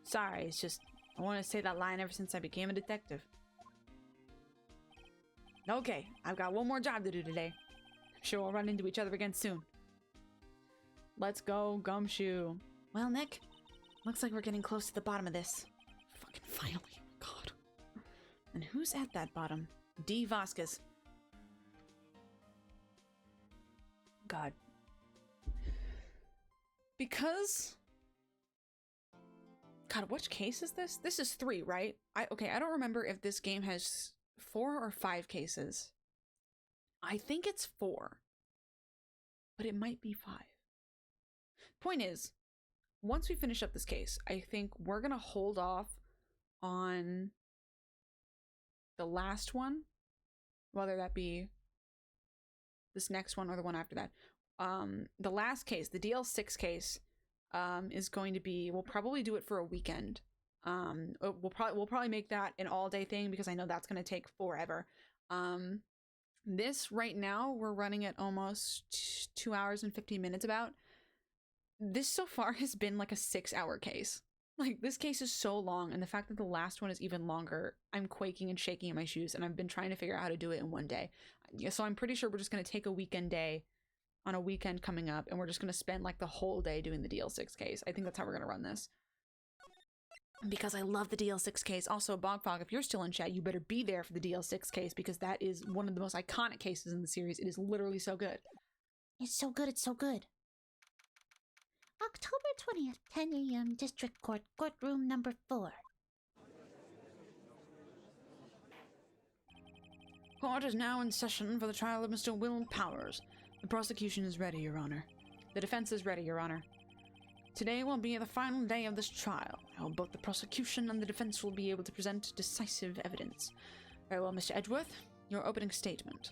Sorry, it's just I wanted to say that line ever since I became a detective. Okay, I've got one more job to do today. I'm sure we'll run into each other again soon. Let's go, Gumshoe. Well, Nick, looks like we're getting close to the bottom of this. Fucking finally. God. And who's at that bottom? D. Vasquez. God. Because... God, which case is this? This is 3, right? I don't remember if this game has 4 or 5 cases. I think it's 4. But it might be 5. Point is, once we finish up this case, I think we're gonna hold off on the last one, whether that be this next one or the one after that. The last case, the DL6 case, is going to be, we'll probably do it for a weekend. We'll probably make that an all-day thing because I know that's going to take forever. This right now we're running at almost 2 hours and 15 minutes about. This so far has been like a 6-hour case. Like, this case is so long, and the fact that the last one is even longer, I'm quaking and shaking in my shoes, and I've been trying to figure out how to do it in one day. So I'm pretty sure we're just going to take a weekend day on a weekend coming up, and we're just going to spend like the whole day doing the DL6 case. I think that's how we're going to run this. Because I love the DL6 case. Also, Bogfog, if you're still in chat, you better be there for the DL6 case, because that is one of the most iconic cases in the series. It is literally so good. It's so good, it's so good. October 20th, 10 a.m. District Court, courtroom number 4. Court is now in session for the trial of Mr. Will Powers. The prosecution is ready, Your Honor. The defense is ready, Your Honor. Today will be the final day of this trial. How both the prosecution and the defense will be able to present decisive evidence. Very well, Mr. Edgeworth, your opening statement.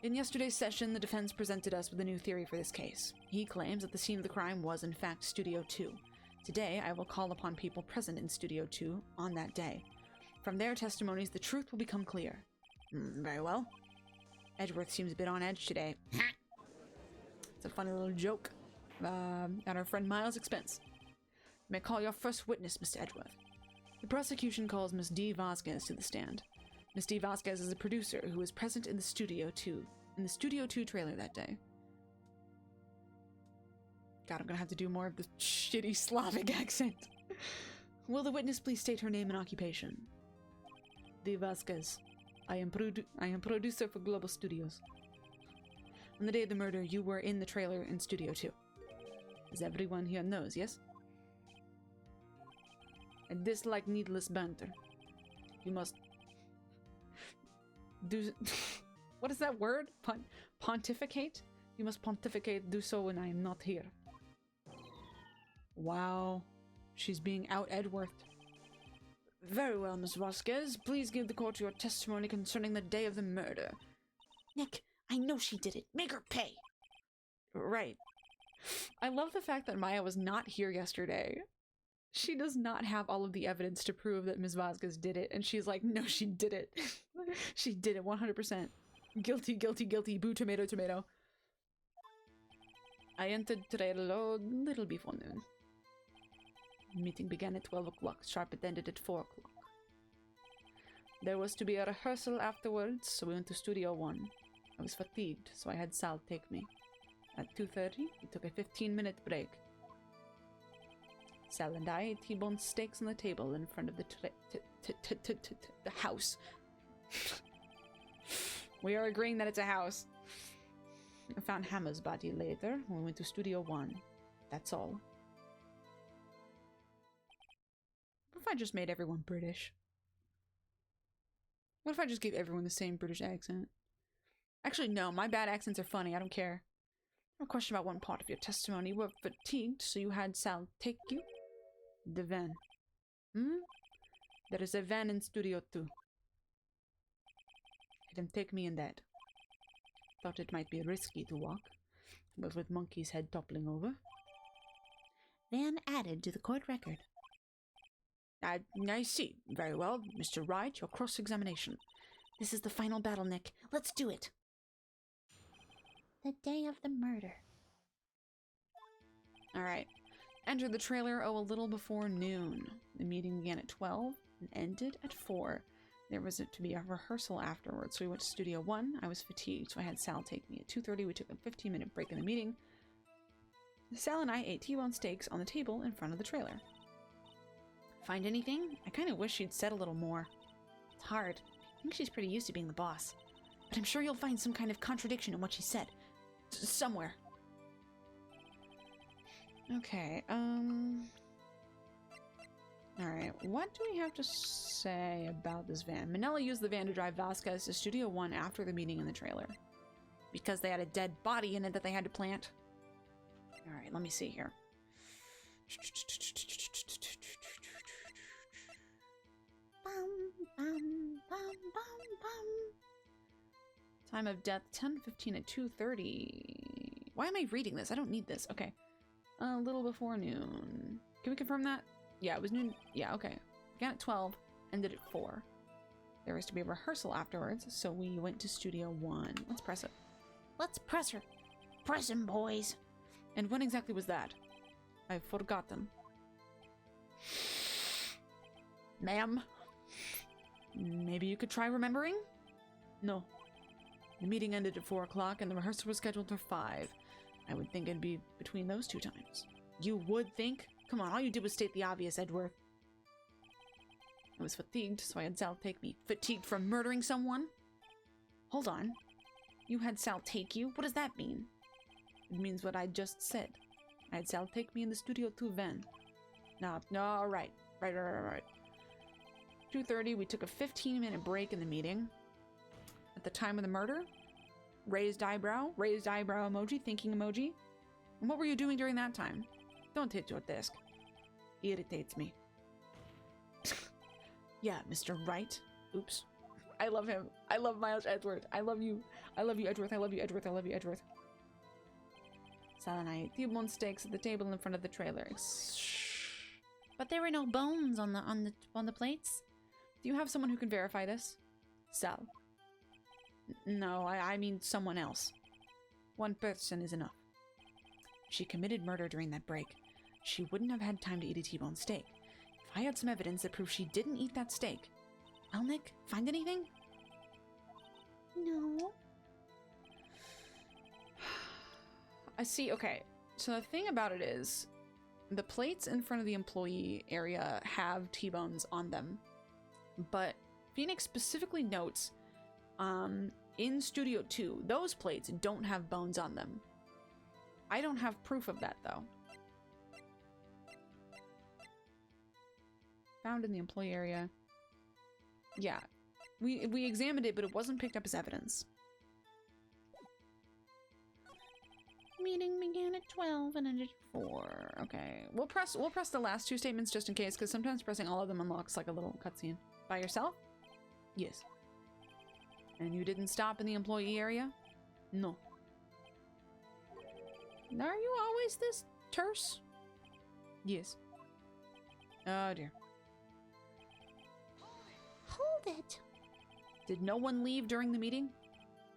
In yesterday's session, the defense presented us with a new theory for this case. He claims that the scene of the crime was, in fact, Studio 2. Today, I will call upon people present in Studio 2 on that day. From their testimonies, the truth will become clear. Very well. Edgeworth seems a bit on edge today. It's a funny little joke at our friend Miles' expense. You may call your first witness, Mr. Edgeworth. The prosecution calls Miss D. Vasquez to the stand. Miss D. Vasquez is a producer who was present in the Studio 2 trailer that day. God, I'm gonna have to do more of the shitty Slavic accent. Will the witness please state her name and occupation? D. Vasquez. I am producer for Global Studios. On the day of the murder, you were in the trailer in Studio 2. As everyone here knows, yes? I dislike needless banter. You must do... What is that word? Pontificate? You must pontificate, do so when I am not here. Wow. She's being out Edgeworth. Very well, Miss Vasquez. Please give the court your testimony concerning the day of the murder. Nick, I know she did it. Make her pay. Right. I love the fact that Maya was not here yesterday. She does not have all of the evidence to prove that Ms. Vasquez did it, and she's like, no, she did it. She did it 100%. Guilty, guilty, guilty, boo, tomato, tomato. I entered trailer a little before noon. Meeting began at 12 o'clock, sharp it ended at 4 o'clock. There was to be a rehearsal afterwards, so we went to Studio 1. I was fatigued, so I had Sal take me. At 2:30, we took a 15-minute break. Sal and I ate T-bone steaks on the table in front of the house. We are agreeing that it's a house. I found Hammer's body later when we went to Studio 1. That's all. What if I just made everyone British? What if I just gave everyone the same British accent? Actually, no. My bad accents are funny. I don't care. I have a question about one part of your testimony. You were fatigued, so you had Sal take you? The van. Hmm? There is a van in Studio 2. Let him take me in that. Thought it might be risky to walk, but with Monkey's head toppling over. Van added to the court record. I see. Very well. Mr. Wright, your cross-examination. This is the final battle, Nick. Let's do it. The day of the murder. Alright. Entered the trailer, a little before noon. The meeting began at 12 and ended at 4. There was to be a rehearsal afterwards, so we went to Studio 1. I was fatigued, so I had Sal take me. At 2:30, we took a 15-minute break in the meeting. Sal and I ate T-bone steaks on the table in front of the trailer. Find anything? I kind of wish she'd said a little more. It's hard. I think she's pretty used to being the boss. But I'm sure you'll find some kind of contradiction in what she said. Somewhere. Okay, Alright, what do we have to say about this van? Manella used the van to drive Vasquez to Studio 1 after the meeting in the trailer. Because they had a dead body in it that they had to plant. Alright, let me see here. Time of death, 10:15 at 2:30. Why am I reading this? I don't need this. Okay. A little before noon. Can we confirm that? Yeah, it was noon. Yeah, okay. Began at 12, ended at 4. There was to be a rehearsal afterwards, so we went to Studio 1. Let's press it. Let's press her. Press him, boys. And when exactly was that? I've forgotten. Ma'am? Maybe you could try remembering? No. The meeting ended at 4 o'clock and the rehearsal was scheduled for 5. I would think it'd be between those two times. You would think? Come on, all you did was state the obvious, Edgeworth. I was fatigued, so I had Sal take me. Fatigued from murdering someone? Hold on. You had Sal take you? What does that mean? It means what I just said. I had Sal take me in the Studio 2 van. No, right. Right. 2:30, we took a 15-minute break in the meeting. At the time of the murder? Raised eyebrow emoji, thinking emoji. And what were you doing during that time? Don't hit your desk. Irritates me. Yeah, Mr. Wright. Oops. I love him. I love Miles Edgeworth. I love you. I love you, Edgeworth. I love you, Edgeworth. I love you, Edgeworth. Sal and I ate T-bone steaks at the table in front of the trailer. But there were no bones on the plates. Do you have someone who can verify this? Sal. No, I mean someone else. One person is enough. She committed murder during that break. She wouldn't have had time to eat a T-bone steak. If I had some evidence that proves she didn't eat that steak. Well, Nick, find anything? No. I see, okay. So the thing about it is, the plates in front of the employee area have T-bones on them. But Phoenix specifically notes, in Studio 2, those plates don't have bones on them. I don't have proof of that, though. Found in the employee area. Yeah. We examined it, but it wasn't picked up as evidence. Meeting began at 12 and ended at 4. Okay. We'll press the last two statements just in case, because sometimes pressing all of them unlocks like a little cutscene. By yourself? Yes. And you didn't stop in the employee area? No. Are you always this terse? Yes. Oh dear. Hold it. Did no one leave during the meeting?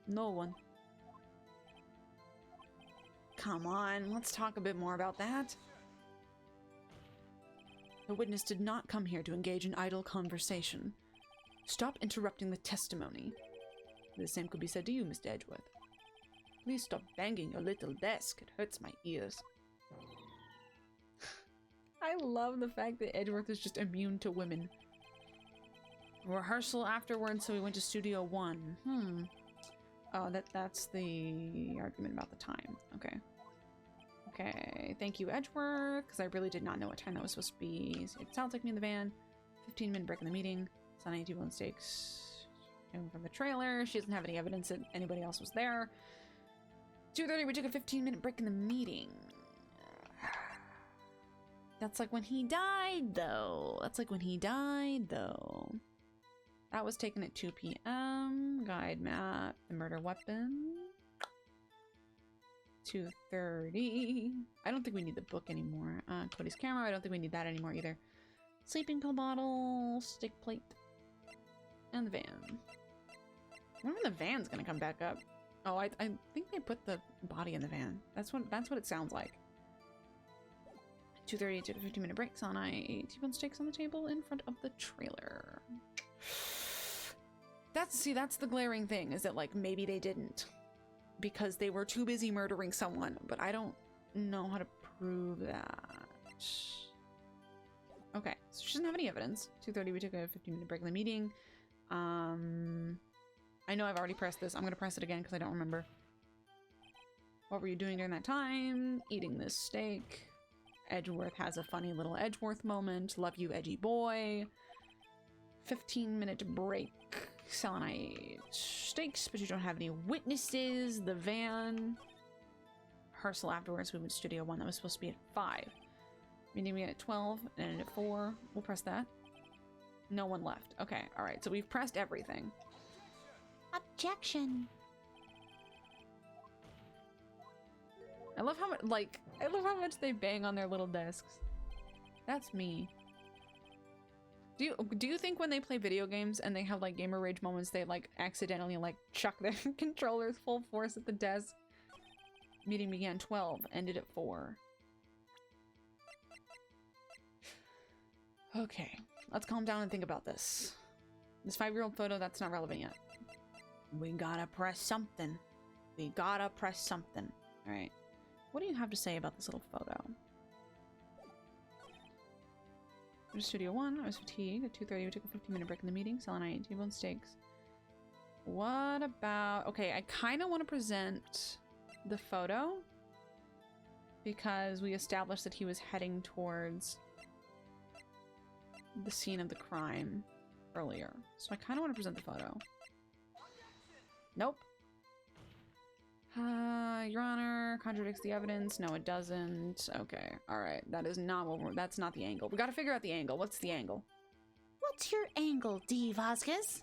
No one. Come on, let's talk a bit more about that. The witness did not come here to engage in idle conversation. Stop interrupting the testimony. The same could be said to you, Mr. Edgeworth. Please stop banging your little desk. It hurts my ears. I love the fact that Edgeworth is just immune to women. Rehearsal afterwards, so we went to Studio 1. Oh, that's the argument about the time. Okay. Okay, thank you, Edgeworth, because I really did not know what time that was supposed to be. So it sounds like me in the van. 15-minute break in the meeting. Sunny T-bone steaks. From the trailer. She doesn't have any evidence that anybody else was there. 2:30, we took a 15-minute break in the meeting. That's like when he died, though. That was taken at 2 p.m. Guide map. The murder weapon. 2:30. I don't think we need the book anymore. Cody's camera. I don't think we need that anymore either. Sleeping pill bottle. Stick plate. And the van. I wonder when the van's gonna come back up. Oh, I think they put the body in the van. That's what it sounds like. 2:30 took a 15-minute break. Saw I ate T-bone steaks on the table in front of the trailer. That's the glaring thing, is that like maybe they didn't because they were too busy murdering someone, but I don't know how to prove that. Okay, so she doesn't have any evidence. 2:30, we took a 15-minute break in the meeting. I know I've already pressed this. I'm gonna press it again because I don't remember. What were you doing during that time? Eating this steak. Edgeworth has a funny little Edgeworth moment. Love you, edgy boy. 15-minute break. Selenite steaks, but you don't have any witnesses. The van. Rehearsal afterwards. We went to Studio 1. That was supposed to be at 5. Meeting me at 12 and at 4. We'll press that. No one left. Okay, alright. So we've pressed everything. Objection. I love how much they bang on their little desks. That's me. Do you think when they play video games and they have like gamer rage moments, they like accidentally like chuck their controllers full force at the desk? Meeting began 12, ended at 4. Okay, let's calm down and think about this. This 5-year-old photo, that's not relevant yet. We gotta press something. Alright. What do you have to say about this little photo? Go to Studio 1. I was fatigued. At 2:30, we took a 15-minute break in the meeting. Selenite ate T-bone steaks. What about... Okay, I kind of want to present the photo because we established that he was heading towards the scene of the crime earlier. So I kind of want to present the photo. Nope. Your Honor, contradicts the evidence. No, it doesn't. Okay, alright. That is not what we're... That's not the angle. We gotta figure out the angle. What's the angle? What's your angle, D. Vasquez?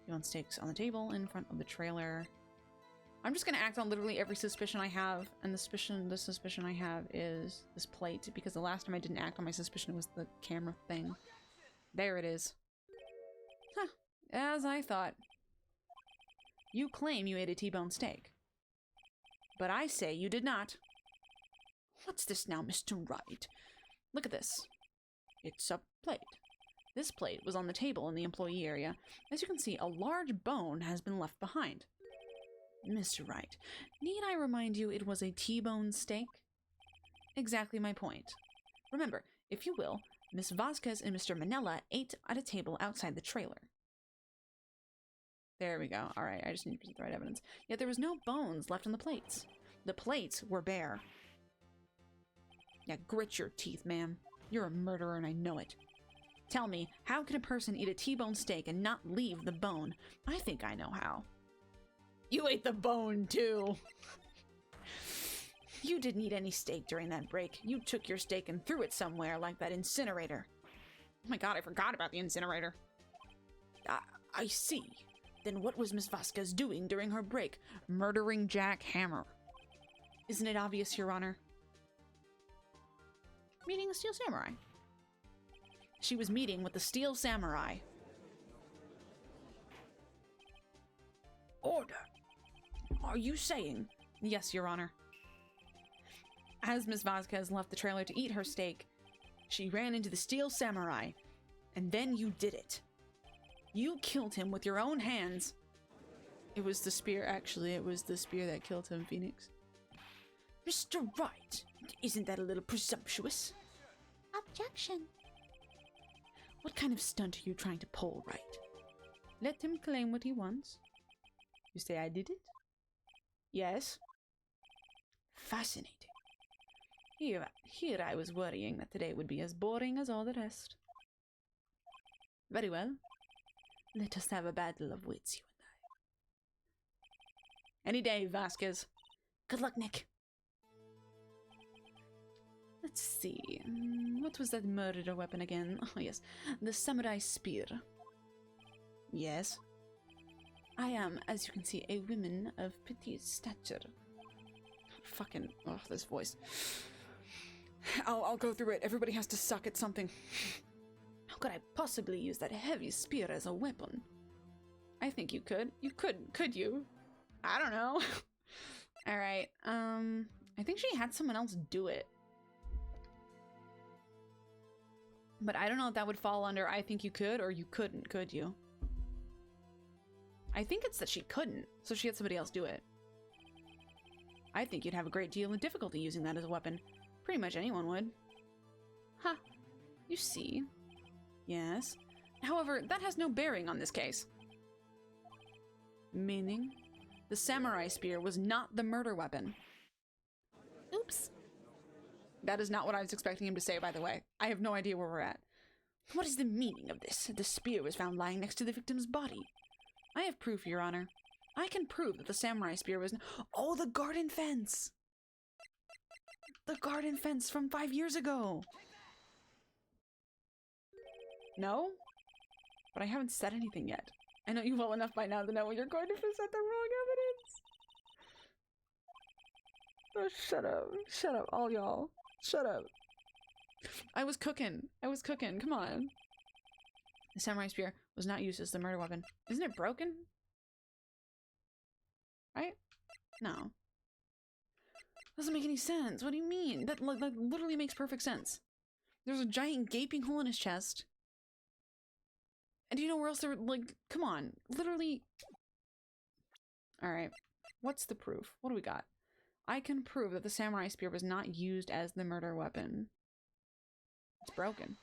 T-bone steaks on the table in front of the trailer. I'm just gonna act on literally every suspicion I have, and the suspicion I have is this plate, because the last time I didn't act on my suspicion was the camera thing. There it is. Huh. As I thought. You claim you ate a T-bone steak. But I say you did not. What's this now, Mr. Wright? Look at this. It's a plate. This plate was on the table in the employee area. As you can see, a large bone has been left behind. Mr. Wright, need I remind you it was a T-bone steak? Exactly my point. Remember, if you will, Miss Vasquez and Mr. Manella ate at a table outside the trailer. There we go. Alright, I just need to present the right evidence. Yet there was no bones left on the plates. The plates were bare. Yeah, grit your teeth, ma'am. You're a murderer and I know it. Tell me, how can a person eat a T-bone steak and not leave the bone? I think I know how. You ate the bone, too! You didn't eat any steak during that break. You took your steak and threw it somewhere, like that incinerator. Oh my god, I forgot about the incinerator. I see. Then what was Miss Vasquez doing during her break? Murdering Jack Hammer. Isn't it obvious, Your Honor? Meeting the Steel Samurai. She was meeting with the Steel Samurai. Order! Are you saying? Yes, Your Honor. As Miss Vasquez left the trailer to eat her steak, she ran into the Steel Samurai, and then you did it. You killed him with your own hands. It was the spear, actually. It was the spear that killed him, Phoenix. Mr. Wright, isn't that a little presumptuous? Objection. What kind of stunt are you trying to pull, right? Let him claim what he wants. You say I did it? Yes. Fascinating. Here I was worrying that today would be as boring as all the rest. Very well. Let us have a battle of wits, you and I. Any day, Vasquez. Good luck, Nick. Let's see. What was that murder weapon again? Oh, yes. The samurai spear. Yes. I am, as you can see, a woman of petite stature. Fucking... oh, this voice. I'll go through it. Everybody has to suck at something. How could I possibly use that heavy spear as a weapon? I think you could. You could you? I don't know. Alright, I think she had someone else do it. But I don't know if that would fall under I think you could or you couldn't, could you? I think it's that she couldn't, so she had somebody else do it. I think you'd have a great deal of difficulty using that as a weapon. Pretty much anyone would. Huh. You see. Yes. However, that has no bearing on this case. Meaning? The samurai spear was not the murder weapon. Oops. That is not what I was expecting him to say, by the way. I have no idea where we're at. What is the meaning of this? The spear was found lying next to the victim's body. I have proof, Your Honor. I can prove that the samurai spear was... Oh, the garden fence! The garden fence from 5 years ago! No? But I haven't said anything yet. I know you well enough by now to know when you're going to present the wrong evidence. Oh, shut up. Shut up, all y'all. Shut up. I was cooking. Come on. The samurai spear was not used as the murder weapon. Isn't it broken? Right? No. Doesn't make any sense. What do you mean? That literally makes perfect sense. There's a giant gaping hole in his chest. And do you know where else there, like, come on. Literally. Alright. What's the proof? What do we got? I can prove that the samurai spear was not used as the murder weapon. It's broken.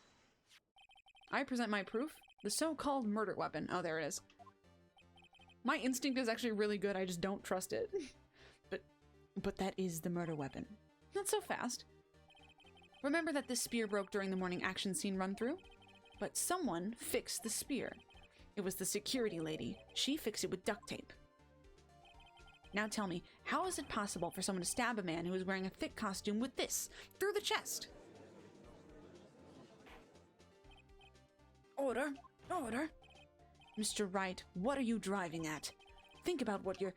I present my proof. The so-called murder weapon. Oh, there it is. My instinct is actually really good. I just don't trust it. But that is the murder weapon. Not so fast. Remember that this spear broke during the morning action scene run-through? But someone fixed the spear. It was the security lady. She fixed it with duct tape. Now tell me, how is it possible for someone to stab a man who is wearing a thick costume with this through the chest? Order! Order! Mr. Wright, what are you driving at? Think about what you're...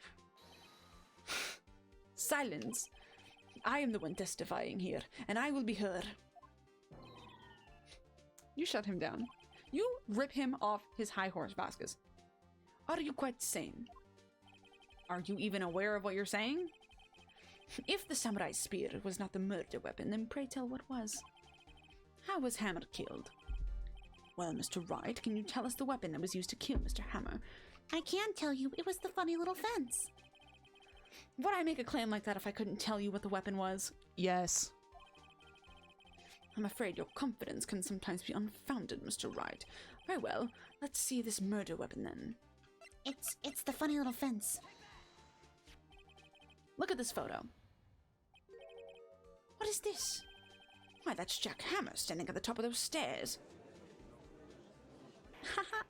Silence! I am the one testifying here, and I will be heard. You shut him down. You rip him off his high horse, Vasquez. Are you quite sane? Are you even aware of what you're saying? If the samurai spear was not the murder weapon, then pray tell what was. How was Hammer killed? Well, Mr. Wright, can you tell us the weapon that was used to kill Mr. Hammer? I can tell you, it was the funny little fence. Would I make a claim like that if I couldn't tell you what the weapon was? Yes. I'm afraid your confidence can sometimes be unfounded, Mr. Wright. Very well, let's see this murder weapon then. It's the funny little fence. Look at this photo. What is this? Why, that's Jack Hammer standing at the top of those stairs. Haha.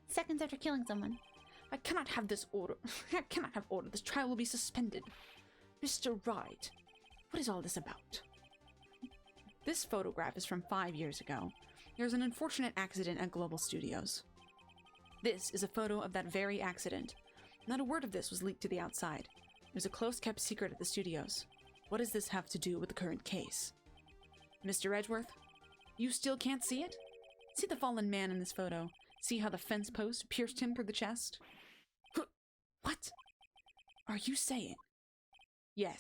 Seconds after killing someone. I cannot have this order. I cannot have order. This trial will be suspended. Mr. Wright, what is all this about? This photograph is from 5 years ago. There's an unfortunate accident at Global Studios. This is a photo of that very accident. Not a word of this was leaked to the outside. It was a close-kept secret at the studios. What does this have to do with the current case? Mr. Edgeworth, you still can't see it? See the fallen man in this photo? See how the fence post pierced him through the chest? What are you saying? Yes.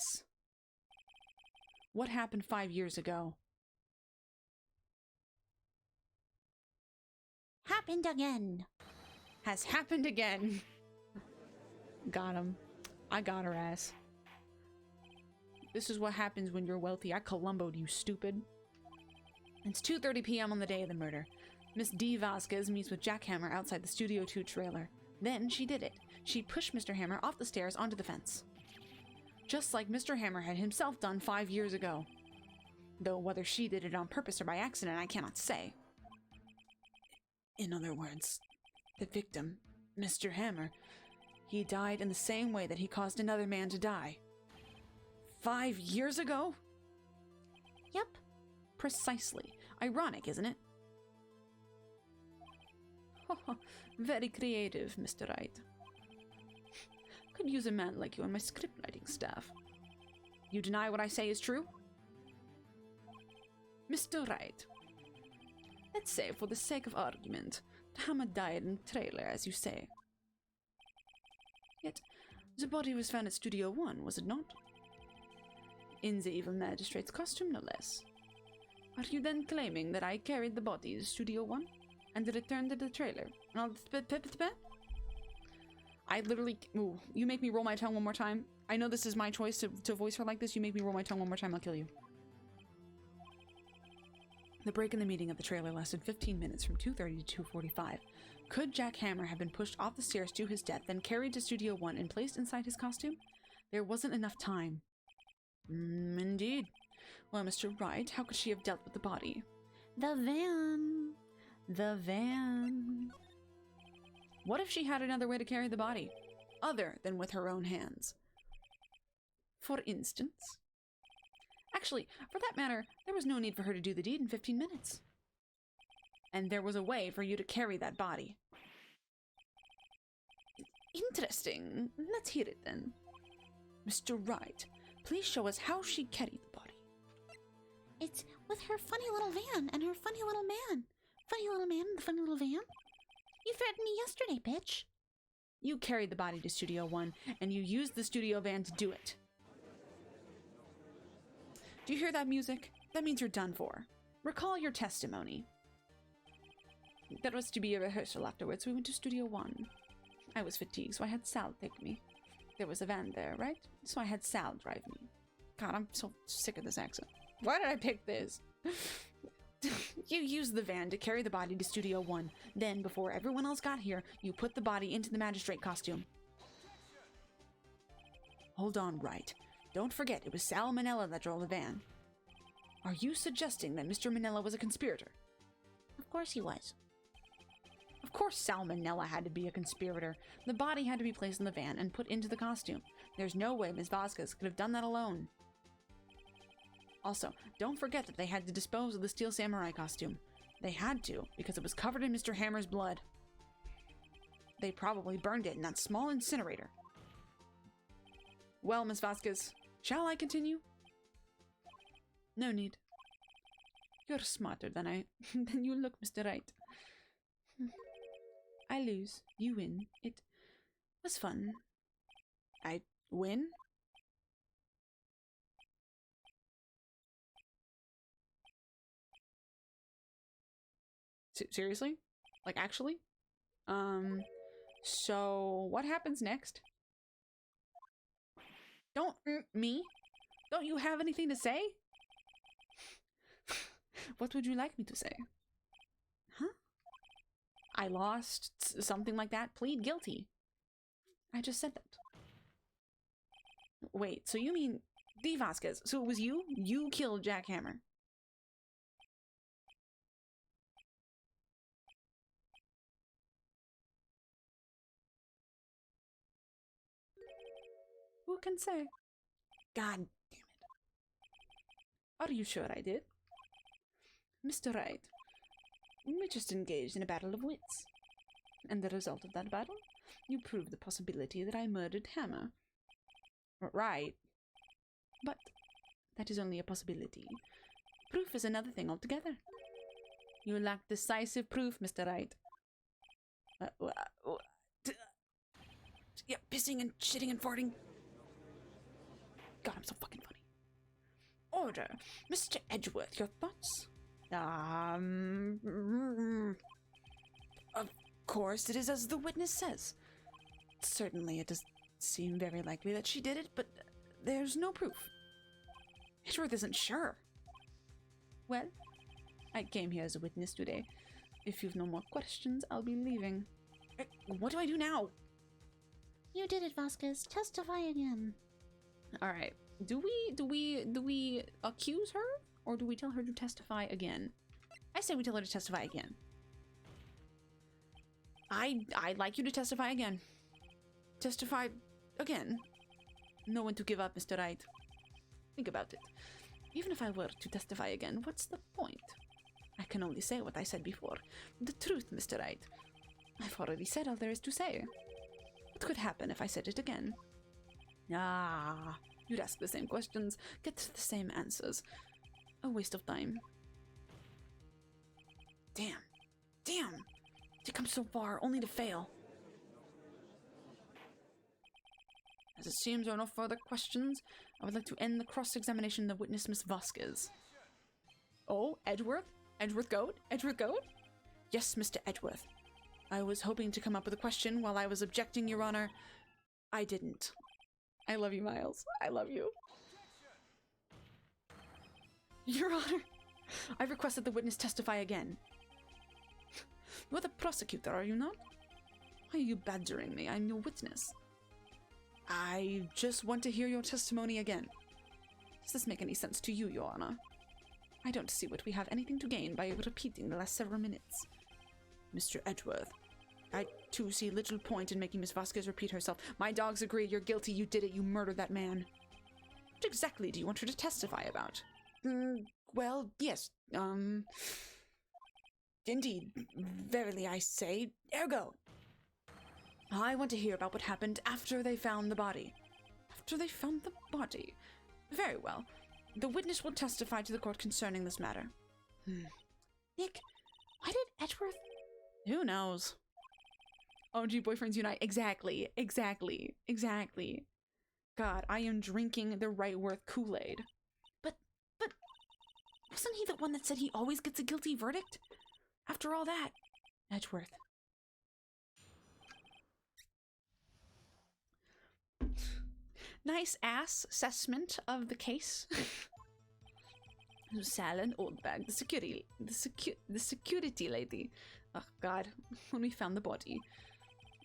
What happened 5 years ago? Happened again. Has happened again. Got him. I got her ass. This is what happens when you're wealthy. I Columbo'd you, stupid. It's 2:30 p.m. on the day of the murder. Miss D. Vasquez meets with Jack Hammer outside the Studio 2 trailer. Then she did it. She pushed Mr. Hammer off the stairs onto the fence. Just like Mr. Hammer had himself done 5 years ago. Though whether she did it on purpose or by accident, I cannot say. In other words, the victim, Mr. Hammer, he died in the same way that he caused another man to die. 5 years ago? Yep. Precisely. Ironic, isn't it? Very creative, Mr. Wright. Could use a man like you on my scriptwriting staff. You deny what I say is true? Mr. Wright. Let's say, for the sake of argument, Hammer died in the trailer, as you say. Yet, the body was found at Studio 1, was it not? In the evil magistrate's costume, no less. Are you then claiming that I carried the body to Studio 1 and returned to the trailer? I literally... Ooh, you make me roll my tongue one more time. I know this is my choice to voice her like this. You make me roll my tongue one more time, I'll kill you. The break in the meeting at the trailer lasted 15 minutes from 2:30 to 2:45. Could Jack Hammer have been pushed off the stairs to his death, then carried to Studio 1 and placed inside his costume? There wasn't enough time. Indeed. Well, Mr. Wright, how could she have dealt with the body? The van. The van. What if she had another way to carry the body? Other than with her own hands? For instance? Actually, for that matter, there was no need for her to do the deed in 15 minutes. And there was a way for you to carry that body. Interesting. Let's hear it then. Mr. Wright, please show us how she carried the body. It's with her funny little van and her funny little man. Funny little man and the funny little van. You threatened me yesterday, bitch. You carried the body to Studio 1, and you used the studio van to do it. Do you hear that music? That means you're done for. Recall your testimony. There was to be a rehearsal afterwards. We went to Studio 1. I was fatigued, so I had Sal take me. There was a van there, right? So I had Sal drive me. God, I'm so sick of this accent. Why did I pick this? You used the van to carry the body to Studio 1. Then, before everyone else got here, you put the body into the magistrate costume. Hold on, Wright. Don't forget, it was Sal Manella that drove the van. Are you suggesting that Mr. Manella was a conspirator? Of course he was. Of course Sal Manella had to be a conspirator. The body had to be placed in the van and put into the costume. There's no way Ms. Vasquez could have done that alone. Also, don't forget that they had to dispose of the Steel Samurai costume. They had to, because it was covered in Mr. Hammer's blood. They probably burned it in that small incinerator. Well, Ms. Vasquez, shall I continue? No need. You're smarter than than you look, Mr. Wright. I lose. You win. It was fun. I win? Seriously? Like, actually? So what happens next? Don't me? Don't you have anything to say? What would you like me to say? Huh? I lost, something like that. Plead guilty. I just said that. Wait, so you mean D. Vasquez? So it was you? You killed Jack Hammer. Who can say? God damn it. Are you sure I did? Mr. Wright, we just engaged in a battle of wits. And the result of that battle? You proved the possibility that I murdered Hammer. Right. But that is only a possibility. Proof is another thing altogether. You lack decisive proof, Mr. Wright. Yeah, pissing and shitting and farting. God, I'm so fucking funny. Order. Mr. Edgeworth, your thoughts? Of course, it is as the witness says. Certainly, it does seem very likely that she did it, but there's no proof. Edgeworth isn't sure. Well, I came here as a witness today. If you've no more questions, I'll be leaving. What do I do now? You did it, Vasquez. Testify again. All right. Do we accuse her, or do we tell her to testify again? I say we tell her to testify again. I'd like you to testify again. Testify again. No one to give up, Mr. Wright. Think about it. Even if I were to testify again, what's the point? I can only say what I said before. The truth, Mr. Wright. I've already said all there is to say. What could happen if I said it again? Ah, you'd ask the same questions, get the same answers. A waste of time. Damn. Damn! To come so far, only to fail. As it seems there are no further questions, I would like to end the cross-examination of the witness, Miss Vasquez. Oh, Edgeworth? Edgeworth Goat? Edgeworth Goat? Yes, Mr. Edgeworth. I was hoping to come up with a question while I was objecting, Your Honor. I didn't. I love you, Miles. I love you. Your Honor, I've requested the witness testify again. You're the prosecutor, are you not? Why are you badgering me? I'm your witness. I just want to hear your testimony again. Does this make any sense to you, Your Honor? I don't see what we have anything to gain by repeating the last several minutes. Mr. Edgeworth, I too see little point in making Miss Vasquez repeat herself. My dogs agree. You're guilty. You did it. You murdered that man. What exactly do you want her to testify about? Well, yes. Indeed. Verily I say, ergo. I want to hear about what happened after they found the body. After they found the body? Very well. The witness will testify to the court concerning this matter. Nick, why did Edgeworth... Who knows? OG Boyfriends Unite. Exactly. Exactly. Exactly. God, I am drinking the Wrightworth Kool-Aid. But, wasn't he the one that said he always gets a guilty verdict? After all that, Edgeworth. Nice ass assessment of the case. Sal and Oldbag, the security lady. Oh God, when we found the body,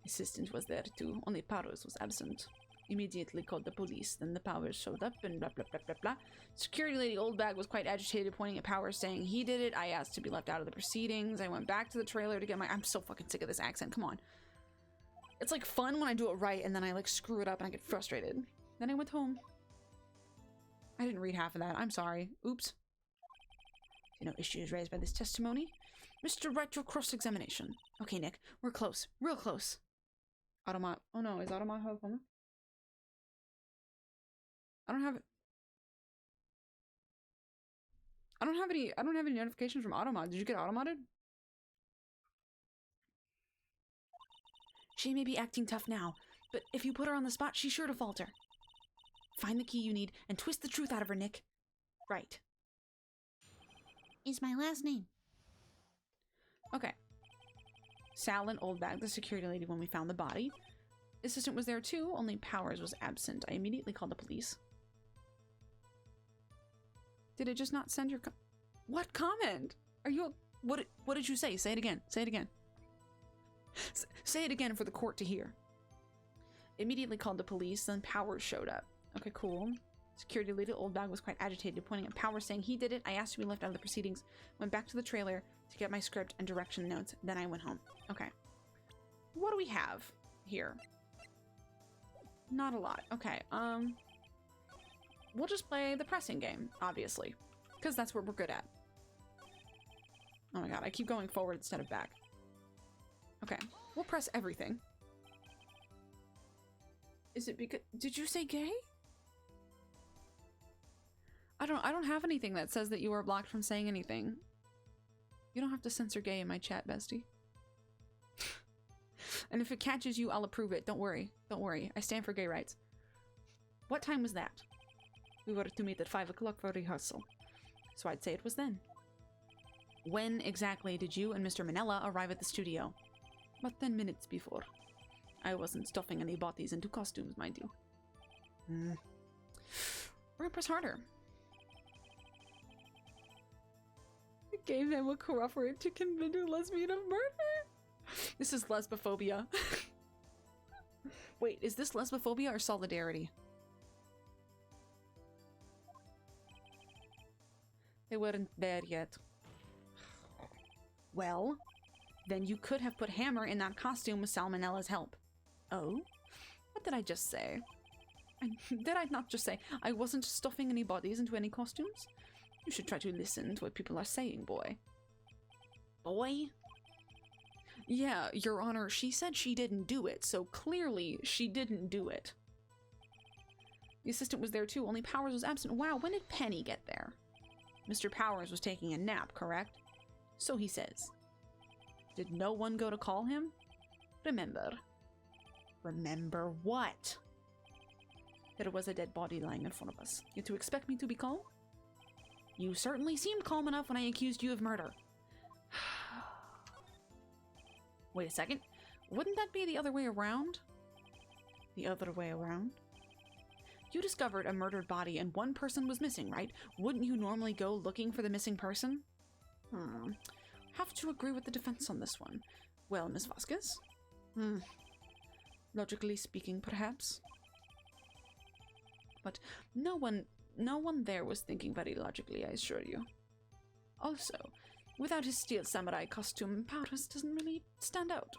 assistant was there too. Only Powers was absent. Immediately called the police. Then the Powers showed up and blah blah blah blah blah. Security lady Oldbag was quite agitated, pointing at Powers, saying he did it. I asked to be left out of the proceedings. I went back to the trailer to get my. I'm so fucking sick of this accent. Come on. It's like fun when I do it right, and then I like screw it up and I get frustrated. Then I went home. I didn't read half of that. I'm sorry. Oops. No issues raised by this testimony. Mr. Wright, your cross-examination. Okay, Nick, we're close. Real close. Automat. Oh no, is Automat home? I don't have any notifications from Automat. Did you get automated? She may be acting tough now, but if you put her on the spot, she's sure to falter. Find the key you need and twist the truth out of her, Nick. Right. Is my last name. Okay. Sal and Oldbag, the security lady when we found the body. Assistant was there too, only Powers was absent. I immediately called the police. Did it just not send your what comment? Are you what did you say? Say it again. Say it again. Say it again for the court to hear. Immediately called the police, then Powers showed up. Okay, cool. Security lady Oldbag was quite agitated, pointing at Powers, saying he did it. I asked to be left out of the proceedings. Went back to the trailer to get my script and direction notes. Then I went home. Okay. What do we have here? Not a lot. Okay, we'll just play the pressing game, obviously. Because that's what we're good at. Oh my god, I keep going forward instead of back. Okay, we'll press everything. Is it because... Did you say gay? I don't have anything that says that you are blocked from saying anything. You don't have to censor gay in my chat, bestie. And if it catches you, I'll approve it. Don't worry. Don't worry. I stand for gay rights. What time was that? We were to meet at 5 o'clock for rehearsal. So I'd say it was then. When exactly did you and Mr. Manella arrive at the studio? About 10 minutes before. I wasn't stuffing any bodies into costumes, mind you. We're gonna press harder. gave him a corroborate to convict a lesbian of murder. This is lesbophobia. Wait, is this lesbophobia or solidarity? They weren't there yet. Well, then you could have put Hammer in that costume with Salmonella's help. Oh? What did I just say? Did I not just say I wasn't stuffing any bodies into any costumes? You should try to listen to what people are saying, boy. Boy? Yeah, Your Honor, she said she didn't do it, so clearly she didn't do it. The assistant was there too, only Powers was absent. Wow, when did Penny get there? Mr. Powers was taking a nap, correct? So he says. Did no one go to call him? Remember. Remember what? There was a dead body lying in front of us. Yet to expect me to be calm? You certainly seemed calm enough when I accused you of murder. Wait a second. Wouldn't that be the other way around? The other way around? You discovered a murdered body and one person was missing, right? Wouldn't you normally go looking for the missing person? Have to agree with the defense on this one. Well, Miss Vasquez? Logically speaking, perhaps. But no one there was thinking very logically, I assure you. Also, without his steel samurai costume, Powers doesn't really stand out.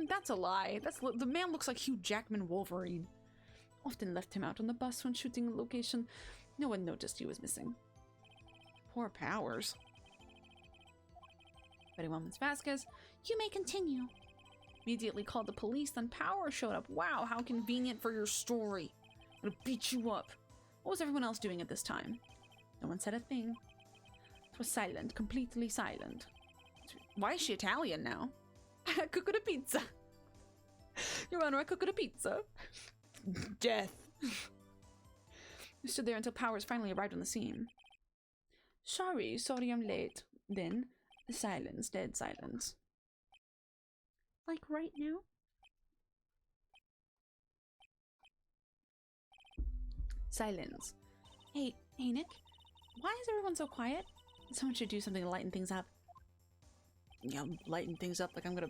That's a lie. The man looks like Hugh Jackman Wolverine. Often left him out on the bus when shooting a location. No one noticed he was missing. Poor Powers. Very well, Miss Vasquez. You may continue. Immediately called the police, then Powers showed up. Wow, how convenient for your story. I'm gonna beat you up. What was everyone else doing at this time? No one said a thing. It was silent, completely silent. Why is she Italian now? I cooked a pizza. Your Honor, I cooked a pizza. Death. We stood there until Powers finally arrived on the scene. Sorry I'm late. Then, the silence, dead silence. Like right now? Silence. Hey Nick, why is everyone so quiet? Someone should do something to lighten things up. Yeah, lighten things up like I'm gonna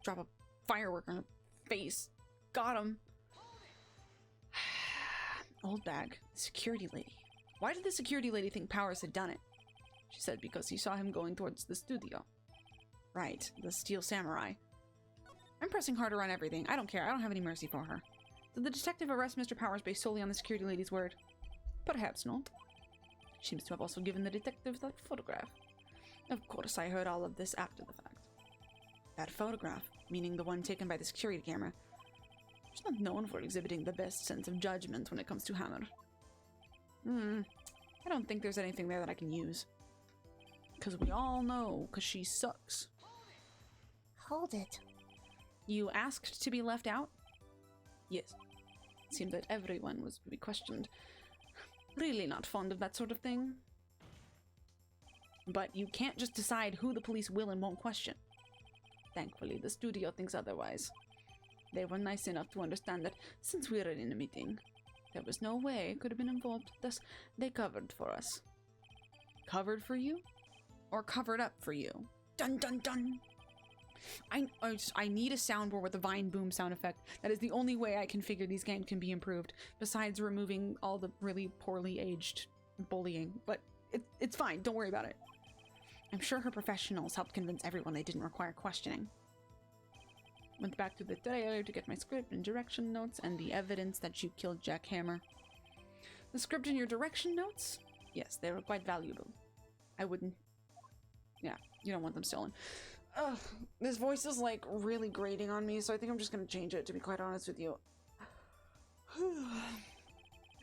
drop a firework on her face. Got him. Old bag. Security lady. Why did the security lady think Powers had done it? She said because he saw him going towards the studio. Right, the steel samurai. I'm pressing harder on everything. I don't care. I don't have any mercy for her. Did the detective arrest Mr. Powers based solely on the security lady's word? Perhaps not. She seems to have also given the detective that photograph. Of course, I heard all of this after the fact. That photograph, meaning the one taken by the security camera, she's not known for exhibiting the best sense of judgment when it comes to Hammer. I don't think there's anything there that I can use. Because we all know, because she sucks. Hold it. You asked to be left out? Yes. It seemed that everyone was to be questioned. Really not fond of that sort of thing. But you can't just decide who the police will and won't question. Thankfully, the studio thinks otherwise. They were nice enough to understand that since we were in a meeting, there was no way it could have been involved, thus they covered for us. Covered for you? Or covered up for you? Dun dun dun! I need a soundboard with a vine boom sound effect. That is the only way I can figure these games can be improved, besides removing all the really poorly aged bullying. But it's fine, don't worry about it. I'm sure her professionals helped convince everyone they didn't require questioning. Went back to the trailer to get my script and direction notes and the evidence that you killed Jack Hammer. The script and your direction notes? Yes, they were quite valuable. I wouldn't... Yeah, you don't want them stolen. Ugh, this voice is like really grating on me, so I think I'm just gonna change it, to be quite honest with you.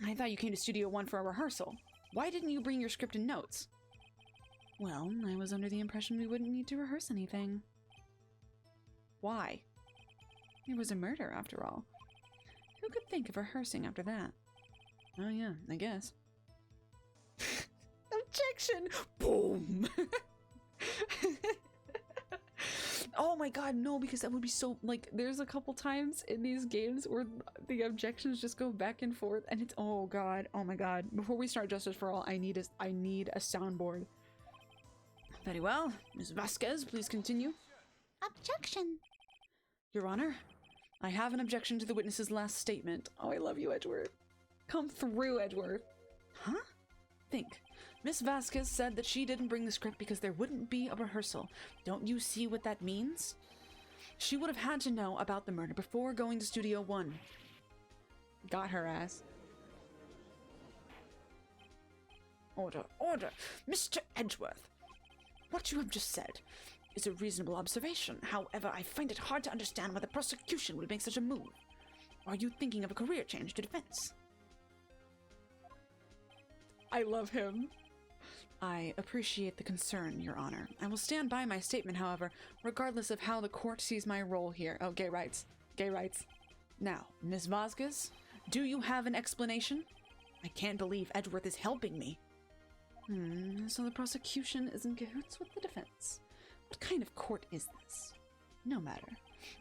I thought you came to Studio One for a rehearsal. Why didn't you bring your script and notes? Well, I was under the impression we wouldn't need to rehearse anything. Why? It was a murder, after all. Who could think of rehearsing after that? Oh yeah, I guess. Objection! Boom! Oh my god, no, because that would be so, like, there's a couple times in these games where the objections just go back and forth, and it's, oh god, oh my god. Before we start Justice for All, I need a soundboard. Very well. Ms. Vasquez, please continue. Objection. Your Honor, I have an objection to the witness's last statement. Oh, I love you, Edgeworth. Come through, Edgeworth. Huh? Think. Miss Vasquez said that she didn't bring the script because there wouldn't be a rehearsal. Don't you see what that means? She would have had to know about the murder before going to Studio One. Got her ass. Order, order! Mr. Edgeworth! What you have just said is a reasonable observation. However, I find it hard to understand why the prosecution would make such a move. Are you thinking of a career change to defense? I love him. I appreciate the concern, Your Honor. I will stand by my statement, however, regardless of how the court sees my role here. Oh, gay rights. Gay rights. Now, Ms. Vasquez, do you have an explanation? I can't believe Edgeworth is helping me. So the prosecution is in cahoots with the defense. What kind of court is this? No matter.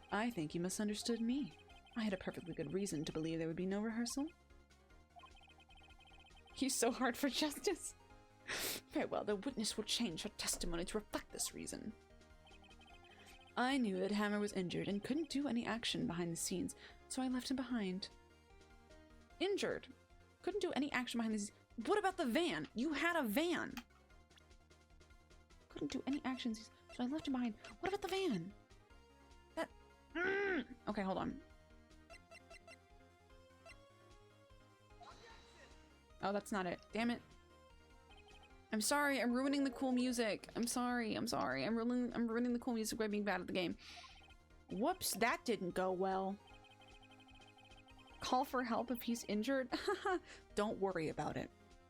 I think you misunderstood me. I had a perfectly good reason to believe there would be no rehearsal. He's so hard for justice. Very well, the witness will change her testimony to reflect this reason. I knew that Hammer was injured and couldn't do any action behind the scenes, so I left him behind. Injured? Couldn't do any action behind the scenes. What about the van? You had a van. Couldn't do any actions, so I left him behind. What about the van? That... Okay, hold on. Oh, that's not it. Damn it. I'm sorry, I'm ruining the cool music. I'm sorry. I'm ruining the cool music by being bad at the game. Whoops, that didn't go well. Call for help if he's injured? Don't worry about it.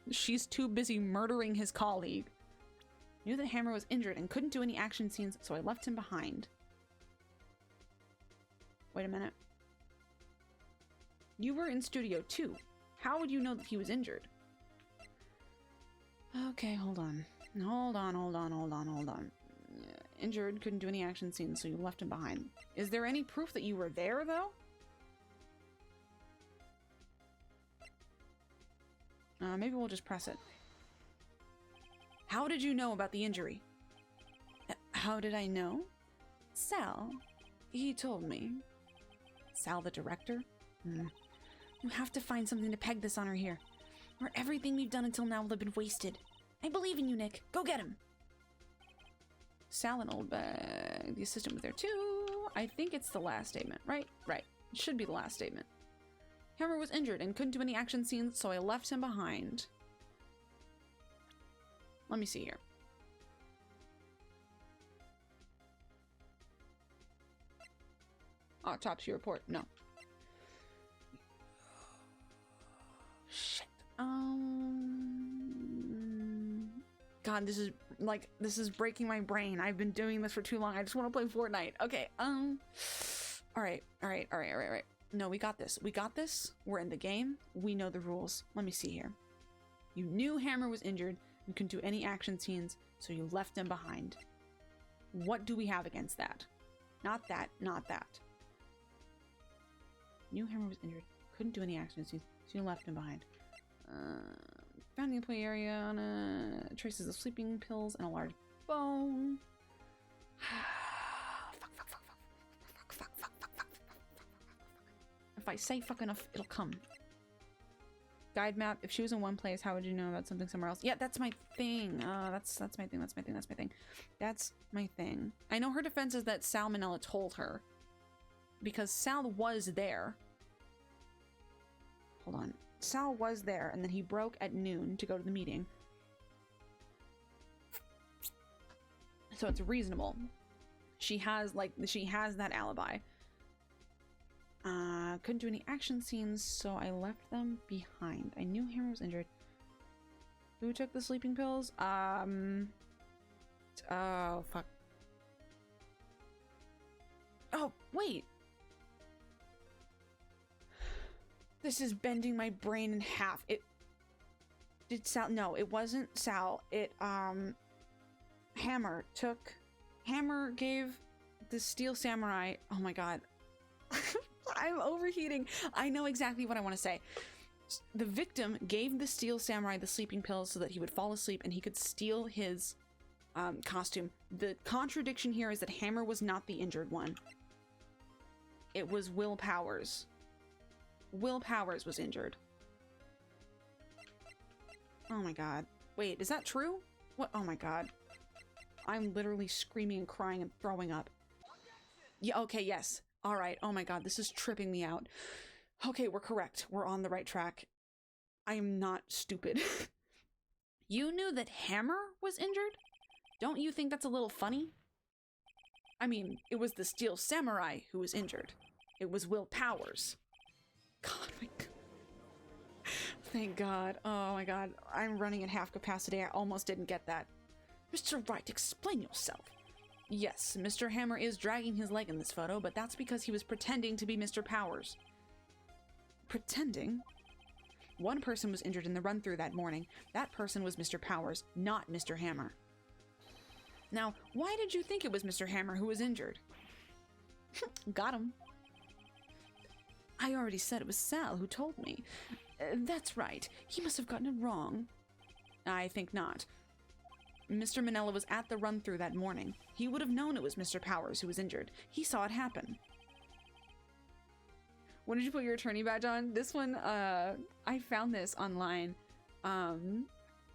She's too busy murdering his colleague. Knew that Hammer was injured and couldn't do any action scenes, so I left him behind. Wait a minute. You were in Studio 2. How would you know that he was injured? Okay, hold on. Hold on. Injured, couldn't do any action scenes, so you left him behind. Is there any proof that you were there, though? Maybe we'll just press it. How did you know about the injury? How did I know? Sal. He told me. Sal the director? You have to find something to peg this on her here, or everything we've done until now will have been wasted. I believe in you, Nick. Go get him. Sal and Old Bag. The assistant was there too. I think it's the last statement, right? Right. It should be the last statement. Hammer was injured and couldn't do any action scenes, so I left him behind. Let me see here. Autopsy report. No. Shit. God, this is breaking my brain. I've been doing this for too long. I just want to play Fortnite. Okay. All right. No, we got this. We're in the game. We know the rules. Let me see here. You knew Hammer was injured and couldn't do any action scenes, so you left him behind. What do we have against that? Not that. Knew Hammer was injured, couldn't do any action scenes, so you left him behind. Found the employee area on traces of sleeping pills and a large bone. If I say fuck enough, it'll come. Guide map. If she was in one place, how would you know about something somewhere else? Yeah, that's my thing. That's my thing. I know her defense is that Salmonella told her. Because Sal was there. Hold on. Sal was there, and then he broke at noon to go to the meeting. So it's reasonable. She has that alibi. Couldn't do any action scenes, so I left them behind. I knew Hammer was injured. Who took the sleeping pills? Oh, fuck. Oh, wait. This is bending my brain in half. No, it wasn't Sal. Hammer gave the Steel Samurai. Oh my god. I'm overheating. I know exactly what I want to say. The victim gave the Steel Samurai the sleeping pills so that he would fall asleep and he could steal his costume. The contradiction here is that Hammer was not the injured one. It was Will Powers. Will Powers was injured. Oh my god. Wait, is that true? What? Oh my god. I'm literally screaming and crying and throwing up. Yeah, okay, yes. Alright, oh my god, this is tripping me out. Okay, we're correct. We're on the right track. I am not stupid. You knew that Hammer was injured? Don't you think that's a little funny? I mean, it was the Steel Samurai who was injured. It was Will Powers. God, my god. Thank god. Oh my god. I'm running at half capacity. I almost didn't get that. Mr. Wright, explain yourself. Yes, Mr. Hammer is dragging his leg in this photo, but that's because he was pretending to be Mr. Powers. Pretending? One person was injured in the run-through that morning. That person was Mr. Powers, not Mr. Hammer. Now, why did you think it was Mr. Hammer who was injured? Got him. I already said it was Sal who told me. That's right. He must have gotten it wrong. I think not. Mr. Manella was at the run-through that morning. He would have known it was Mr. Powers who was injured. He saw it happen. When did you put your attorney badge on? This one, I found this online. I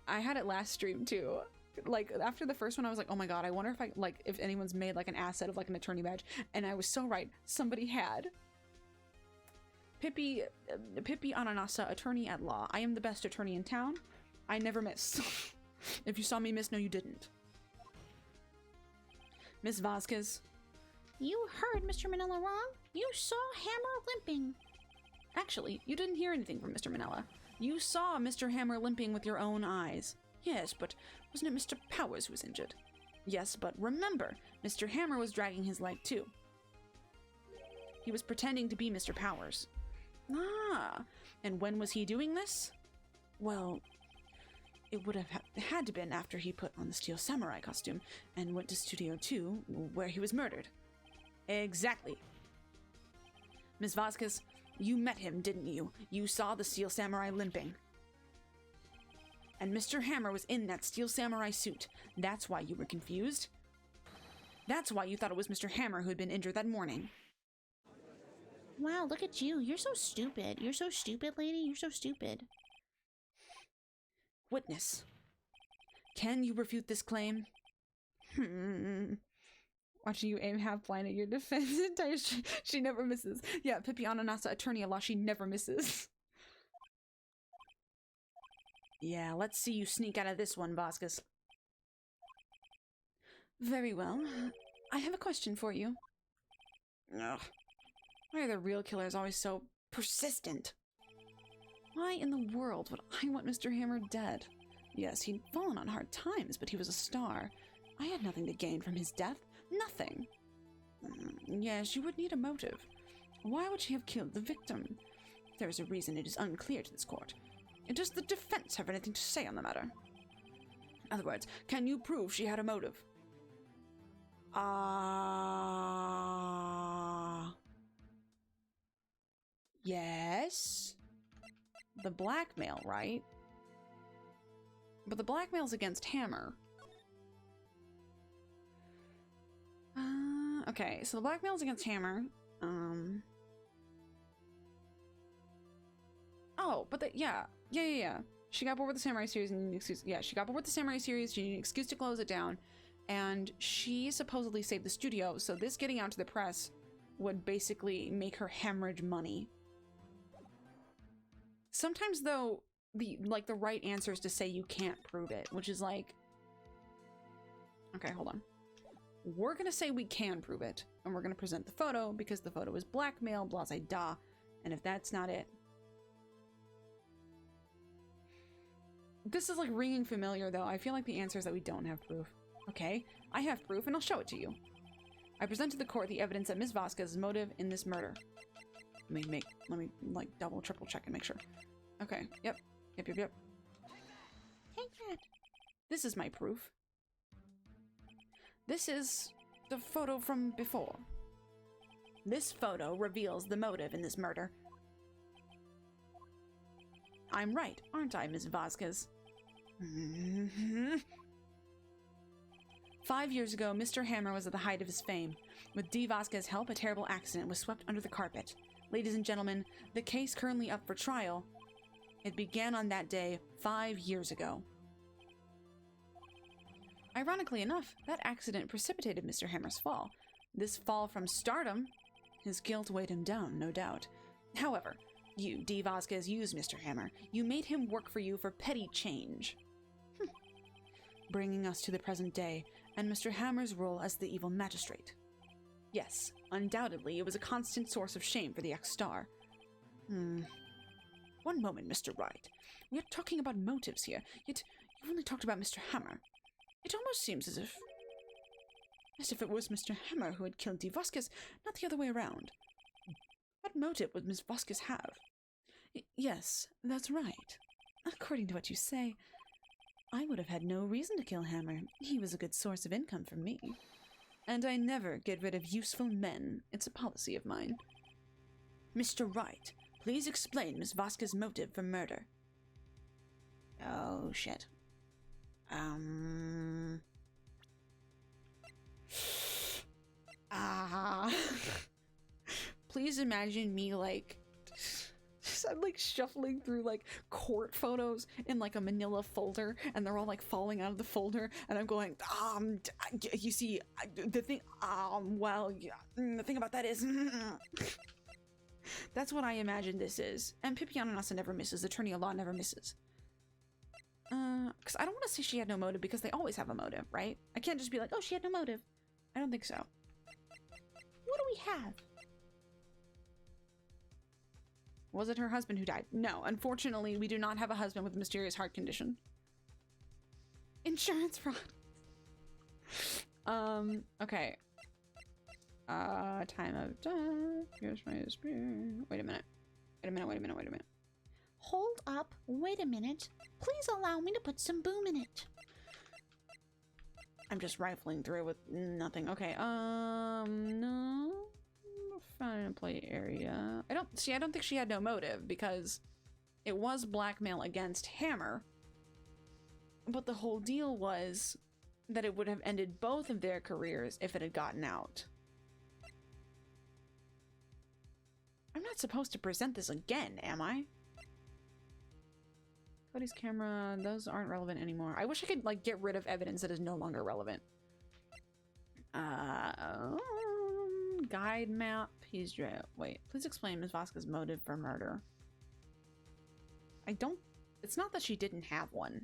had it last stream too. Like, after the first one, I was like, oh my god, I wonder if anyone's made like an asset of like an attorney badge. And I was so right. Somebody had. Pippi Ananasa, attorney at law. I am the best attorney in town. I never miss. If you saw me miss, no you didn't. Miss Vasquez. You heard Mr. Manila wrong. You saw Hammer limping. Actually, you didn't hear anything from Mr. Manila. You saw Mr. Hammer limping with your own eyes. Yes, but wasn't it Mr. Powers who was injured? Yes, but remember, Mr. Hammer was dragging his leg too. He was pretending to be Mr. Powers. Ah, and when was he doing this? Well, it would have had to been after he put on the Steel Samurai costume and went to Studio 2, where he was murdered. Exactly. Ms. Vasquez, you met him, didn't you? You saw the Steel Samurai limping. And Mr. Hammer was in that Steel Samurai suit. That's why you were confused. That's why you thought it was Mr. Hammer who had been injured that morning. Wow, look at you. You're so stupid. You're so stupid, lady. You're so stupid. Witness. Can you refute this claim? Watching you aim half blind at your defense entire she never misses. Yeah, Pippi Ananasa, attorney at law, she never misses. Yeah, let's see you sneak out of this one, Vasquez. Very well. I have a question for you. Ugh. Why are the real killers always so persistent? Why in the world would I want Mr. Hammer dead? Yes, he'd fallen on hard times, but he was a star. I had nothing to gain from his death. Nothing. Yes, you would need a motive. Why would she have killed the victim? There is a reason it is unclear to this court. Does the defense have anything to say on the matter? In other words, can you prove she had a motive? Yes. The blackmail, right? But the blackmail's against Hammer. Okay, so the blackmail's against Hammer. Oh, but yeah. She got bored with the Samurai series and needed an excuse. Yeah, she got bored with the Samurai series. She needed an excuse to close it down. And she supposedly saved the studio, so this getting out to the press would basically make her hemorrhage money. Sometimes, though, the right answer is to say you can't prove it, which is like... Okay, hold on. We're gonna say we can prove it, and we're gonna present the photo, because the photo is blackmail, blah-blah-da, and if that's not it... This is like ringing familiar, though. I feel like the answer is that we don't have proof. Okay, I have proof, and I'll show it to you. I present to the court the evidence that Ms. Vasquez's motive in this murder. Let me like double, triple check and make sure. Okay, yep. Take that. This is my proof. This is the photo from before. This photo reveals the motive in this murder. I'm right, aren't I, Ms. Vasquez? 5 years ago, Mr. Hammer was at the height of his fame. With D. Vasquez's help, a terrible accident was swept under the carpet. Ladies and gentlemen, the case currently up for trial. It began on that day 5 years ago. Ironically enough, that accident precipitated Mr. Hammer's fall. This fall from stardom, his guilt weighed him down, no doubt. However, you, D. Vasquez, used Mr. Hammer. You made him work for you for petty change. Bringing us to the present day, and Mr. Hammer's role as the evil magistrate. Yes, undoubtedly, it was a constant source of shame for the ex-star. One moment, Mr. Wright. We are talking about motives here, yet you've only talked about Mr. Hammer. It almost seems as if it was Mr. Hammer who had killed D. Vasquez, not the other way around. What motive would Miss Vasquez have? Yes, that's right. According to what you say, I would have had no reason to kill Hammer. He was a good source of income for me. And I never get rid of useful men. It's a policy of mine. Mr. Wright, please explain Miss Vasquez's motive for murder. Oh, shit. Please imagine me, like, I'm like shuffling through like court photos in like a manila folder, and they're all like falling out of the folder, and I'm going, you see, the thing, well, yeah, the thing about that is, that's what I imagine this is. And Pipiana Nasa never misses, Attorney at Law never misses. Because I don't want to say she had no motive, because they always have a motive, right? I can't just be like, oh, she had no motive. I don't think so. What do we have? Was it her husband who died? No, unfortunately, we do not have a husband with a mysterious heart condition. Insurance fraud. Okay. Time of death. Here's my spirit. Wait a minute. Wait a minute. Hold up. Wait a minute. Please allow me to put some boom in it. I'm just rifling through with nothing. Okay, no. Find a play area. I don't think she had no motive, because it was blackmail against Hammer. But the whole deal was that it would have ended both of their careers if it had gotten out. I'm not supposed to present this again, am I? Cody's camera, those aren't relevant anymore. I wish I could like get rid of evidence that is no longer relevant. Guide map. Wait, please explain Ms. Vasquez's motive for murder. It's not that she didn't have one.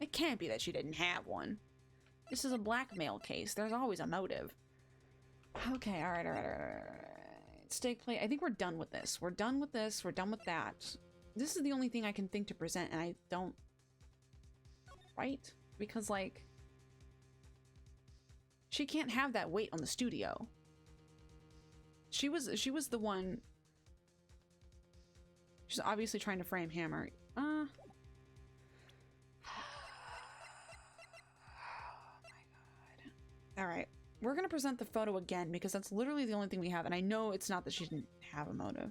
It can't be that she didn't have one. This is a blackmail case. There's always a motive. Okay, all right. Stake play. I think we're done with this. We're done with this. We're done with that. This is the only thing I can think to present, and I don't... Right? Because, like... She can't have that weight on the studio. She was the one... She's obviously trying to frame Hammer. Oh my god. Alright. We're gonna present the photo again, because that's literally the only thing we have, and I know it's not that she didn't have a motive.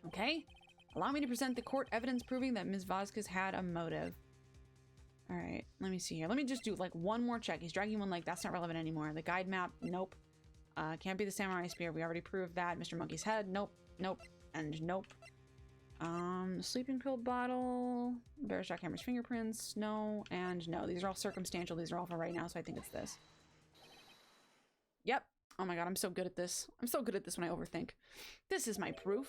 Okay? Allow me to present the court evidence proving that Ms. Vasquez had a motive. Alright, let me see here. Let me just do like one more check. He's dragging one leg. That's not relevant anymore. The guide map, nope. Can't be the samurai spear. We already proved that. Mr. Monkey's head, nope. Nope. And nope. Sleeping pill bottle. Bear's jackhammer's fingerprints, no. And no. These are all circumstantial. These are all for right now, so I think it's this. Yep. Oh my god, I'm so good at this. I'm so good at this when I overthink. This is my proof.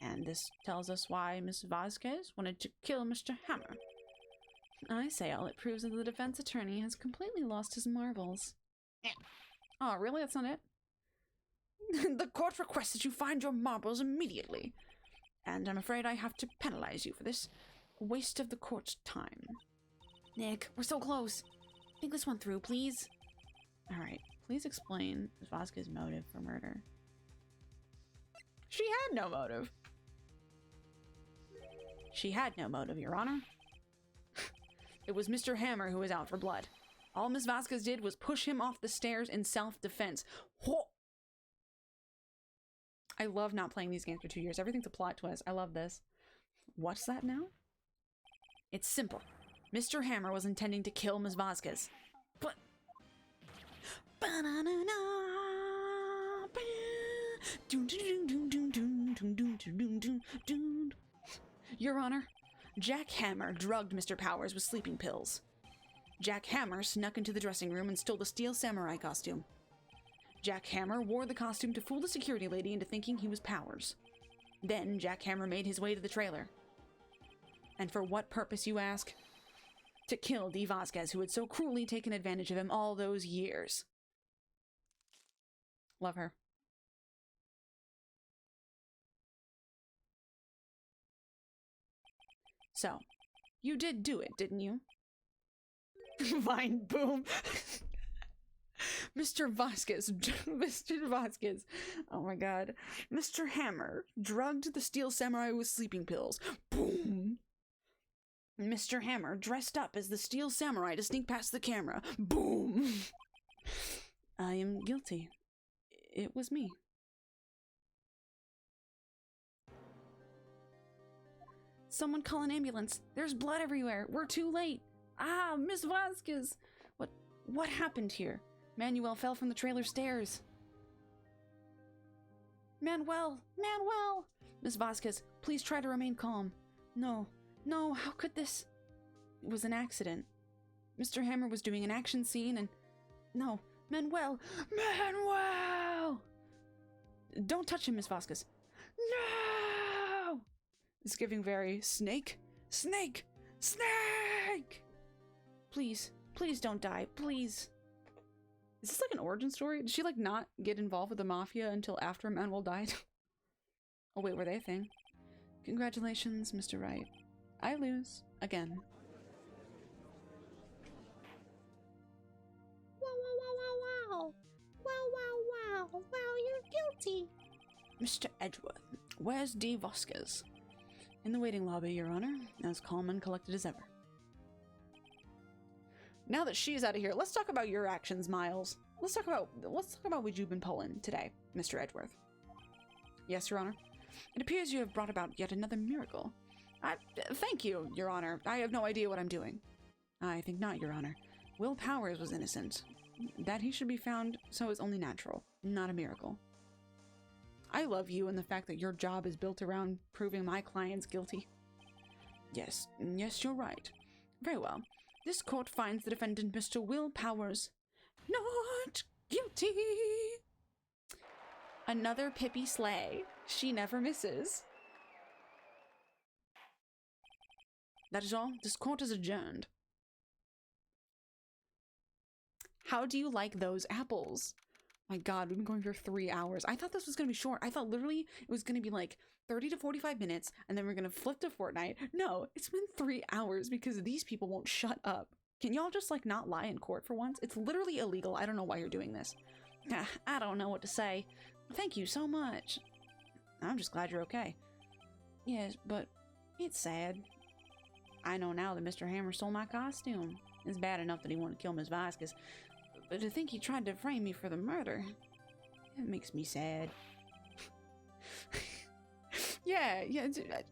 And this tells us why Miss Vasquez wanted to kill Mr. Hammer. I say all it proves that the defense attorney has completely lost his marbles. Oh, really? That's not it? The court requests that you find your marbles immediately. And I'm afraid I have to penalize you for this. Waste of the court's time. Nick, we're so close. Think this one through, please. Alright, please explain Ms. Vasquez's motive for murder. She had no motive. She had no motive, Your Honor. It was Mr. Hammer who was out for blood. All Ms. Vasquez did was push him off the stairs in self-defense. I love not playing these games for 2 years. Everything's a plot twist. I love this. What's that now? It's simple. Mr. Hammer was intending to kill Ms. Vasquez. But... Your Honor, Jack Hammer drugged Mr. Powers with sleeping pills. Jack Hammer snuck into the dressing room and stole the steel samurai costume. Jack Hammer wore the costume to fool the security lady into thinking he was Powers. Then Jack Hammer made his way to the trailer. And for what purpose, you ask? To kill Dee Vasquez, who had so cruelly taken advantage of him all those years. Love her. So, you did do it, didn't you? Vine boom. Mr. Vasquez, Mr. Vasquez, oh my god. Mr. Hammer drugged the steel samurai with sleeping pills. Boom. Mr. Hammer dressed up as the steel samurai to sneak past the camera. Boom. I am guilty. It was me. Someone call an ambulance. There's blood everywhere. We're too late. Ah, Miss Vasquez. What happened here? Manuel fell from the trailer stairs. Manuel! Miss Vasquez, please try to remain calm. No, how could this? It was an accident. Mr. Hammer was doing an action scene and... No, Manuel! Don't touch him, Miss Vasquez. No! It's giving very... Snake? Please don't die, please. Is this like an origin story? Did she like not get involved with the mafia until after Manuel died? Oh wait, were they a thing? Congratulations, Mr. Wright. I lose. Again. Wow, you're guilty. Mr. Edgeworth, where's Dee Vasquez? In the waiting lobby, Your Honor, as calm and collected as ever. Now that she's out of here, let's talk about your actions, Miles. Let's talk about what you've been pulling today, Mr. Edgeworth. Yes, Your Honor. It appears you have brought about yet another miracle. Thank you, Your Honor. I have no idea what I'm doing. I think not, Your Honor. Will Powers was innocent. That he should be found so is only natural, not a miracle. I love you and the fact that your job is built around proving my client's guilty. Yes, you're right. Very well. This court finds the defendant, Mr. Will Powers, not guilty. Another Pippi slay. She never misses. That is all. This court is adjourned. How do you like those apples? My god, we've been going for 3 hours. I thought this was going to be short. I thought literally it was going to be like 30 to 45 minutes and then we're going to flip to Fortnite. No, it's been 3 hours because these people won't shut up. Can y'all just like not lie in court for once? It's literally illegal. I don't know why you're doing this. I don't know what to say. Thank you so much. I'm just glad you're okay. Yes, but it's sad. I know now that Mr. Hammer stole my costume. It's bad enough that he wanted to kill Ms. Vasquez, but to think he tried to frame me for the murder, it makes me sad. Yeah,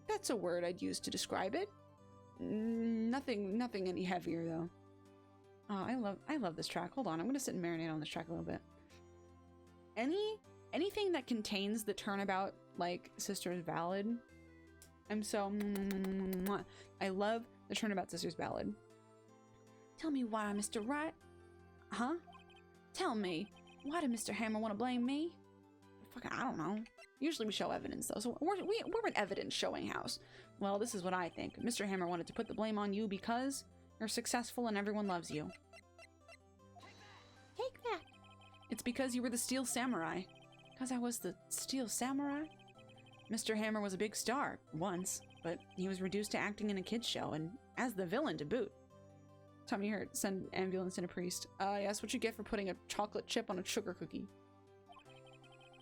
that's a word I'd use to describe it. Nothing any heavier though. Oh, I love this track. Hold on, I'm gonna sit and marinate on this track a little bit. Anything that contains the turnabout like Sisters ballad, I'm so I love the Turnabout Sisters ballad. Tell me why, Mr. Wright. Huh? Tell me, why did Mr. Hammer want to blame me? Fucking, I don't know. Usually we show evidence though, so we're an evidence showing house. Well, this is what I think. Mr. Hammer wanted to put the blame on you because you're successful and everyone loves you. Take that. It's because you were the Steel Samurai. Because I was the Steel Samurai? Mr. Hammer was a big star, once, but he was reduced to acting in a kid's show, and as the villain to boot. Tommy Hurt, send ambulance and a priest. Yeah, that's what you get for putting a chocolate chip on a sugar cookie.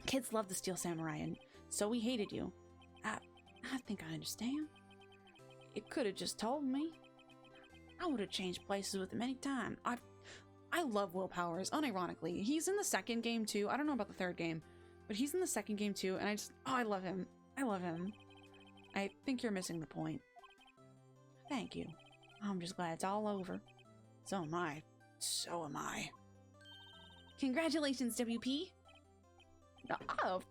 Kids love the Steel Samurai, and so he hated you. I think I understand. You could have just told me. I would have changed places with him anytime. I love Will Powers, unironically. He's in the second game too. I don't know about the third game, but he's in the second game too, and I love him. I love him. I think you're missing the point. Thank you. I'm just glad it's all over. So am I. So am I. Congratulations, WP. Oh,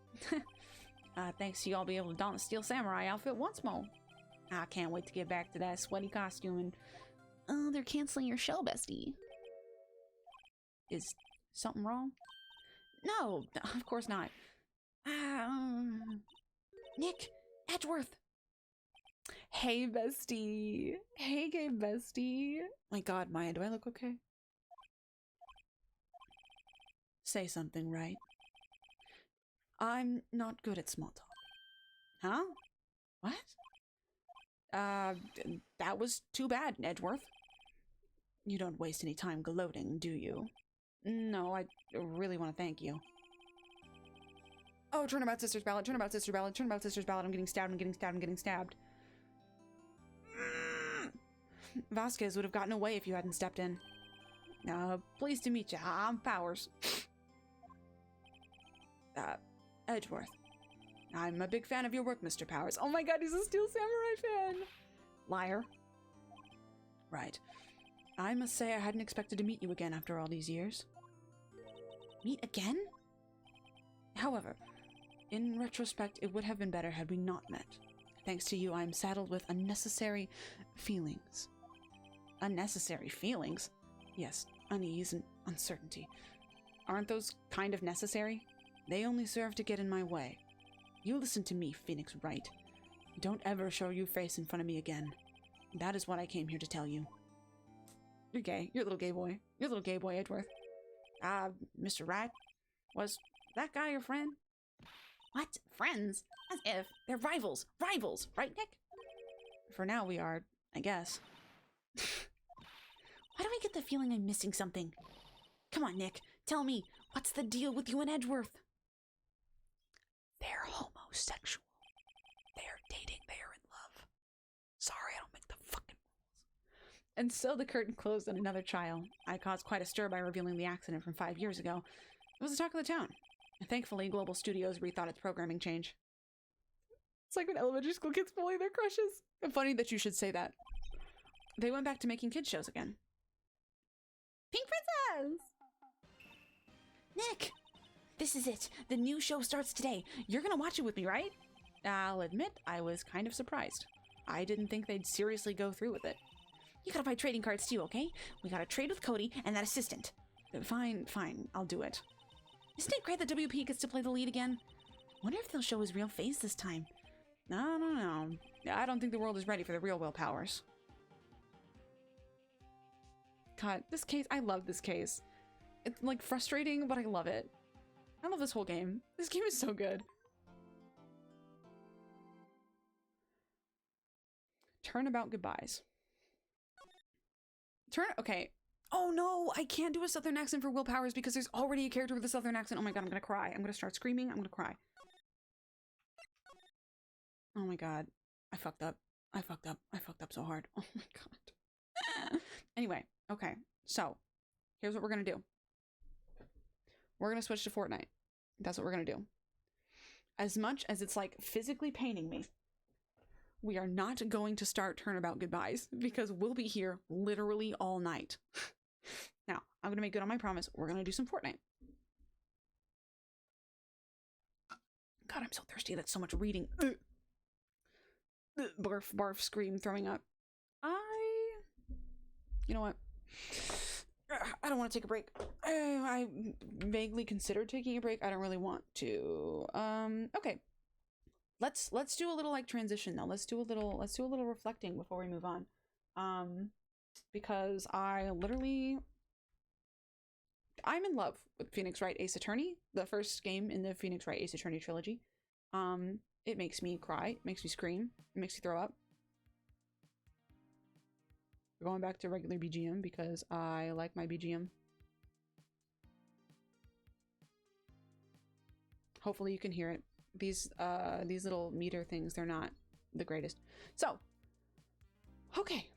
thanks to you, I'll be able to don the Steel Samurai outfit once more. I can't wait to get back to that sweaty costume and... Oh, they're canceling your show, bestie. Is something wrong? No, of course not. Nick, Edgeworth. Hey, bestie. Hey, gay bestie. My god, Maya, do I look okay? Say something, right? I'm not good at small talk. Huh? What? That was too bad, Edgeworth. You don't waste any time gloating, do you? No, I really want to thank you. Oh, Turnabout Sisters Ballad, Turnabout Sisters Ballad, Turnabout Sisters Ballad, I'm getting stabbed, I'm getting stabbed, I'm getting stabbed. Vasquez would have gotten away if you hadn't stepped in. Pleased to meet you. I'm Powers. Edgeworth. I'm a big fan of your work, Mr. Powers. Oh my god, he's a Steel Samurai fan! Liar. Right. I must say I hadn't expected to meet you again after all these years. Meet again? However, in retrospect, it would have been better had we not met. Thanks to you, I am saddled with unnecessary feelings. Unnecessary feelings? Yes, unease and uncertainty. Aren't those kind of necessary? They only serve to get in my way. You listen to me, Phoenix Wright. Don't ever show your face in front of me again. That is what I came here to tell you. You're gay. You're a little gay boy. You're a little gay boy, Edgeworth. Mr. Wright? Was that guy your friend? What? Friends? As if. They're rivals. Rivals, right, Nick? For now we are, I guess. Why do I get the feeling I'm missing something? Come on, Nick. Tell me, what's the deal with you and Edgeworth? They're homosexual. They're dating. They are in love. Sorry, I don't make the fucking rules. And so the curtain closed on another trial. I caused quite a stir by revealing the accident from 5 years ago. It was the talk of the town. Thankfully, Global Studios rethought its programming change. It's like when elementary school kids bully their crushes. Funny that you should say that. They went back to making kids shows again. Pink Princess! Nick! This is it. The new show starts today. You're gonna watch it with me, right? I'll admit, I was kind of surprised. I didn't think they'd seriously go through with it. You gotta buy trading cards too, okay? We gotta trade with Cody and that assistant. Fine, I'll do it. Isn't it great that WP gets to play the lead again? Wonder if they'll show his real face this time. No. I don't think the world is ready for the real Will Powers. God, this case, I love this case. It's like frustrating, but I love it. I love this whole game. This game is so good. Turnabout goodbyes. Okay. Oh no, I can't do a Southern accent for Will Powers because there's already a character with a Southern accent. Oh my god, I'm gonna cry. I'm gonna start screaming. I'm gonna cry. Oh my god. I fucked up. I fucked up so hard. Oh my god. Anyway, okay. So, here's what we're gonna do. We're gonna switch to Fortnite. That's what we're gonna do. As much as it's like physically paining me, we are not going to start Turnabout goodbyes because we'll be here literally all night. Now, I'm gonna make good on my promise. We're gonna do some Fortnite. God, I'm so thirsty. That's so much reading. Barf, barf, scream, throwing up. You know what? I don't want to take a break. I vaguely considered taking a break. I don't really want to. Okay. Let's do a little like transition though. Let's do a little reflecting before we move on. Because I'm in love with Phoenix Wright Ace Attorney, the first game in the Phoenix Wright Ace Attorney trilogy. It makes me cry, it makes me scream, it makes me throw up. We're going back to regular BGM because I like my BGM. Hopefully you can hear it. These little meter things, they're not the greatest. So, okay.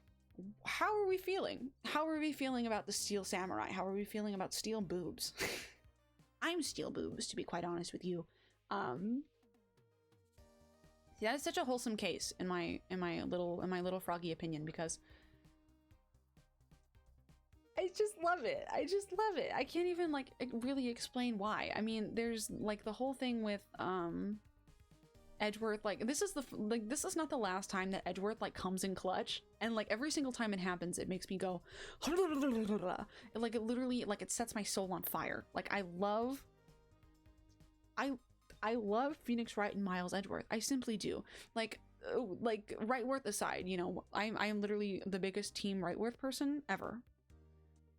How are we feeling? How are we feeling about the Steel Samurai? How are we feeling about steel boobs? I'm steel boobs, to be quite honest with you. That is such a wholesome case in my little froggy opinion, because I just love it. I just love it. I can't even like really explain why. I mean, there's like the whole thing with Edgeworth, like this is not the last time that Edgeworth like comes in clutch, and like every single time it happens it makes me go like it literally like it sets my soul on fire. Like I love Phoenix Wright and Miles Edgeworth. I simply do. Like Wrightworth aside, you know, I am literally the biggest team Wrightworth person ever.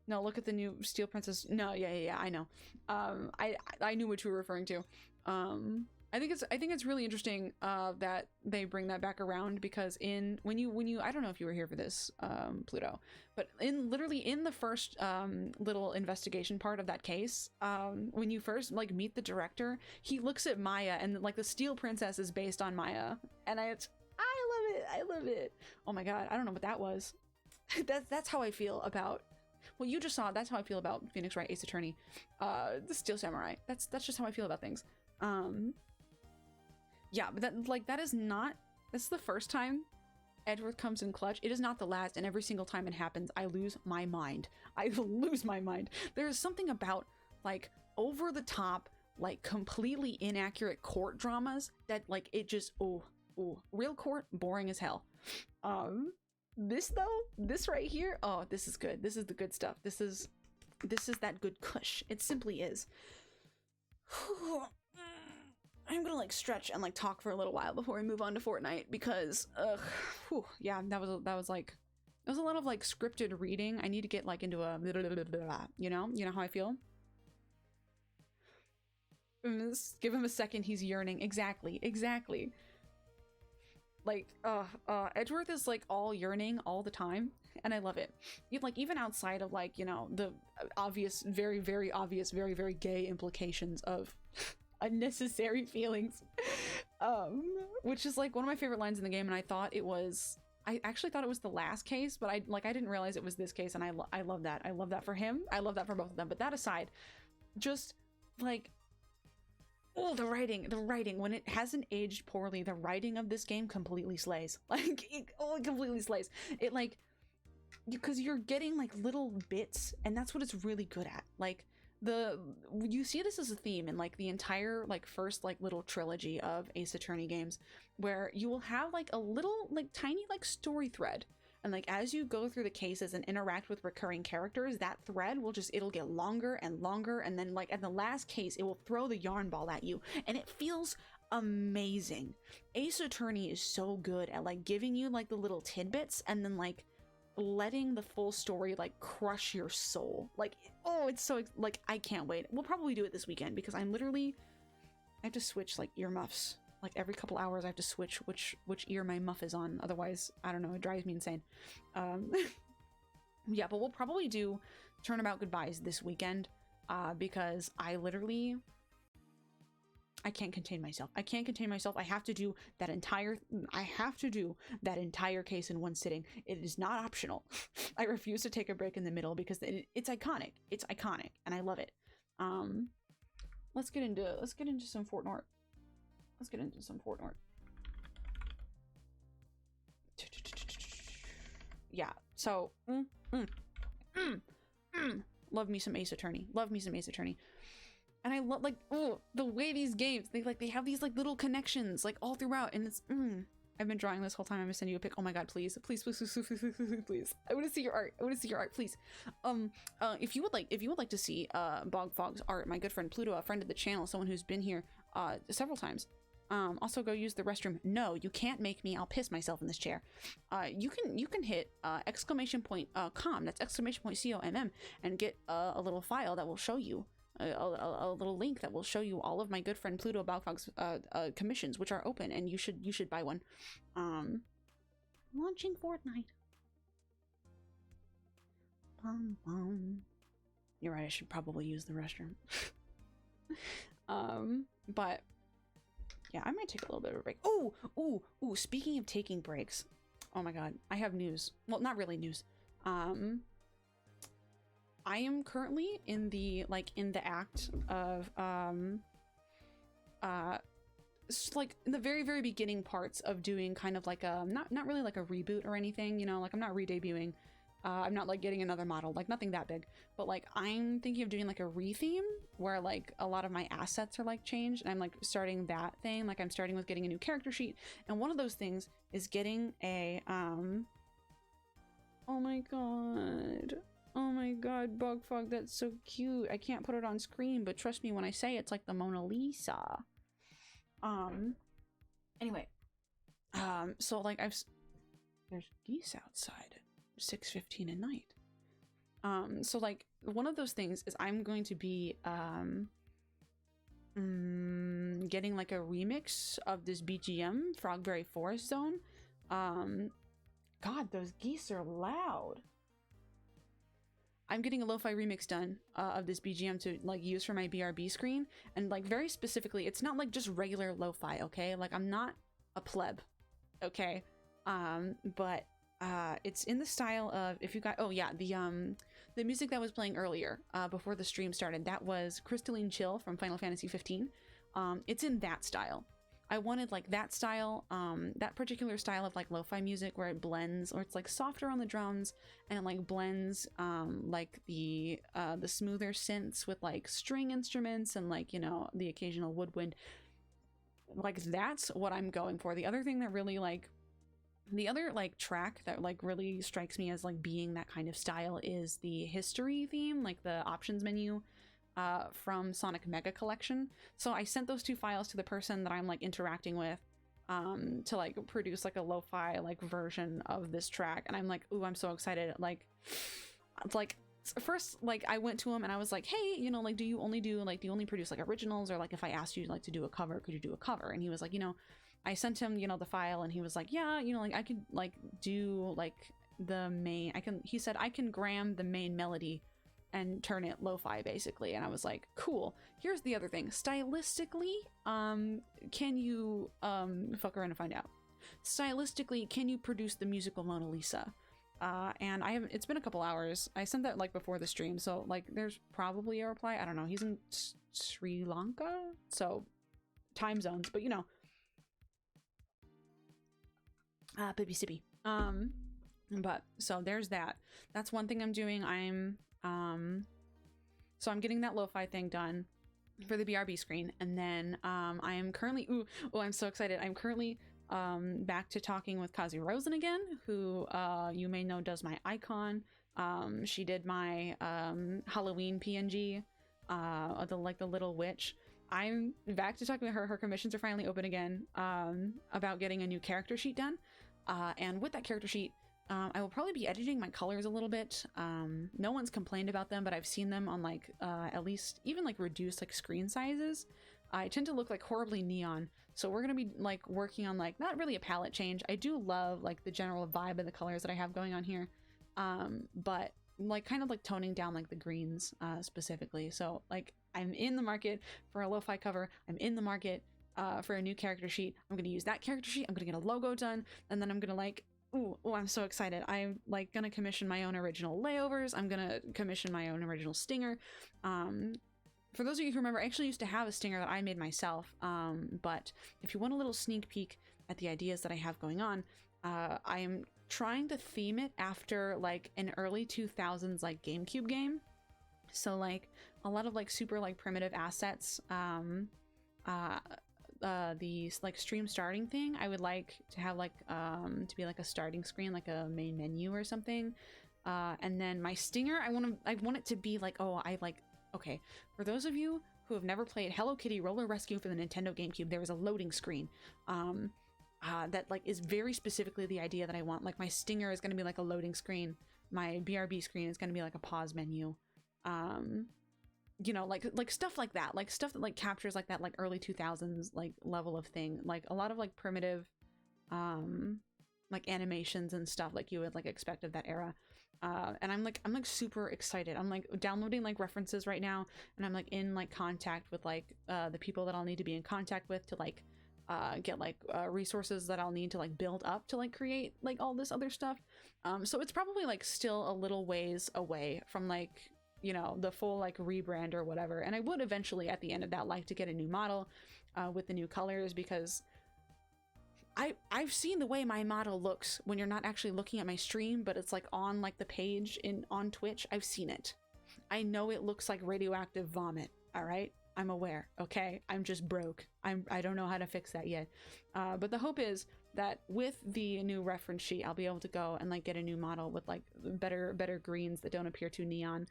No, look at the new Steel Princess. No, yeah, I know. I knew what you were referring to. I think it's really interesting that they bring that back around, because when you I don't know if you were here for this, Pluto, but literally in the first little investigation part of that case, when you first like meet the director, he looks at Maya, and like the Steel Princess is based on Maya, and I love it. Oh my god, I don't know what that was. That's how I feel about. Well, you just saw. That's how I feel about Phoenix Wright, Ace Attorney, the Steel Samurai. That's just how I feel about things. Yeah, but that's the first time Edgeworth comes in clutch. It is not the last, and every single time it happens, I lose my mind. There is something about like over the top, like completely inaccurate court dramas that like it just real court boring as hell. This right here, oh, this is good. This is the good stuff. This is that good kush. It simply is. I'm gonna like stretch and like talk for a little while before we move on to Fortnite, because yeah, that was a lot of like scripted reading. I need to get like into a you know how I feel. Give him a second, he's yearning. Exactly. Like Edgeworth is like all yearning all the time, and I love it. Like even outside of like, you know, the obvious, very very obvious, very very gay implications of unnecessary feelings, which is like one of my favorite lines in the game, and I actually thought it was the last case, but I didn't realize it was this case, and I love that. I love that for him. I love that for both of them. But that aside, just like, oh, the writing, when it hasn't aged poorly, the writing of this game completely slays. Like, it completely slays. It like, because you're getting like little bits, and that's what it's really good at. Like, you see this as a theme in like the entire like first like little trilogy of Ace Attorney games, where you will have like a little like tiny like story thread, and like as you go through the cases and interact with recurring characters, that thread will it'll get longer and longer, and then like at the last case it will throw the yarn ball at you, and it feels amazing. Ace Attorney is so good at like giving you like the little tidbits, and then like letting the full story like crush your soul. Like, oh, it's so like, I can't wait. We'll probably do it this weekend, because I have to switch like earmuffs. Like every couple hours I have to switch which ear my muff is on, otherwise I don't know, it drives me insane. Yeah, but we'll probably do Turnabout Goodbyes this weekend, because I can't contain myself. I have to do that entire case in one sitting. It is not optional. I refuse to take a break in the middle, because it's iconic. It's iconic, and I love it. Let's get into some Fortnite. Yeah. So, love me some Ace Attorney. And I love like, oh, the way these games, they have these like little connections like all throughout, and it's I've been drawing this whole time. I'm gonna send you a pic. Oh my god, please. I want to see your art. Please. If you would like to see Bog Fog's art, my good friend Pluto, a friend of the channel, someone who's been here several times. Also go use the restroom. No, you can't make me. I'll piss myself in this chair. You can hit !com. That's !COMM, and get a little file that will show you a little link that will show you all of my good friend Pluto Balfog's commissions, which are open, and you should buy one. Launching Fortnite. You're right, I should probably use the restroom. But yeah, I might take a little bit of a break. Ooh, speaking of taking breaks, oh my god, I have news. Well, not really news. I am currently in the act of like in the very very beginning parts of doing kind of like a not really like a reboot or anything, you know, like I'm not re-debuting I'm not like getting another model, like nothing that big, but like I'm thinking of doing like a retheme where like a lot of my assets are like changed, and I'm like starting that thing. Like I'm starting with getting a new character sheet, and one of those things is getting a oh my god, Bugfog, that's so cute. I can't put it on screen, but trust me when I say it's like the Mona Lisa. Anyway, so like there's geese outside. 6:15 at night. So like one of those things is I'm going to be getting like a remix of this BGM Frogberry Forest Zone. God, those geese are loud. I'm getting a lo-fi remix done of this BGM to like use for my BRB screen, and like very specifically, it's not like just regular lo-fi, okay? Like I'm not a pleb, okay? But it's in the style of, if you got, oh yeah, the music that was playing earlier before the stream started, that was Crystalline Chill from Final Fantasy 15. It's in that style. I wanted like that style, that particular style of like lo-fi music where it blends, or it's like softer on the drums and it like blends like the smoother synths with like string instruments and like, you know, the occasional woodwind. Like that's what I'm going for. The other thing that really like, the other like track that like really strikes me as like being that kind of style is the history theme, like the options menu from Sonic Mega Collection. So I sent those two files to the person that I'm like interacting with to like produce like a lo-fi like version of this track, and I'm like, ooh, I'm so excited. Like first, like I went to him and I was like, hey, you know, like do you only produce like originals, or like if I asked you like to do a cover, could you do a cover? And he was like, you know, I sent him, you know, the file, and he was like, yeah, you know, like I could like do like the main, he said I can gram the main melody and turn it lo-fi basically. And I was like, cool. Here's the other thing. Stylistically, can you fuck around and find out. Stylistically, can you produce the musical Mona Lisa? And I haven't, it's been a couple hours. I sent that like before the stream, so like there's probably a reply. I don't know. He's in Sri Lanka, so time zones, but you know. Bippy sippy. But so there's that. That's one thing I'm doing. So I'm getting that lo-fi thing done for the BRB screen, and then I am currently I'm so excited. I'm currently back to talking with Kazi Rosen again, who you may know does my icon. She did my Halloween PNG, the little witch. I'm back to talking with her. Her commissions are finally open again about getting a new character sheet done. And with that character sheet, I will probably be editing my colors a little bit. No one's complained about them, but I've seen them on like at least even like reduced like screen sizes. I tend to look like horribly neon, so we're gonna be like working on like not really a palette change. I do love like the general vibe of the colors that I have going on here, but like kind of like toning down like the greens specifically. So like I'm in the market for a lo-fi cover. I'm in the market for a new character sheet. I'm gonna use that character sheet. I'm gonna get a logo done, and then I'm gonna like, ooh, I'm so excited. I'm like gonna commission my own original layovers. I'm gonna commission my own original stinger. For those of you who remember, I actually used to have a stinger that I made myself. But if you want a little sneak peek at the ideas that I have going on, I am trying to theme it after like an early 2000s like GameCube game. So like a lot of like super like primitive assets. The like stream starting thing, I would like to have like to be like a starting screen, like a main menu or something. And then my stinger, I want it to be like, okay, for those of you who have never played Hello Kitty Roller Rescue for the Nintendo GameCube, there is a loading screen that like is very specifically the idea that I want. Like my stinger is going to be like a loading screen, my BRB screen is going to be like a pause menu. You know, like stuff like that, like stuff that like captures like that like early 2000s like level of thing, like a lot of like primitive like animations and stuff like you would like expect of that era. And I'm like super excited. I'm like downloading like references right now, and I'm like in like contact with like the people that I'll need to be in contact with to like get like resources that I'll need to like build up to like create like all this other stuff. So it's probably like still a little ways away from like, you know, the full like rebrand or whatever. And I would eventually at the end of that like to get a new model with the new colors, because I've seen the way my model looks when you're not actually looking at my stream, but it's like on like the page on Twitch. I've seen it. I know it looks like radioactive vomit. All right, I'm aware. Okay, I'm just broke. I don't know how to fix that yet. But the hope is that with the new reference sheet, I'll be able to go and like get a new model with like better greens that don't appear too neon.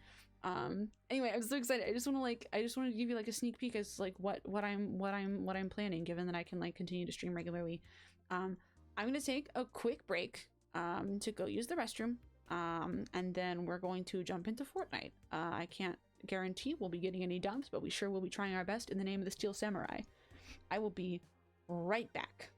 Anyway, I'm so excited. I just want to give you like a sneak peek as like what I'm planning, given that I can like continue to stream regularly. I'm gonna take a quick break to go use the restroom, and then we're going to jump into Fortnite. I can't guarantee we'll be getting any dumps, but we sure will be trying our best in the name of the Steel Samurai. I will be right back.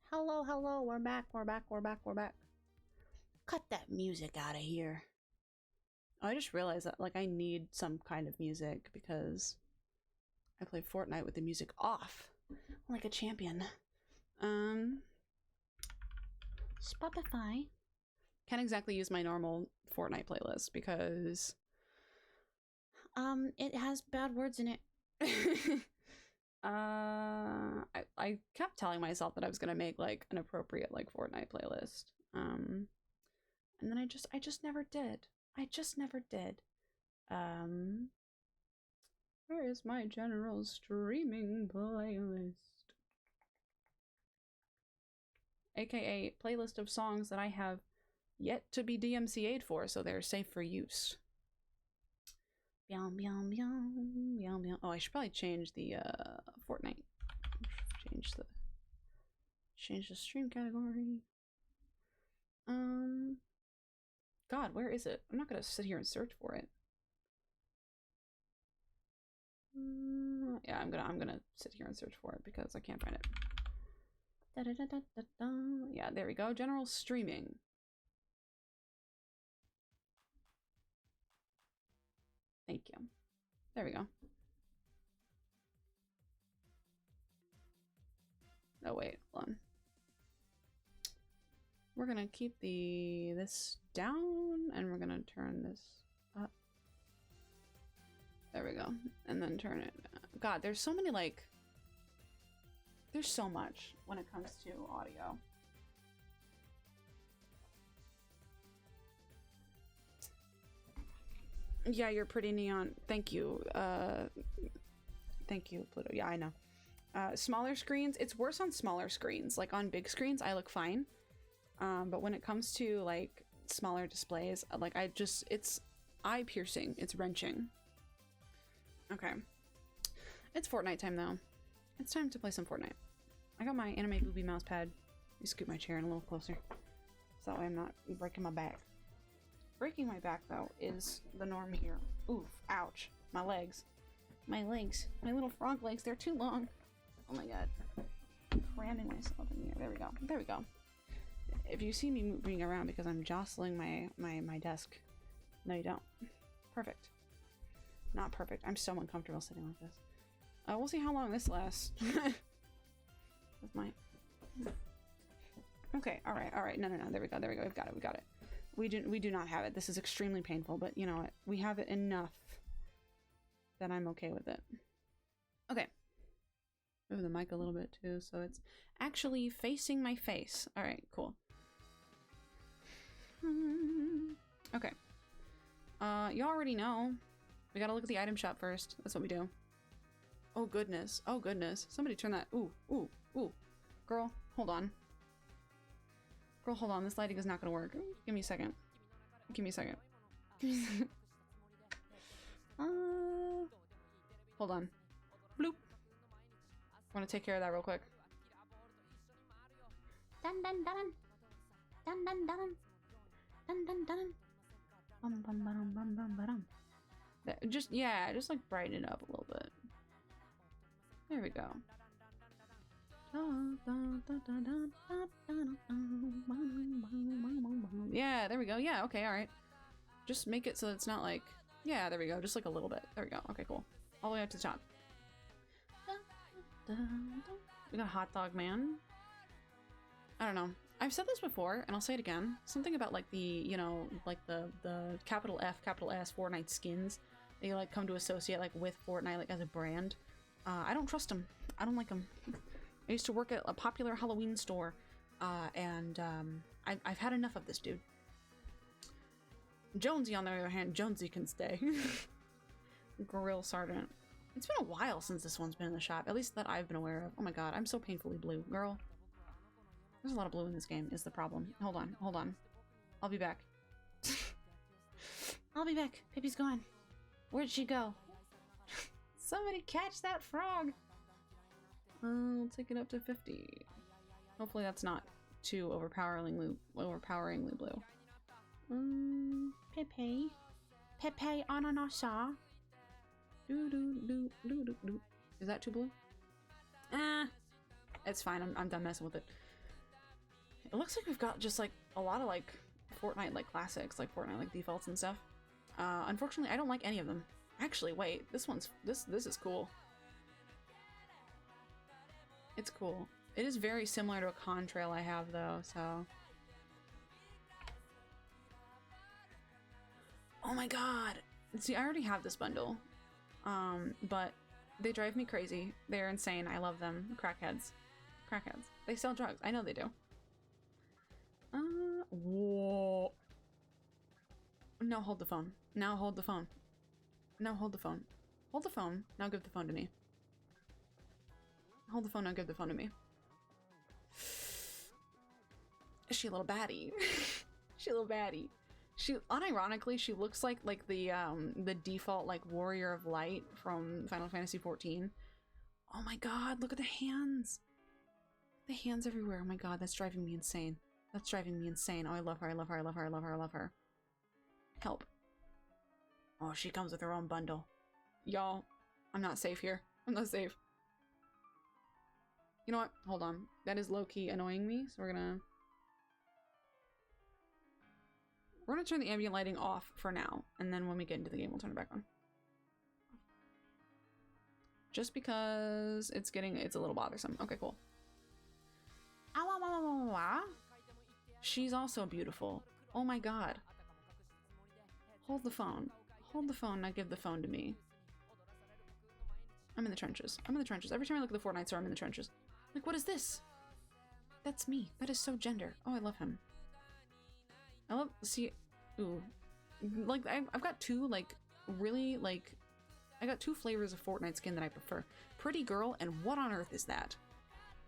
Hello, hello, we're back, we're back, we're back, we're back. Cut that music out of here. Oh, I just realized that, like, I need some kind of music because I play Fortnite with the music off, like a champion. Spotify. Can't exactly use my normal Fortnite playlist because It has bad words in it. I kept telling myself that I was gonna make like an appropriate like Fortnite playlist. And then I just never did. I just never did. Where is my general streaming playlist? AKA playlist of songs that I have yet to be DMCA'd for, so they're safe for use. Meow, meow, meow, meow, meow. Oh, I should probably change the Fortnite. Change the stream category. God, where is it? I'm not gonna sit here and search for it. Yeah, I'm gonna sit here and search for it because I can't find it. Da, da, da, da, da, da. Yeah, there we go. General streaming. Thank you. There we go. Oh wait, hold on. We're gonna keep this down and we're gonna turn this up. There we go. And then turn it. God, there's so many like there's so much when it comes to audio. Yeah, you're pretty neon. Thank you. Thank you, Pluto. Yeah, I know. Smaller screens, it's worse on smaller screens. Like on big screens, I look fine. But when it comes to like smaller displays, like it's eye piercing. It's wrenching. Okay. It's Fortnite time though. It's time to play some Fortnite. I got my anime booby mouse pad. Let me scoot my chair in a little closer. So that way I'm not breaking my back. Breaking my back though is the norm here. Oof, ouch. My legs. My legs. My little frog legs, they're too long. Oh my god. I'm cramming myself in here. There we go. There we go. If you see me moving around because I'm jostling my desk. No, you don't. Perfect. Not perfect. I'm so uncomfortable sitting like this. We'll see how long this lasts. With my... Okay, alright. No. There we go. We've got it. We do not have it. This is extremely painful, but you know what? We have it enough that I'm okay with it. Okay. Move the mic a little bit too, so it's actually facing my face. Alright, cool. Okay. You already know. We gotta look at the item shop first. That's what we do. Oh goodness. Oh goodness. Somebody turn that. Ooh. Girl, hold on. Girl, hold on. This lighting is not gonna work. Give me a second. Hold on. Bloop. I want to take care of that real quick. Dun dun dun dun dun dun dun dun dun. Bum bum bum bum bum bum. Just like brighten it up a little bit. There we go. Yeah, there we go. Yeah, okay, alright. Just make it so it's not like... Yeah, there we go. Just like a little bit. There we go. Okay, cool. All the way up to the top. We got a hot dog man. I don't know. I've said this before, and I'll say it again. Something about like the, you know, like the capital F, capital S Fortnite skins that you like come to associate like with Fortnite like as a brand. I don't trust them. I don't like them. I used to work at a popular Halloween store, and I've had enough of this dude. Jonesy, on the other hand, Jonesy can stay. Grill Sergeant. It's been a while since this one's been in the shop, at least that I've been aware of. Oh my god, I'm so painfully blue. Girl. There's a lot of blue in this game, is the problem. Hold on. I'll be back. I'll be back. Pippi's gone. Where'd she go? Somebody catch that frog! I'll take it up to 50. Hopefully that's not too overpoweringly blue. Pepe. Pepe ananasa. Do. Is that too blue? It's fine. I'm done messing with it. It looks like we've got just like a lot of like Fortnite like classics, like Fortnite like defaults and stuff. Unfortunately, I don't like any of them. Actually, wait, this is cool. It's cool. It is very similar to a contrail I have though, so. Oh my god! See, I already have this bundle. But they drive me crazy. They're insane. I love them. Crackheads. Crackheads. They sell drugs. I know they do. Whoa. No, hold the phone. Now hold the phone. Now hold the phone. Hold the phone. Now give the phone to me. Hold the phone. Now give the phone to me. Is she a little baddie? She a little baddie. She, unironically, she looks like the default like Warrior of Light from Final Fantasy XIV. Oh my god, look at the hands. The hands everywhere. Oh my god, that's driving me insane. That's driving me insane. Oh, I love her, I love her, I love her, I love her, I love her. Help. Oh, she comes with her own bundle. Y'all, I'm not safe here. I'm not safe. You know what? Hold on. That is low-key annoying me, so we're gonna turn the ambient lighting off for now, and then when we get into the game, we'll turn it back on. Just because it's a little bothersome. Okay, cool. She's also beautiful. Oh my god. Hold the phone. Hold the phone, now give the phone to me. I'm in the trenches. I'm in the trenches. Every time I look at the Fortnite store, I'm in the trenches. Like, what is this? That's me. That is so gender. Oh, I love him. I love, see, ooh. Like, I've got two, like, really, like, I got two flavors of Fortnite skin that I prefer. Pretty girl, and what on earth is that?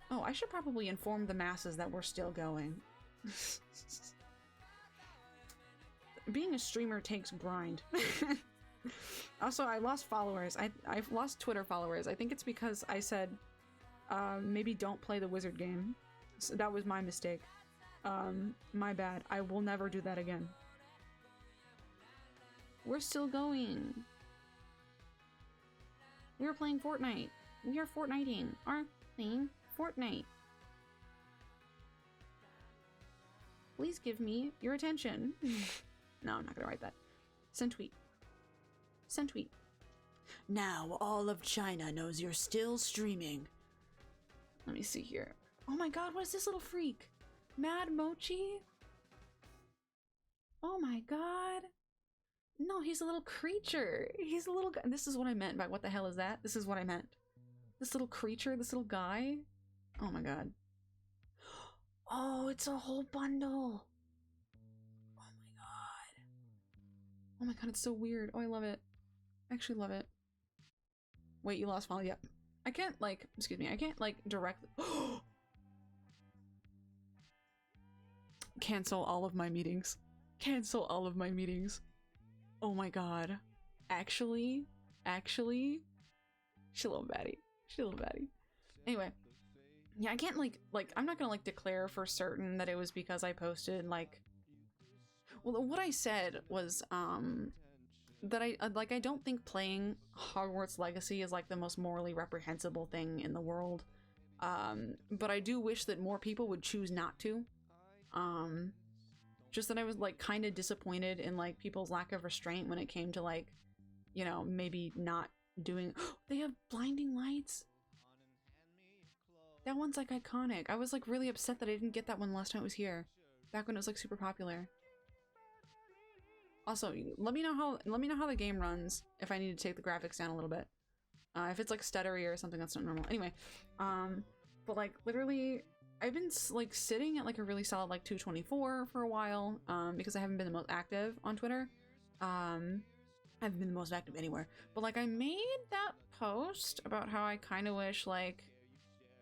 Oh, I should probably inform the masses that we're still going. Being a streamer takes grind. Also, I lost followers. I've lost Twitter followers. I think it's because I said, maybe don't play the wizard game. So that was my mistake. My bad. I will never do that again. We're still going. We are playing Fortnite. We are Fortniting. Are playing Fortnite. Please give me your attention. No, I'm not gonna write that. Send tweet. Send tweet. Now all of China knows you're still streaming. Let me see here. Oh my god, what is this little freak? Mad Mochi? Oh my god. No, he's a little creature. He's a little guy. This is what I meant by what the hell is that? This is what I meant. This little creature, this little guy. Oh my god. Oh, it's a whole bundle. Oh my god. Oh my god, it's so weird. Oh, I love it. I actually love it. Wait, you lost follow? Yep. I can't, like, excuse me, I can't, like, direct. Cancel all of my meetings. Cancel all of my meetings. Oh my god. Actually, she a little baddie. She a little baddie. Anyway. Yeah, I can't, like, I'm not gonna, like, declare for certain that it was because I posted, like... Well, what I said was, that I don't think playing Hogwarts Legacy is, like, the most morally reprehensible thing in the world. But I do wish that more people would choose not to. Just that I was, like, kind of disappointed in, like, people's lack of restraint when it came to, like, you know, maybe not doing... They have blinding lights? That one's, like, iconic. I was, like, really upset that I didn't get that one last time it was here. Back when it was, like, super popular. Also, let me know how the game runs if I need to take the graphics down a little bit. If it's, like, stuttery or something that's not normal. Anyway, but, like, literally... I've been, like, sitting at, like, a really solid, like, 224 for a while, because I haven't been the most active on Twitter. I haven't been the most active anywhere. But, like, I made that post about how I kind of wish, like,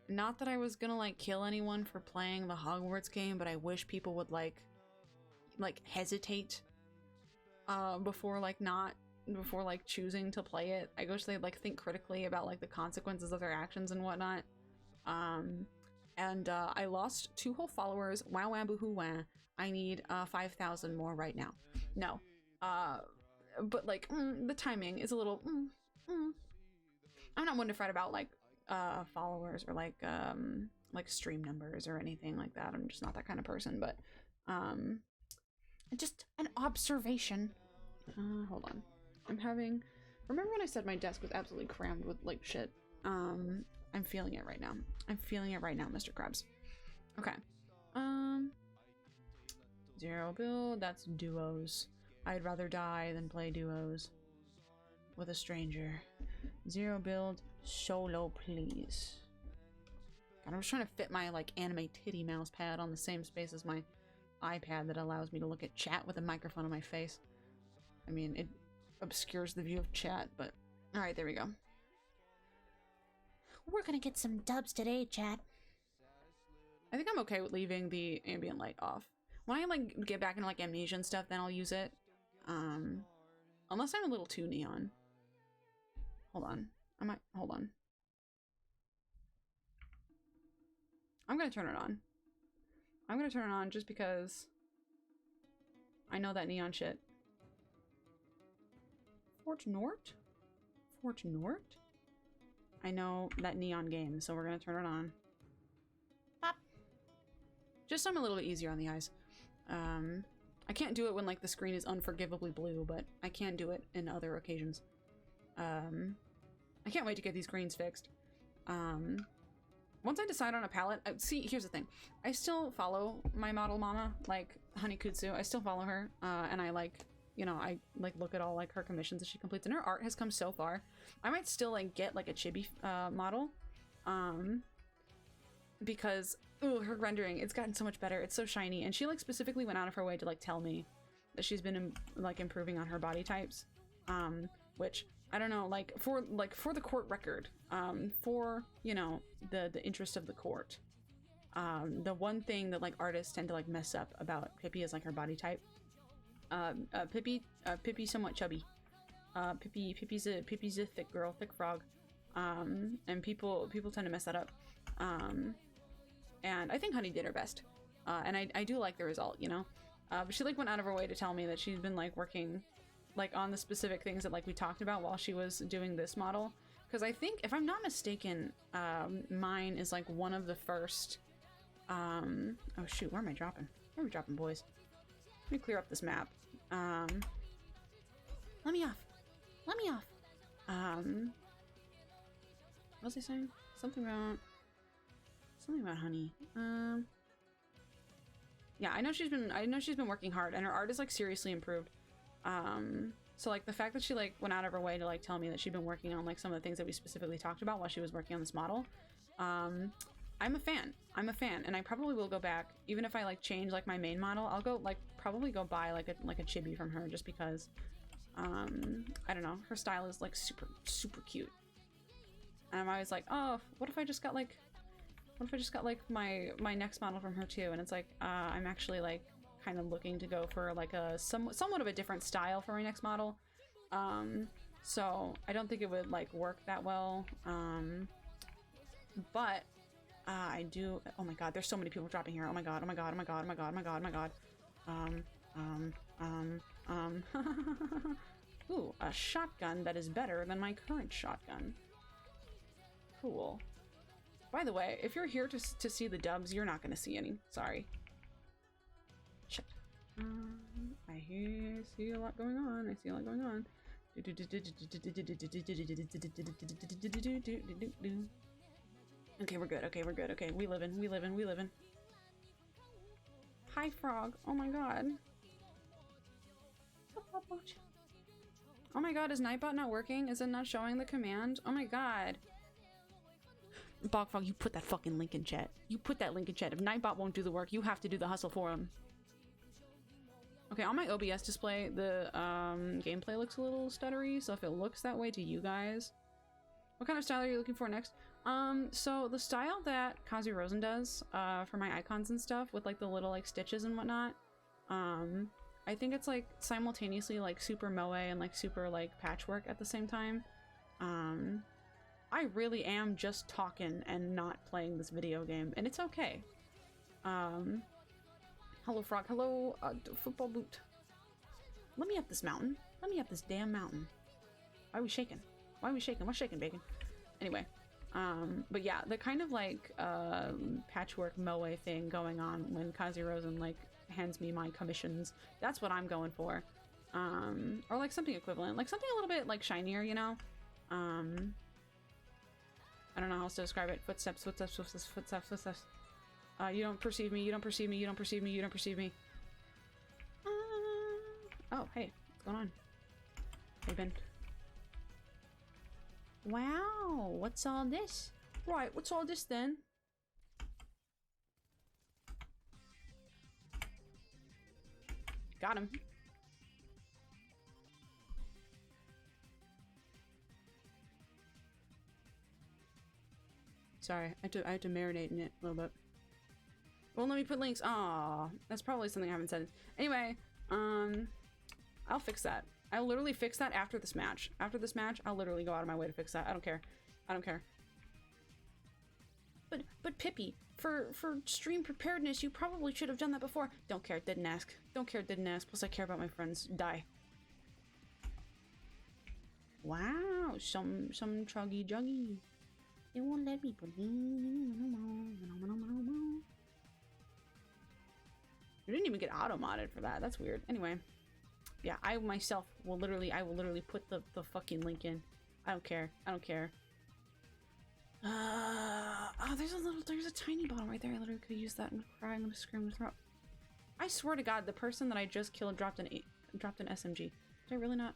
not that I was gonna, like, kill anyone for playing the Hogwarts game, but I wish people would, like, hesitate, before, like, choosing to play it. I wish they'd, like, think critically about, like, the consequences of their actions and whatnot. And I lost 2 whole followers. Wow, wow, boo hoo, wah. I need 5,000 more right now. No. But like, the timing is a little. I'm not one to fret about like followers or like like stream numbers or anything like that. I'm just not that kind of person, but just an observation. Hold on. Remember when I said my desk was absolutely crammed with like shit? I'm feeling it right now. I'm feeling it right now, Mr. Krabs. Okay. 0 build, that's duos. I'd rather die than play duos with a stranger. 0 build, solo please. God, I'm just trying to fit my like anime titty mouse pad on the same space as my iPad that allows me to look at chat with a microphone on my face. I mean, it obscures the view of chat, but alright, there we go. We're gonna get some dubs today, chat. I think I'm okay with leaving the ambient light off. When I like get back into like amnesia and stuff, then I'll use it. Unless I'm a little too neon. Hold on. Hold on. I'm gonna turn it on. I'm gonna turn it on just because I know that neon shit. Fort Nort? Fort Nort? I know that neon game, so we're gonna turn it on. Pop. Just so I'm a little bit easier on the eyes. I can't do it when like the screen is unforgivably blue, but I can do it in other occasions. I can't wait to get these screens fixed. Once I decide on a palette, see, here's the thing. I still follow my model mama, like Honey Kutsu. I still follow her, and I like, you know, I like look at all like her commissions that she completes, and her art has come so far. I might still like get like a chibi model, because ooh, her rendering, it's gotten so much better. It's so shiny, and she like specifically went out of her way to like tell me that she's been like improving on her body types, which I don't know, like for the court record, for, you know, the interest of the court, the one thing that like artists tend to like mess up about Pippi is like her body type. Pippi's somewhat chubby. Pippi's a thick girl, thick frog, and people tend to mess that up. And I think Honey did her best, and I do like the result, you know. But she like went out of her way to tell me that she's been like working like on the specific things that like we talked about while she was doing this model, because I think, if I'm not mistaken, mine is like one of the first oh shoot, where am I dropping? Where are we dropping, boys? Let me clear up this map. Let me off. Let me off. What was I saying? Something about Honey. Yeah, I know she's been working hard, and her art is like seriously improved. So like the fact that she like went out of her way to like tell me that she'd been working on like some of the things that we specifically talked about while she was working on this model, I'm a fan. I'm a fan, and I probably will go back, even if I like change like my main model. I'll go like probably go buy like a chibi from her, just because I don't know, her style is like super cute. And I'm always like, oh, what if I just got like my next model from her too? And it's like, I'm actually like kind of looking to go for like a somewhat of a different style for my next model. So I don't think it would like work that well. But I do. Oh my god, there's so many people dropping here. Oh my god, oh my god, oh my god, oh my god, oh my god, oh my god. Ooh, a shotgun that is better than my current shotgun. Cool. By the way, if you're here to see the dubs, you're not going to see any. Sorry. Shit. I see a lot going on. I see a lot going on. Okay, we're good. Okay, we're good. Okay, we livin'. Hi, Frog. Oh my god. Oh my god, is Nightbot not working? Is it not showing the command? Oh my god. Bogfrog, you put that fucking link in chat. You put that link in chat. If Nightbot won't do the work, you have to do the hustle for him. Okay, on my OBS display, the gameplay looks a little stuttery, so if it looks that way to you guys... What kind of style are you looking for next? So the style that Kazu Rosen does, for my icons and stuff, with like the little like stitches and whatnot, I think it's like simultaneously like super moe and like super like patchwork at the same time. I really am just talking and not playing this video game, and it's okay. Hello, Frog. Hello, football boot. Let me up this mountain. Let me up this damn mountain. Why are we shaking? Why are we shaking? What's shaking, bacon? Anyway, But yeah, the kind of like patchwork moe thing going on when Kazurosen like hands me my commissions, that's what I'm going for. Or like something equivalent, like something a little bit like shinier, you know. I don't know how else to describe it. Footsteps, footsteps, footsteps, footsteps, footsteps. You don't perceive me, you don't perceive me, you don't perceive me, you don't perceive me. Oh, hey, what's going on? Hey, Ben. Wow, what's all this? Right, what's all this then? Got him. Sorry, I had to marinate in it a little bit. Won't let me put links. Aw, that's probably something I haven't said. Anyway, I'll fix that. I'll literally fix that after this match. After this match, I'll literally go out of my way to fix that. I don't care. I don't care. But Pippi, for stream preparedness, you probably should have done that before. Don't care, didn't ask. Don't care, didn't ask. Plus I care about my friends. Die. Wow, some chuggy juggy. It won't let me put. You didn't even get auto-modded for that. That's weird. Anyway. Yeah, I myself will literally, put the fucking link in. I don't care. I don't care. Oh, there's a tiny bottle right there. I literally could have used that and cry. I'm gonna scream and throw up. I swear to God, the person that I just killed dropped an SMG. Did I not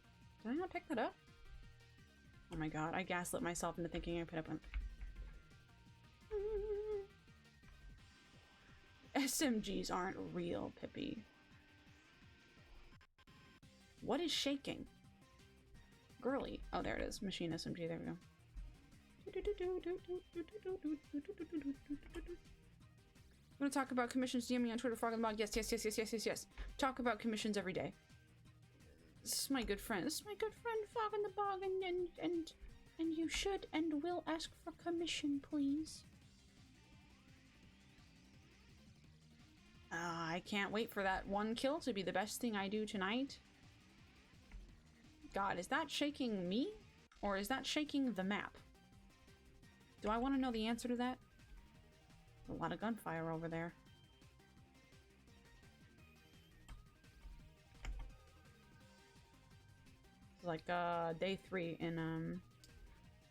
pick that up? Oh my God, I gaslit myself into thinking I picked up one. SMGs aren't real, Pippi. What is shaking? Girly. Oh, there it is. Machine SMG. There we go. Want to talk about commissions? DM me on Twitter, Frog in the Bog. Yes, yes, yes, yes, yes, yes, yes. Talk about commissions every day. This is my good friend. This is my good friend, Frog in the Bog, and you should and will ask for commission, please. I can't wait for that one kill to be the best thing I do tonight. God, is that shaking me? Or is that shaking the map? Do I want to know the answer to that? A lot of gunfire over there. It's like day 3 in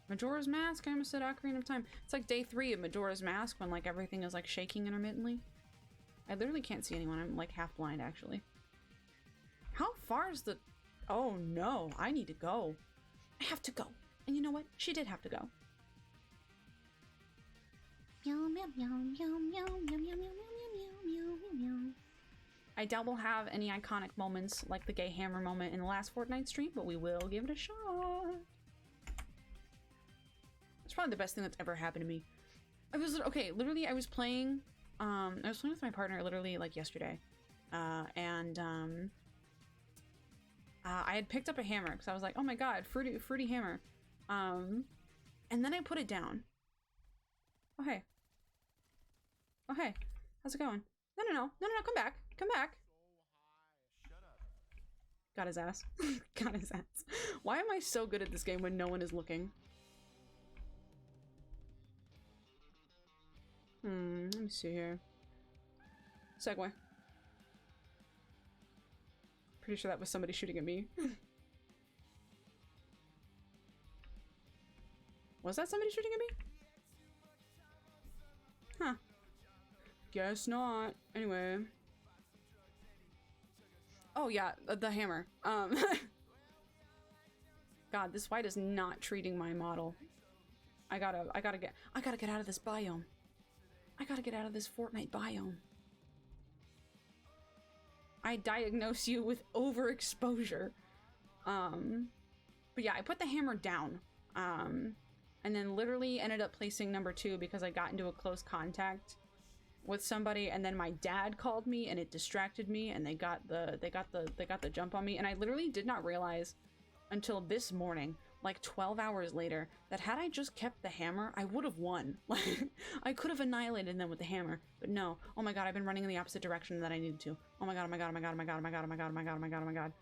Majora's Mask. I almost said Ocarina of Time. It's like day 3 of Majora's Mask when like everything is like shaking intermittently. I literally can't see anyone. I'm like half blind actually. How far is the... Oh no, I need to go. I have to go. And you know what? She did have to go. I doubt we'll have any iconic moments like the gay hammer moment in the last Fortnite stream, but we will give it a shot. It's probably the best thing that's ever happened to me. I was literally I was playing with my partner literally like yesterday. I had picked up a hammer because I was like, oh my God, fruity hammer. And then I put it down. Oh, hey. Oh, hey. How's it going? No, come back. Come back. Got his ass. Got his ass. Why am I so good at this game when no one is looking? Let me see here. Segway. Pretty sure that was somebody shooting at me. Was that somebody shooting at me? Huh. Guess not. Anyway. Oh yeah, the hammer. God, this white is not treating my model. I gotta get out of this biome. I gotta get out of this Fortnite biome. I diagnose you with overexposure. But yeah, I put the hammer down. And then literally ended up placing number 2 because I got into a close contact with somebody, and then my dad called me and it distracted me, and they got the jump on me, and I literally did not realize until this morning, like 12 hours later, that had I just kept the hammer, I would have won. Like, I could have annihilated them with the hammer, but no. Oh my God, I've been running in the opposite direction that I needed to. Oh my God, oh my God, oh my God, oh my God, oh my God, oh my God, oh my God, oh my God, oh my God,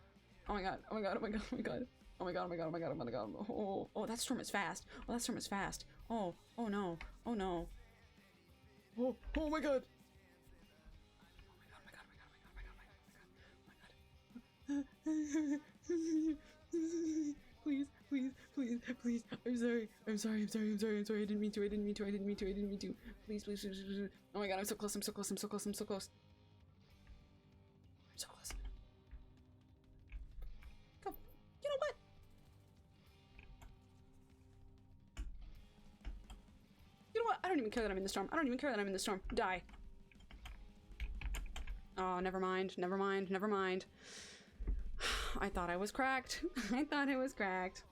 oh my God, oh my God, oh my God, oh my God. Oh my god, oh my god, oh my god, oh my god. Oh, oh, that storm is fast. Oh, that storm is fast. Oh, oh no. Oh no. Oh, oh my god. Please, please, please, please. I'm sorry. I'm sorry. I'm sorry. I'm sorry. I'm sorry. I didn't mean to. I didn't mean to. I didn't mean to. I didn't mean to. Please, please, please, please, please. Oh my god, I'm so close. I'm so close. I'm so close. I'm so close. I'm so close. Go. You know what? You know what? I don't even care that I'm in the storm. I don't even care that I'm in the storm. Die. Oh, never mind. Never mind. Never mind. I thought I was cracked. I thought I was cracked.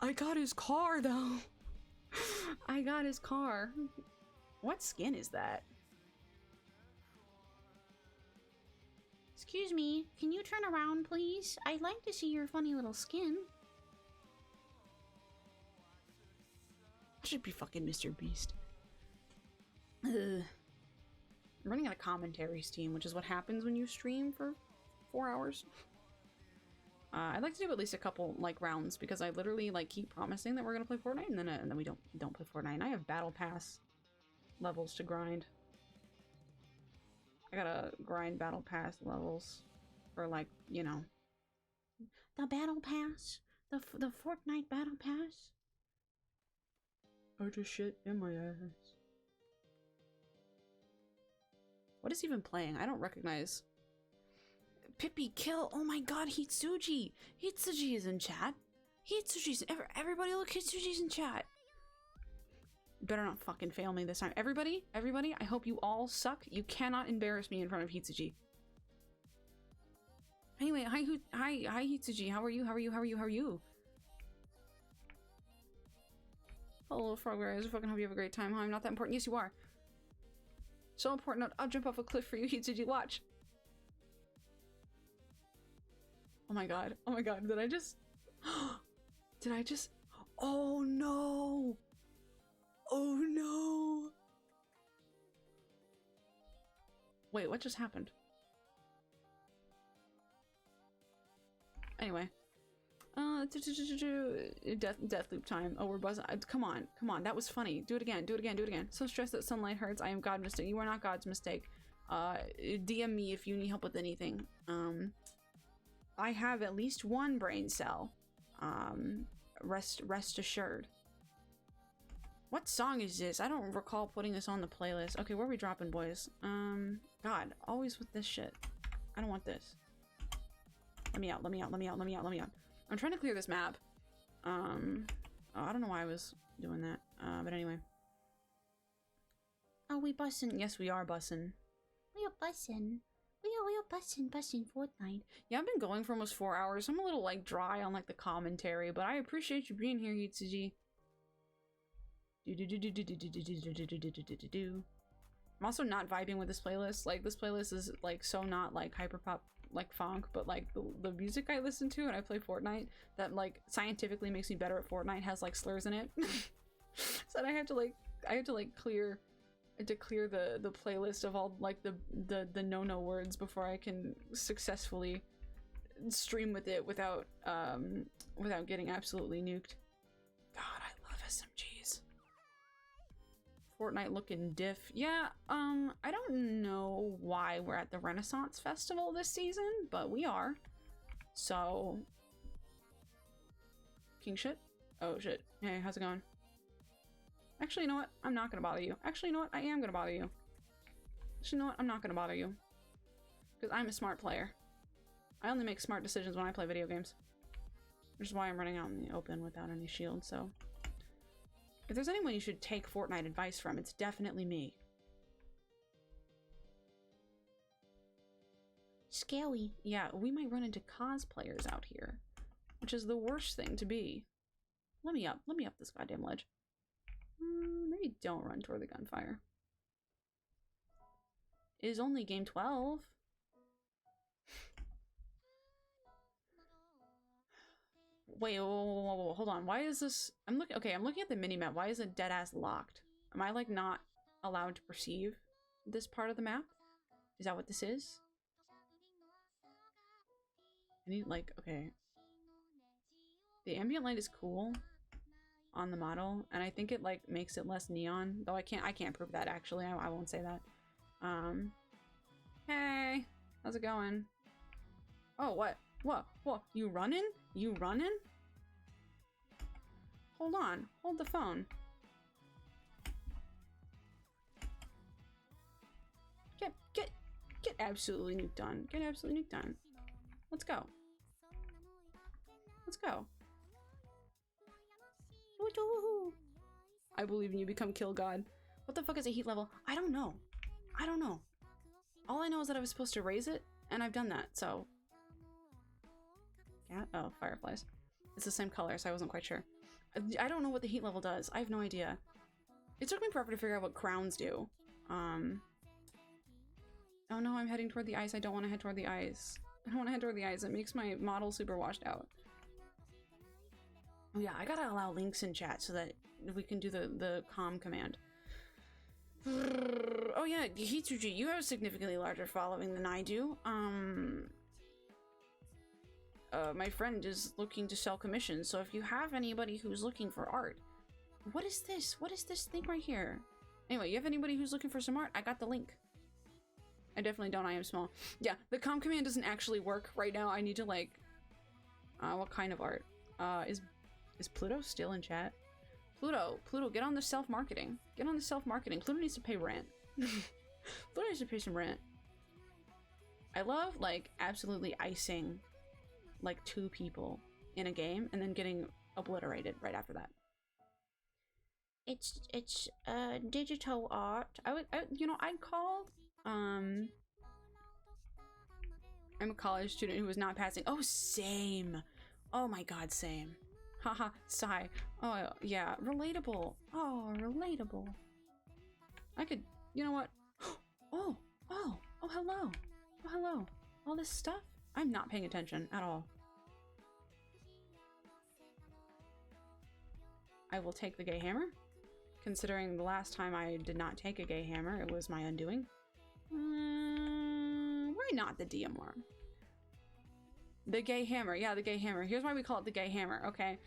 I got his car, though. I got his car. What skin is that? Excuse me, can you turn around, please? I'd like to see your funny little skin. I should be fucking Mr. Beast. Ugh. I'm running out of commentary steam, which is what happens when you stream for 4 hours. I'd like to do at least a couple like rounds because I literally like keep promising that we're gonna play Fortnite and then we don't play Fortnite. And I have battle pass levels to grind. I gotta grind battle pass levels for like, you know, The battle pass? The Fortnite battle pass? I just shit in my ass. What is even playing? I don't recognize. Pippi kill. Oh my god, Hitsuji. Hitsuji is in chat. Hitsuji's everybody look, Hitsuji's in chat. Better not fucking fail me this time. Everybody, I hope you all suck. You cannot embarrass me in front of Hitsuji. Anyway, hi Hitsuji. How are you? How are you? How are you? How are you? Hello, Frogberryz. I fucking hope you have a great time. Huh? I'm not that important. Yes, you are. So important. I'll jump off a cliff for you, Hitsuji. Watch. Oh my god. Oh my god. Did I just... Did I just... Oh no! Oh no! Wait, what just happened? Anyway. Death loop time. Oh, we're buzzing. Come on, come on. That was funny. Do it again. Do it again. Do it again. So stressed that sunlight hurts. I am God's mistake. You are not God's mistake. DM me if you need help with anything. I have at least one brain cell. Rest assured. What song is this? I don't recall putting this on the playlist. Okay, where are we dropping, boys? God, always with this shit. I don't want this. Let me out. Let me out. Let me out. Let me out. Let me out. I'm trying to clear this map. Oh, I don't know why I was doing that. But anyway. Are we bussin'? Yes, we are bussin'. We are bussin'. We are bussin' Fortnite. Yeah, I've been going for almost 4 hours. I'm a little like dry on like the commentary, but I appreciate you being here, Hitsuji. I'm also not vibing with this playlist. Like, this playlist is like so not like hyperpop like funk, but like the music I listen to and I play Fortnite that like scientifically makes me better at Fortnite has like slurs in it. So I have to clear the playlist of all like the no words before I can successfully stream with it without getting absolutely nuked. God, I love SMGs. Fortnite looking diff. Yeah, I don't know why we're at the Renaissance Festival this season, but we are. So... King shit? Oh shit. Hey, how's it going? Actually, you know what? I'm not gonna bother you. Actually, you know what? I am gonna bother you. Actually, you know what? I'm not gonna bother you. Because I'm a smart player. I only make smart decisions when I play video games. Which is why I'm running out in the open without any shield, so... If there's anyone you should take Fortnite advice from, it's definitely me. Scary. Yeah, we might run into cosplayers out here, which is the worst thing to be. Let me up this goddamn ledge. Maybe don't run toward the gunfire. It is only game 12. Wait, whoa, hold on. Why is this? I'm looking at the minimap. Why is it dead ass locked? Am I like not allowed to perceive this part of the map? Is that what this is? I need, like, okay. The ambient light is cool on the model, and I think it, like, makes it less neon. Though I can't prove that, actually. I won't say that. Hey! How's it going? Oh, what? What? You running? You running? Hold on. Hold the phone. Get absolutely nuked on. Get absolutely nuked on. Let's go. Let's go. I believe in you. Become kill god. What the fuck is a heat level? I don't know. I don't know. All I know is that I was supposed to raise it, and I've done that, so. Yeah, oh, fireflies. It's the same color, so I wasn't quite sure. I don't know what the heat level does. I have no idea. It took me forever to figure out what crowns do. Oh no, I'm heading toward the ice. I don't want to head toward the ice. I don't want to head toward the ice. It makes my model super washed out. Oh yeah, I gotta allow links in chat so that we can do the comm command. Oh yeah, Hitsuji, you have a significantly larger following than I do. My friend is looking to sell commissions, so if you have anybody who's looking for art. What is this? What is this thing right here? Anyway, you have anybody who's looking for some art? I got the link. I definitely don't. I am small. Yeah, the comm command doesn't actually work right now. I need to, like, what kind of art? Is Pluto still in chat? Pluto, get on the self-marketing. Get on the self-marketing. Pluto needs to pay rent. Pluto needs to pay some rent. I love, like, absolutely icing, like, 2 people in a game and then getting obliterated right after that. It's digital art. I'd call, I'm a college student who was not passing. Oh, same. Oh my god, same. Haha, sigh. Oh, yeah, relatable. Oh, relatable. I could, you know what? Oh, hello. Oh, hello. All this stuff? I'm not paying attention at all. I will take the gay hammer. Considering the last time I did not take a gay hammer, it was my undoing. Why not the DM worm? The gay hammer, yeah, the gay hammer. Here's why we call it the gay hammer, okay?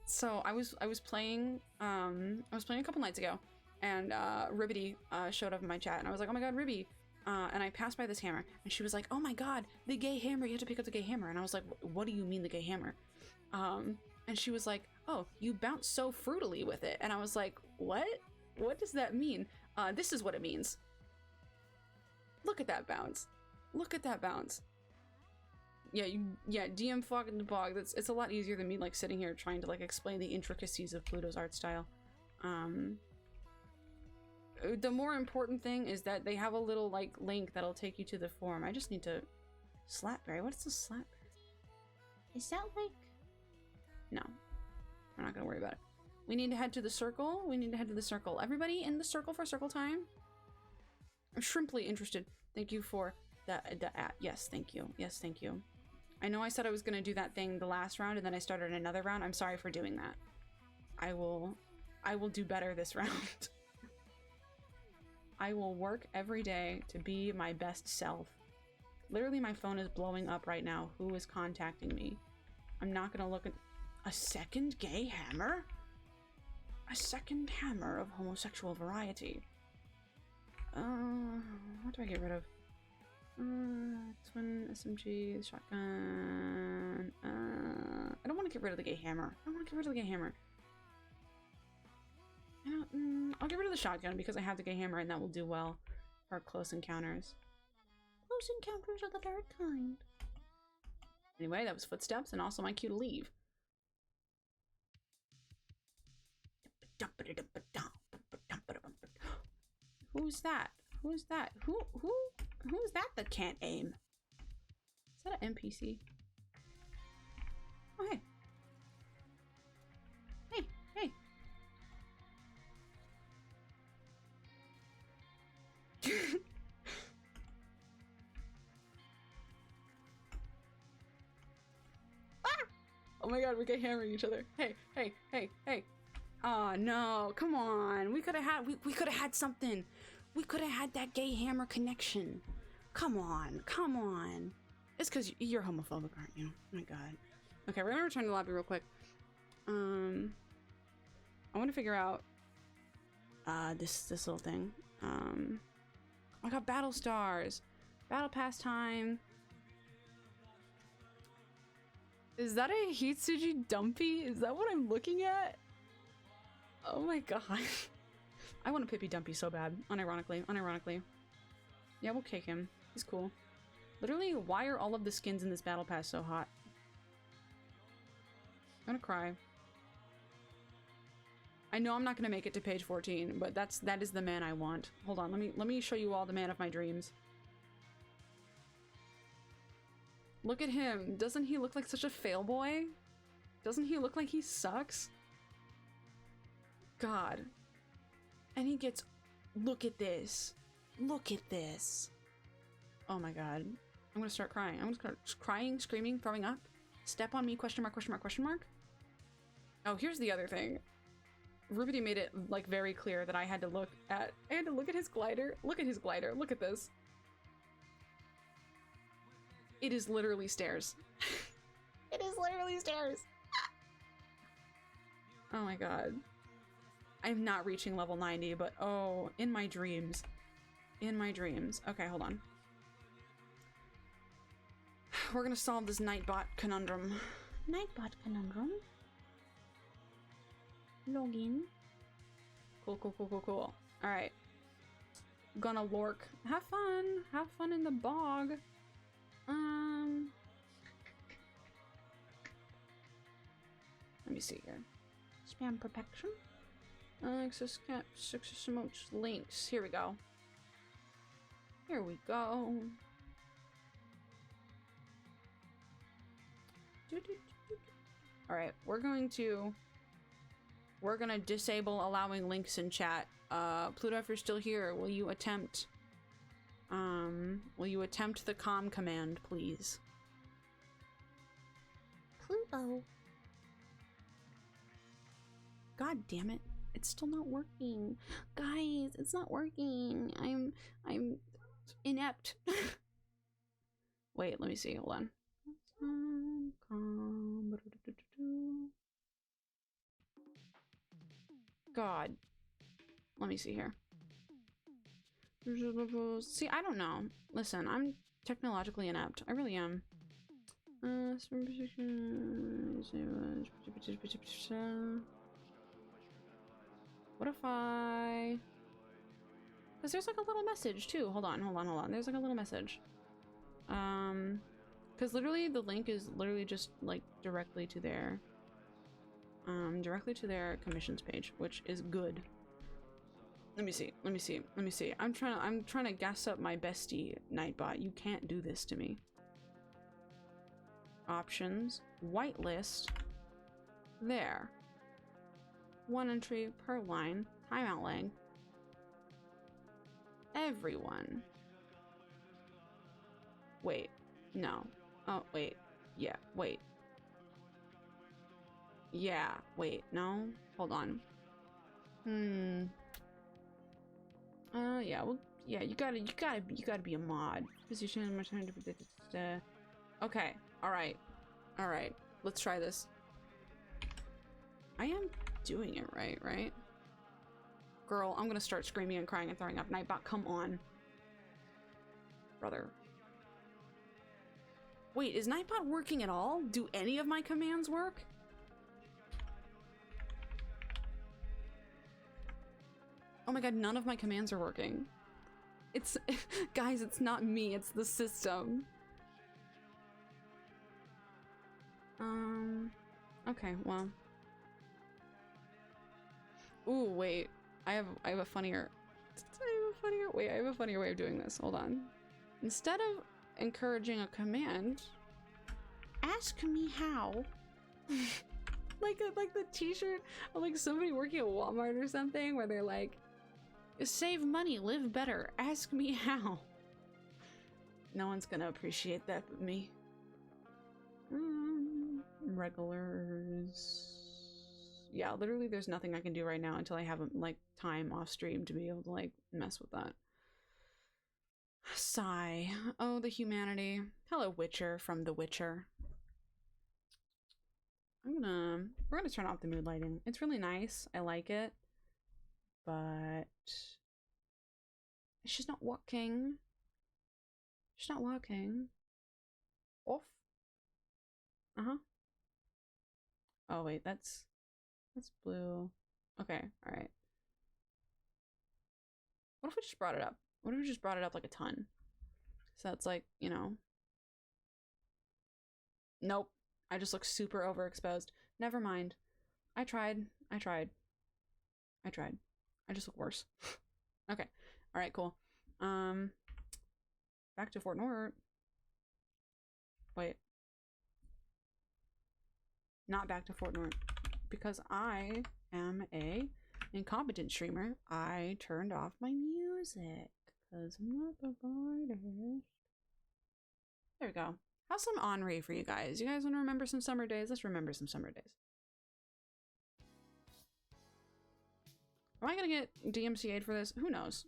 So I was playing a couple nights ago, and Ribbity showed up in my chat, and I was like, oh my god, Ribby. And I passed by this hammer, and she was like, oh my god, the gay hammer, you have to pick up the gay hammer. And I was like, what do you mean the gay hammer? And she was like, oh, you bounce so fruitily with it. And I was like, what? What does that mean? This is what it means. Look at that bounce. Look at that bounce. Yeah, DM Fog in the Bog. It's a lot easier than me, like, sitting here trying to, like, explain the intricacies of Pluto's art style. The more important thing is that they have a little, like, link that'll take you to the forum. I just need to... Slapberry? What's the slap? Is that, like... No. We're not gonna worry about it. We need to head to the circle. We need to head to the circle. Everybody in the circle for circle time? I'm shrimply interested. Thank you for the yes, thank you. Yes, thank you. I know I said I was gonna do that thing the last round and then I started another round. I'm sorry for doing that. I will do better this round. I will work every day to be my best self. Literally, my phone is blowing up right now. Who is contacting me? I'm not gonna look at a second gay hammer? A second hammer of homosexual variety. What do I get rid of? Twin SMG, shotgun. I don't want to get rid of the gay hammer. I don't want to get rid of the gay hammer. I'll get rid of the shotgun because I have the gay hammer and that will do well for close encounters. Close encounters are the third kind. Anyway, that was footsteps and also my cue to leave. Who's that? Who's that? Who's that can't aim? Is that an NPC? Oh, hey. Hey. Ah! Oh my god, we get hammering each other. Hey. Oh no, come on. We could have had something. We could have had that gay hammer connection. Come on. It's because you're homophobic, aren't you? Oh my god. Okay, we're gonna return to the lobby real quick. I want to figure out this little thing. I got battle stars, battle pass time. Is that a Hitsuji Dumpy? Is that what I'm looking at? Oh my god. I want a Pippi Dumpy so bad. Unironically. Yeah, we'll kick him. He's cool. Literally, why are all of the skins in this battle pass so hot? I'm gonna cry. I know I'm not gonna make it to page 14, but that is the man I want. Hold on, let me show you all the man of my dreams. Look at him. Doesn't he look like such a fail boy? Doesn't he look like he sucks? God. And he gets... Look at this. Look at this. Oh my god. I'm gonna start crying. I'm gonna start crying, screaming, throwing up. Step on me, question mark, question mark, question mark. Oh, here's the other thing. Rubity made it, like, very clear that I had to look at his glider. Look at his glider. Look at this. It is literally stairs. It is literally stairs. Oh my god. I'm not reaching level 90, but oh, in my dreams. In my dreams. Okay, hold on. We're gonna solve this Nightbot conundrum. Nightbot conundrum. Login. Cool. Alright. Gonna lork. Have fun. Have fun in the bog. Let me see here. Spam protection. Access cap, success emotes, links. Here we go. Here we go. Alright, we're gonna disable allowing links in chat. Pluto, if you're still here, will you attempt the comm command, please? Pluto. God damn it. It's still not working. Guys, it's not working. I'm inept. Wait, let me see. Hold on. God. Let me see here. See, I don't know. Listen, I'm technologically inept. I really am. What if I... Because there's like a little message too. Hold on. There's like a little message. Because literally the link is literally just like directly to their commissions page, which is good. Let me see. I'm trying to gas up my bestie, Nightbot. You can't do this to me. Options, whitelist. There. 1 entry per line. Timeout length. Everyone. Wait. No. Oh, wait. Yeah, wait. Yeah, wait. No? Hold on. Yeah, well, yeah, you gotta be a mod. Position, much time to predict. Okay, alright. Let's try this. I am doing it right? Girl, I'm gonna start screaming and crying and throwing up. Nightbot, come on. Brother. Wait, is Nightbot working at all? Do any of my commands work? Oh my god, none of my commands are working. It's... Guys, it's not me, it's the system. Okay, well... Ooh, wait. I have a funnier... Wait, I have a funnier way of doing this. Hold on. Instead of encouraging a command... Ask me how. like the t-shirt of like somebody working at Walmart or something where they're like, save money, live better, ask me how. No one's gonna appreciate that but me. Regulars. Yeah, literally there's nothing I can do right now until I have like time off stream to be able to like mess with that. Sigh. Oh, the humanity. Hello, Witcher from The Witcher. We're gonna turn off the mood lighting. It's really nice. I like it. But she's not working. She's not working. Off. Uh-huh. Oh wait, that's blue. Okay, alright. What if we just brought it up? What if we just brought it up like a ton? So it's like, you know. Nope. I just look super overexposed. Never mind. I tried. I just look worse. Okay. Alright, cool. Back to Fort Nort. Wait. Not back to Fort Nort. Because I am a incompetent streamer. I turned off my music. Because I'm not the brightest. There we go. How's some Henri for you guys? You guys want to remember some summer days? Let's remember some summer days. Am I gonna get DMCA'd for this? Who knows?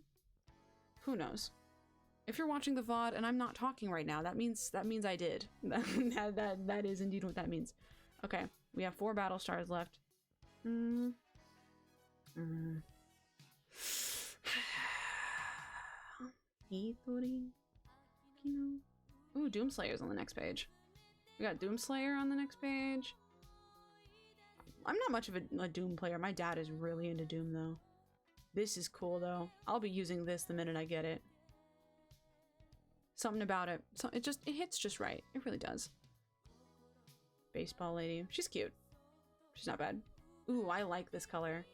Who knows? If you're watching the VOD and I'm not talking right now, that means I did. that is indeed what that means. Okay, we have 4 battle stars left. Ooh, Doomslayer's on the next page. We got Doomslayer on the next page. I'm not much of a Doom player. My dad is really into Doom, though. This is cool, though. I'll be using this the minute I get it. Something about it. So it hits just right. It really does. Baseball lady. She's cute. She's not bad. Ooh, I like this color.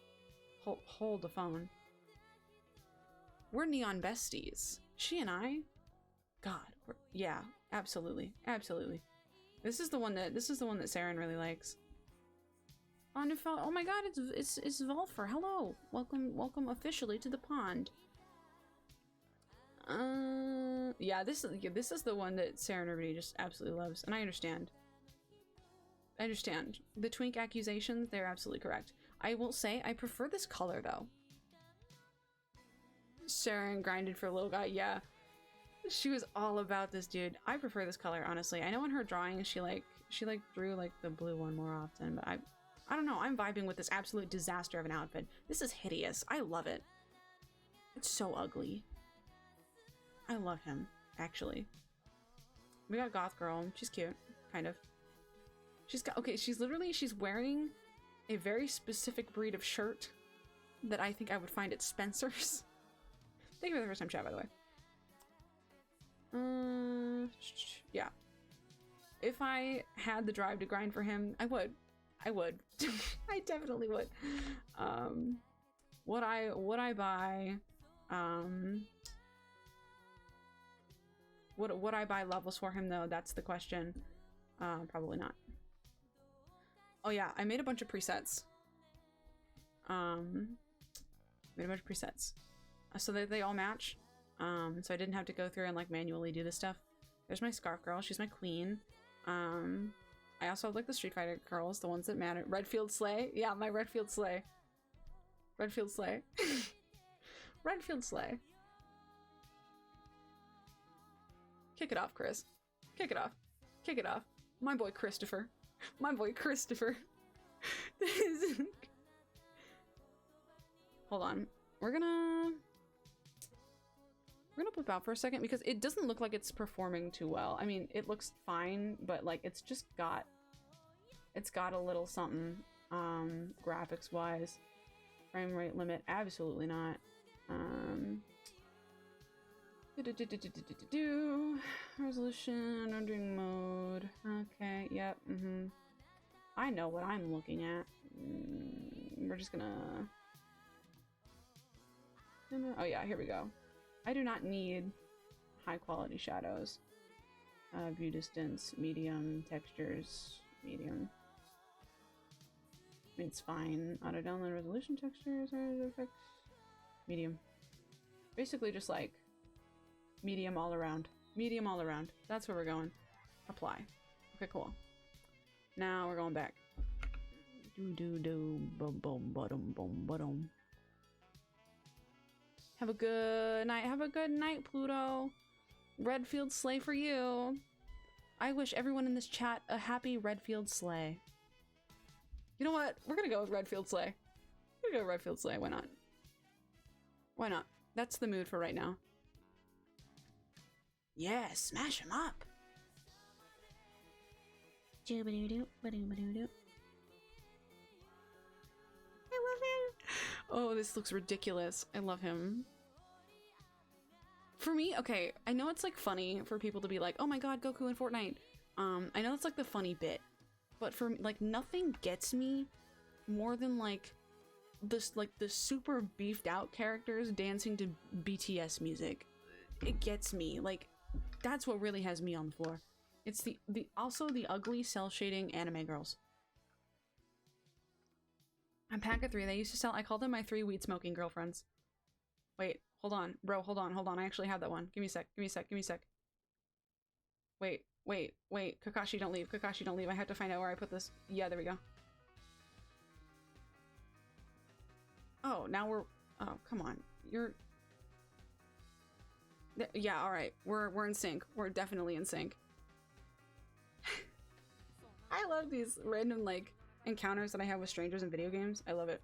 Hold the phone. We're neon besties. She and I? God. Yeah, absolutely. Absolutely. This is the one that Saren really likes. Oh my god, it's Volfer. Hello. Welcome officially to the pond. Yeah, this is the one that Saren everybody just absolutely loves, and I understand. I understand. The twink accusations, they're absolutely correct. I will say I prefer this color though. Saren grinded for a little guy, yeah. She was all about this dude. I prefer this color, honestly. I know in her drawing she drew like the blue one more often, but I don't know, I'm vibing with this absolute disaster of an outfit. This is hideous. I love it. It's so ugly. I love him, actually. We got Goth Girl. She's cute, kind of. She's wearing a very specific breed of shirt that I think I would find at Spencer's. Thank you for the first time chat, by the way. Yeah. If I had the drive to grind for him, I would. I definitely would. Would I buy would I buy levels for him though? That's the question. Probably not. Oh yeah, I made a bunch of presets. So that they all match. So I didn't have to go through and like manually do this stuff. There's my Scarf Girl, she's my queen. I also have like the Street Fighter girls, the ones that matter. Redfield Slay, yeah, my Redfield Slay. Redfield Slay. Redfield Slay. Kick it off, Chris. Kick it off. Kick it off. My boy Christopher. My boy Christopher. Hold on. We're gonna flip out for a second because it doesn't look like it's performing too well. I mean, it looks fine, but like it's got a little something graphics wise. Frame rate limit, absolutely not. Resolution, rendering mode. Okay, yep, I know what I'm looking at. We're just gonna... Oh yeah, here we go. I do not need high quality shadows. View distance, medium, textures, medium. I mean, it's fine. Auto download resolution textures, effects, medium. Basically just like medium all around. Medium all around. That's where we're going. Apply. Okay, cool. Now we're going back. Have a good night. Have a good night, Pluto. Redfield sleigh for you. I wish everyone in this chat a happy Redfield sleigh. You know what? We're gonna go with Redfield sleigh. We're gonna go with Redfield sleigh. Why not? Why not? That's the mood for right now. Yeah, smash him up. I love him. Oh, this looks ridiculous. I love him. For me, okay, I know it's like funny for people to be like, oh my god, Goku in Fortnite. I know it's like the funny bit, but for like nothing gets me more than like the super beefed out characters dancing to BTS music. It gets me. Like, that's what really has me on the floor. It's the also the ugly cell shading anime girls. I'm Packet 3. They used to sell, I called them my 3 weed smoking girlfriends. Wait, hold on. Bro, hold on. I actually have that one. Give me a sec. Wait. Kakashi, don't leave. I have to find out where I put this. Yeah, there we go. Oh, now we're... Oh, come on. You're... Yeah, alright. We're in sync. We're definitely in sync. I love these random, like, encounters that I have with strangers in video games. I love it.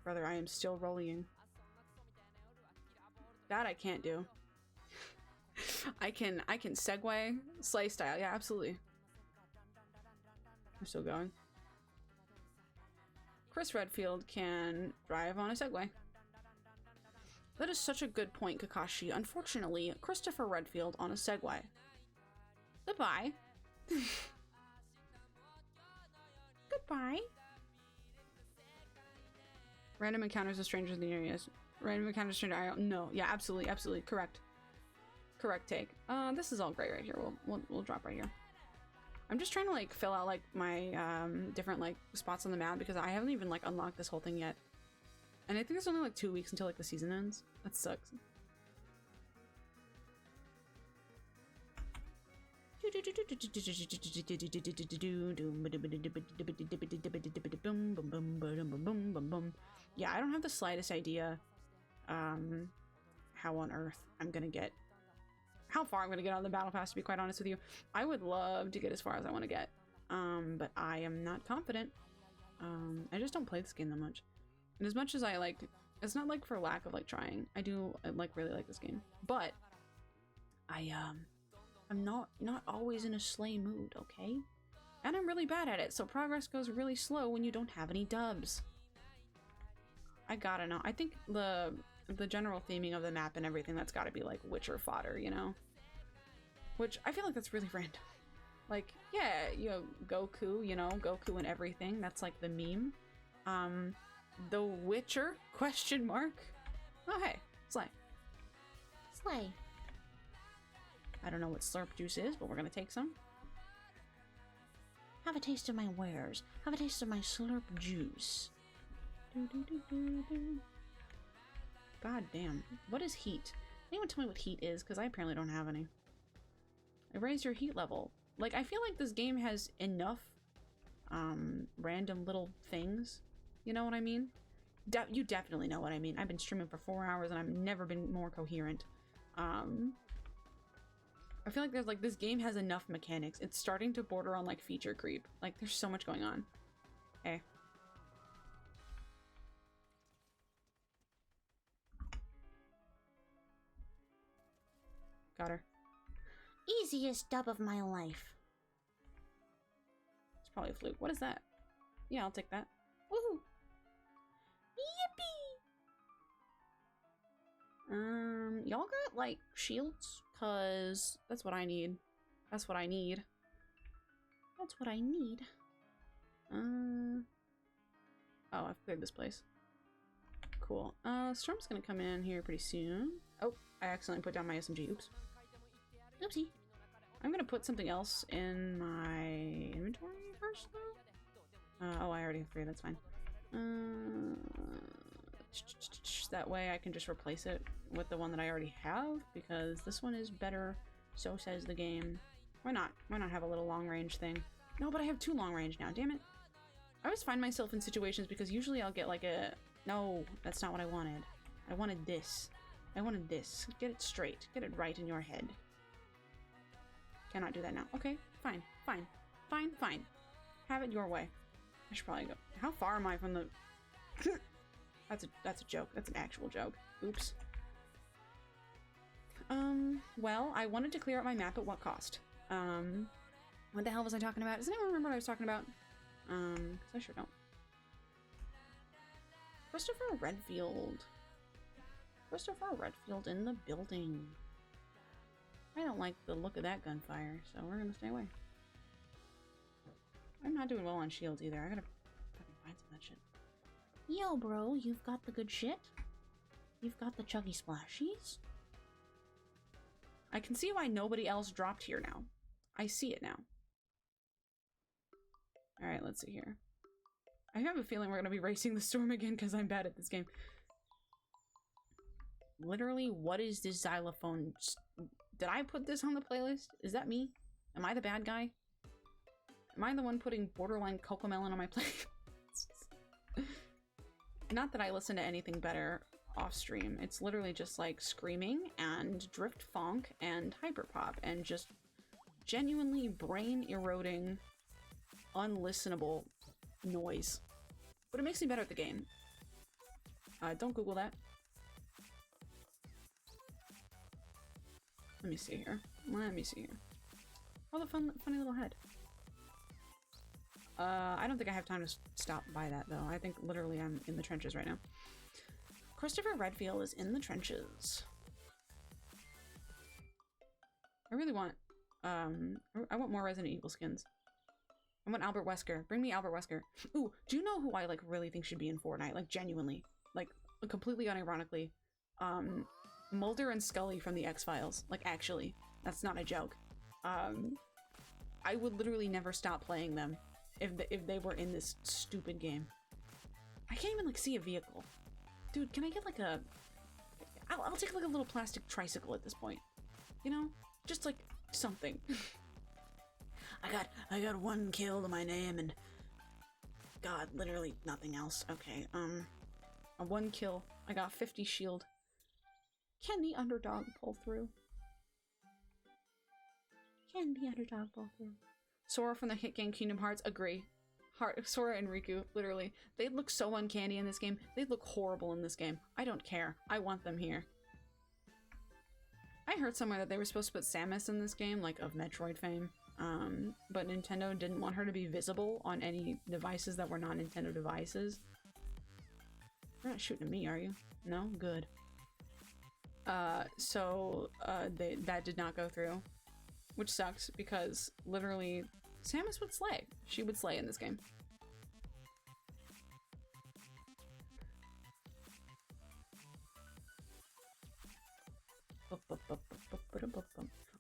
Brother, I am still rolling. That I can't do. I can segue sleigh style. Yeah, absolutely. We're still going. Chris Redfield can drive on a Segway. That is such a good point, Kakashi. Unfortunately, Christopher Redfield on a Segway. Goodbye. Goodbye. Random encounters with strangers in the areas. Random encounters with strangers. I don't know. Yeah, absolutely. Correct take. This is all great right here. We'll drop right here. I'm just trying to like fill out like my different like spots on the map because I haven't even like unlocked this whole thing yet. And I think there's only like 2 weeks until like the season ends. That sucks. Yeah, I don't have the slightest idea how on earth how far I'm gonna get on the battle pass, to be quite honest with you. I would love to get as far as I want to get, but I am not confident. I just don't play this game that much, and as much as I like, it's not like for lack of like trying. I do like really like this game, but I'm not always in a slay mood, okay? And I'm really bad at it, so progress goes really slow when you don't have any dubs. I gotta know. I think the general theming of the map and everything, that's gotta be like Witcher fodder, you know? Which I feel like that's really random. Like, yeah, you know, Goku, you know, Goku and everything. That's like the meme. The Witcher? Question mark? Oh, hey, Slay. I don't know what slurp juice is, but we're gonna take some. Have a taste of my wares. Have a taste of my slurp juice. God damn. What is heat? Anyone tell me what heat is? Because I apparently don't have any. I raised your heat level. Like, I feel like this game has enough random little things. You know what I mean? You definitely know what I mean. I've been streaming for 4 hours and I've never been more coherent. I feel like there's like, this game has enough mechanics. It's starting to border on like feature creep. Like, there's so much going on. Hey. Got her. Easiest dub of my life. It's probably a fluke. What is that? Yeah, I'll take that. Woohoo! Yippee! Y'all got like shields? Cause that's what I need. That's what I need. Oh, I've cleared this place. Cool. Storm's gonna come in here pretty soon. Oh, I accidentally put down my SMG. Oops. Oopsie. I'm gonna put something else in my inventory first, though. Oh, I already have 3. That's fine. That way I can just replace it with the one that I already have, because this one is better, so says the game. Why not? Why not have a little long range thing? No, but I have 2 long range now, damn it. I always find myself in situations because usually I'll get like a... No, that's not what I wanted. I wanted this. I wanted this. Get it straight. Get it right in your head. Cannot do that now. Okay, fine, fine, fine, fine. Have it your way. I should probably go. How far am I from the... That's a joke. That's an actual joke. Oops. Well, I wanted to clear out my map at what cost? What the hell was I talking about? Does anyone remember what I was talking about? 'Cause I sure don't. Christopher Redfield. Christopher Redfield in the building. I don't like the look of that gunfire, so we're gonna stay away. I'm not doing well on shields either. I gotta fucking find some of that shit. Yo, bro, you've got the good shit? You've got the chuggy splashies? I can see why nobody else dropped here now. I see it now. Alright, let's see here. I have a feeling we're gonna be racing the storm again because I'm bad at this game. Literally, what is this xylophone? Did I put this on the playlist? Is that me? Am I the bad guy? Am I the one putting borderline Cocomelon on my playlist? Not that I listen to anything better off stream. It's literally just like screaming and drift funk and hyperpop and just genuinely brain eroding, unlistenable noise. But it makes me better at the game. Don't Google that. Let me see here. Let me see here. Oh, the funny little head. I don't think I have time to stop by that, though. I think literally I'm in the trenches right now. Christopher Redfield is in the trenches. I really want, I want more Resident Evil skins. I want Albert Wesker. Bring me Albert Wesker. Ooh, do you know who I, like, really think should be in Fortnite? Like, genuinely. Like, completely unironically. Mulder and Scully from the X-Files. Like, actually. That's not a joke. I would literally never stop playing them if they were in this stupid game. I can't even, like, see a vehicle. Dude, can I get, like, a... I'll take, like, a little plastic tricycle at this point. You know? Just, like, something. I got 1 kill to my name and... God, literally nothing else. Okay, a 1 kill. I got 50 shield. Can the underdog pull through? Can the underdog pull through? Sora from the hit game Kingdom Hearts, agree. Sora and Riku, literally. They look so uncanny in this game. They look horrible in this game. I don't care. I want them here. I heard somewhere that they were supposed to put Samus in this game, like of Metroid fame. But Nintendo didn't want her to be visible on any devices that were not Nintendo devices. You're not shooting at me, are you? No? Good. That did not go through. Which sucks, because literally, Samus would slay. She would slay in this game.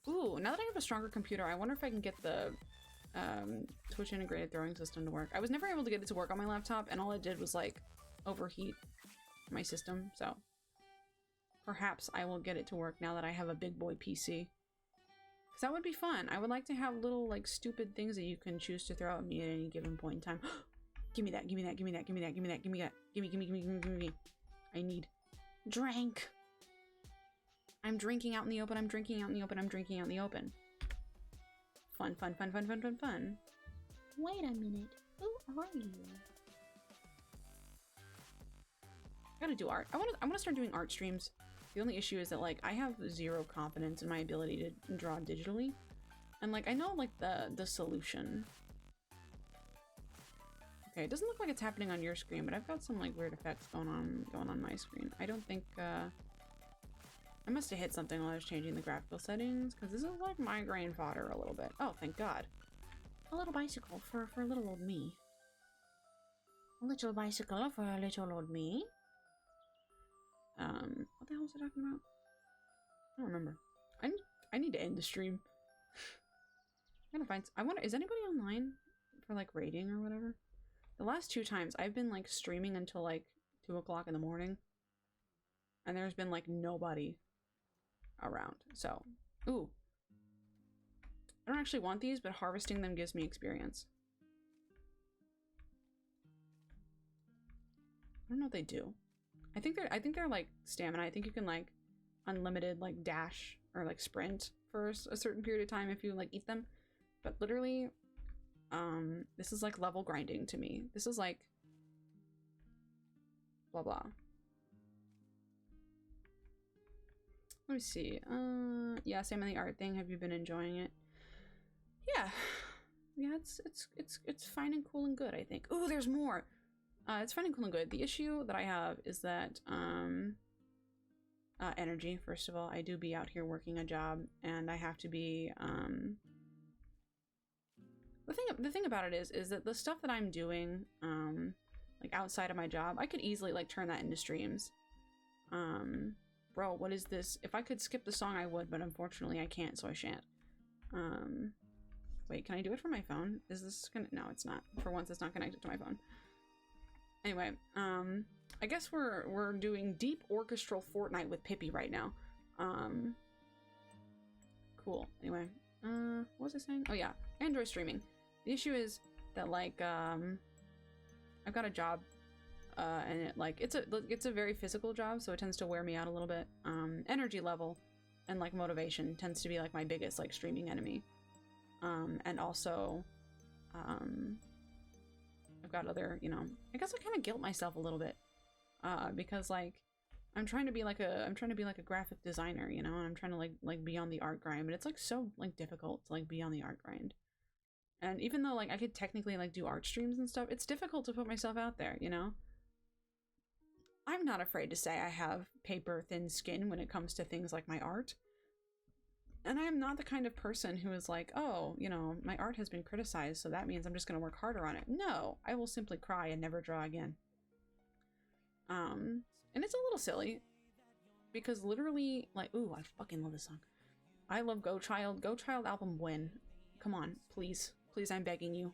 Ooh, now that I have a stronger computer, I wonder if I can get the Twitch integrated throwing system to work. I was never able to get it to work on my laptop, and all it did was, like, overheat my system, so perhaps I will get it to work now that I have a big boy PC. Because that would be fun. I would like to have little, like, stupid things that you can choose to throw at me at any given point in time. Give me that, give me that, give me that, give me that, give me that, give me that, give me, give me, give me, give me, give me. I need drink. I'm drinking out in the open, I'm drinking out in the open, I'm drinking out in the open. Fun, fun, fun, fun, fun, fun, fun. Wait a minute. Who are you? I gotta do art. I wanna start doing art streams. The only issue is that, like, I have zero confidence in my ability to draw digitally. And, like, I know, like, the solution. Okay, it doesn't look like it's happening on your screen, but I've got some, like, weird effects going on my screen. I don't think, I must have hit something while I was changing the graphical settings, because this is, like, migraine fodder a little bit. Oh, thank God. A little bicycle for little old me. A little bicycle for a little old me. What the hell was I talking about? I don't remember. I need to end the stream. I'm gonna find. Is anybody online for, like, raiding or whatever? The last 2 times I've been, like, streaming until, like, 2 o'clock in the morning, and there's been, like, nobody around. So, ooh, I don't actually want these, but harvesting them gives me experience. I don't know what they do. I think they're like stamina. I think you can, like, unlimited like dash or like sprint for a certain period of time if you like eat them. But literally, this is like level grinding to me. This is like blah blah. Let me see. Yeah, same on the art thing. Have you been enjoying it? Yeah. Yeah, it's fine and cool and good, I think. Oh, there's more. It's fine and cool and good. The issue that I have is that energy, first of all. I do be out here working a job, and I have to be the thing about it is that the stuff that I'm doing like outside of my job, I could easily like turn that into streams. Bro, what is this? If I could skip the song I would, but unfortunately I can't, so I shan't. Wait, can I do it from my phone? Is this gonna— no, it's not. For once it's not connected to my phone. Anyway, I guess we're doing deep orchestral Fortnite with Pippi right now. Cool. Anyway, what was I saying? Oh yeah, Android streaming. The issue is that like I've got a job and it like it's a very physical job, so it tends to wear me out a little bit. Energy level and like motivation tends to be like my biggest like streaming enemy. And also I've got other, you know, I guess I kind of guilt myself a little bit because like I'm trying to be like a graphic designer, you know, and I'm trying to like be on the art grind, but it's like so like difficult to like be on the art grind. And even though like I could technically like do art streams and stuff, it's difficult to put myself out there, you know? I'm not afraid to say I have paper thin skin when it comes to things like my art. And I am not the kind of person who is like, oh, you know, my art has been criticized, so that means I'm just going to work harder on it. No, I will simply cry and never draw again. And it's a little silly because literally, like, ooh, I fucking love this song. I love Go Child. Go Child album win. Come on, please. Please, I'm begging you.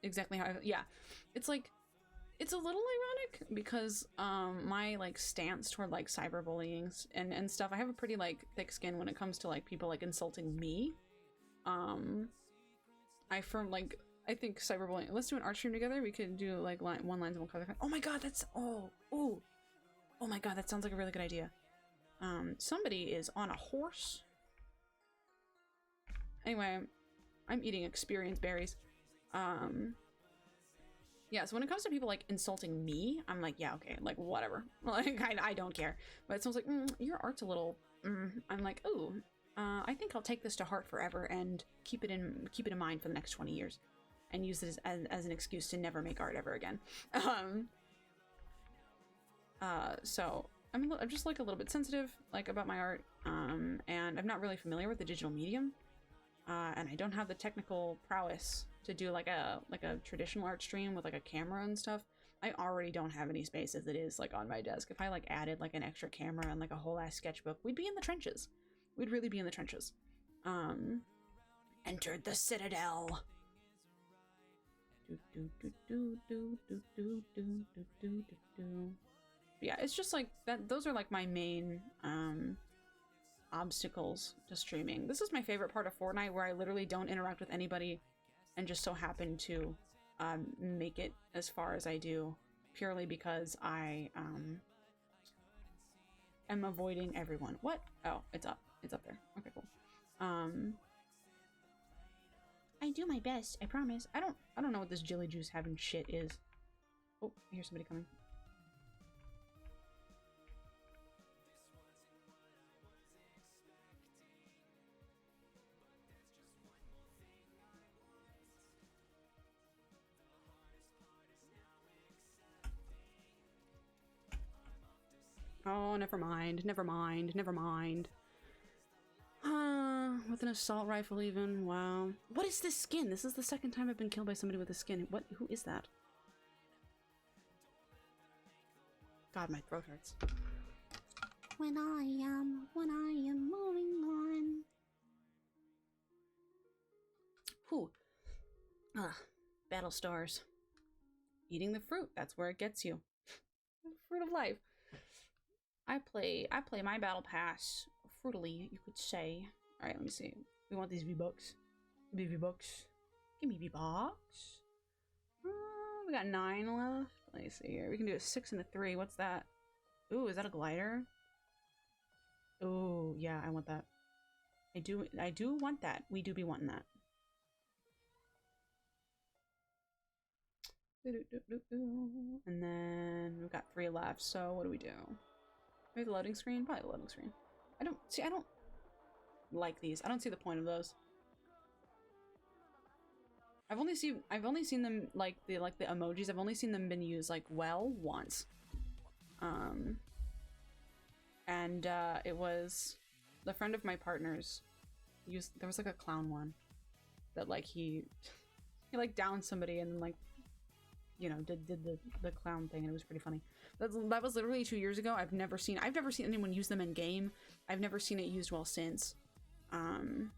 Exactly how yeah. It's like, it's a little ironic because my like stance toward like cyberbullying and stuff, I have a pretty like thick skin when it comes to like people like insulting me. I think cyberbullying— let's do an art stream together. We could do like one lines and one color. Oh my god, that's oh my god, that sounds like a really good idea. Somebody is on a horse. Anyway, I'm eating experience berries. Yeah, so when it comes to people like insulting me, I'm like, yeah, okay, like whatever. Like I don't care. But it sounds like your art's a little. I'm like, ooh, I think I'll take this to heart forever and keep it in mind for the next 20 years, and use it as an excuse to never make art ever again. So I'm just like a little bit sensitive like about my art, and I'm not really familiar with the digital medium, and I don't have the technical prowess to do like a traditional art stream with like a camera and stuff. I already don't have any space as it is like on my desk. If I like added like an extra camera and like a whole ass sketchbook, we'd be in the trenches. We'd really be in the trenches. Entered the Citadel. Yeah, it's just like that. Those are like my main obstacles to streaming. This is my favorite part of Fortnite, where I literally don't interact with anybody and just so happen to make it as far as I do purely because I am avoiding everyone. What? Oh, it's up. It's up there. Okay, cool. I do my best, I promise. I don't know what this jelly juice having shit is. Oh, I hear somebody coming. Oh, never mind. With an assault rifle even. Wow. What is this skin? This is the second time I've been killed by somebody with a skin. What? Who is that? God, my throat hurts. When I am moving on. Whew. Battle stars. Eating the fruit. That's where it gets you. Fruit of life. I play my battle pass fruitily, you could say. Alright, let me see. We want these V-Bucks. V-Bucks. Give me V-Bucks. We got 9 left. Let me see here. We can do a 6 and a 3. What's that? Ooh, is that a glider? Yeah, I want that. I do want that. We do be wanting that. And then we've got 3 left, so what do we do? Maybe the loading screen? Probably the loading screen. I don't like these. I don't see the point of those. I've only seen them like the emojis. I've only seen them been used like well once. And it was the friend of my partner's used. There was like a clown one that like he like downed somebody and like, you know, did the clown thing, and it was pretty funny. That was literally 2 years ago. I've never seen anyone use them in game. I've never seen it used well since. I'm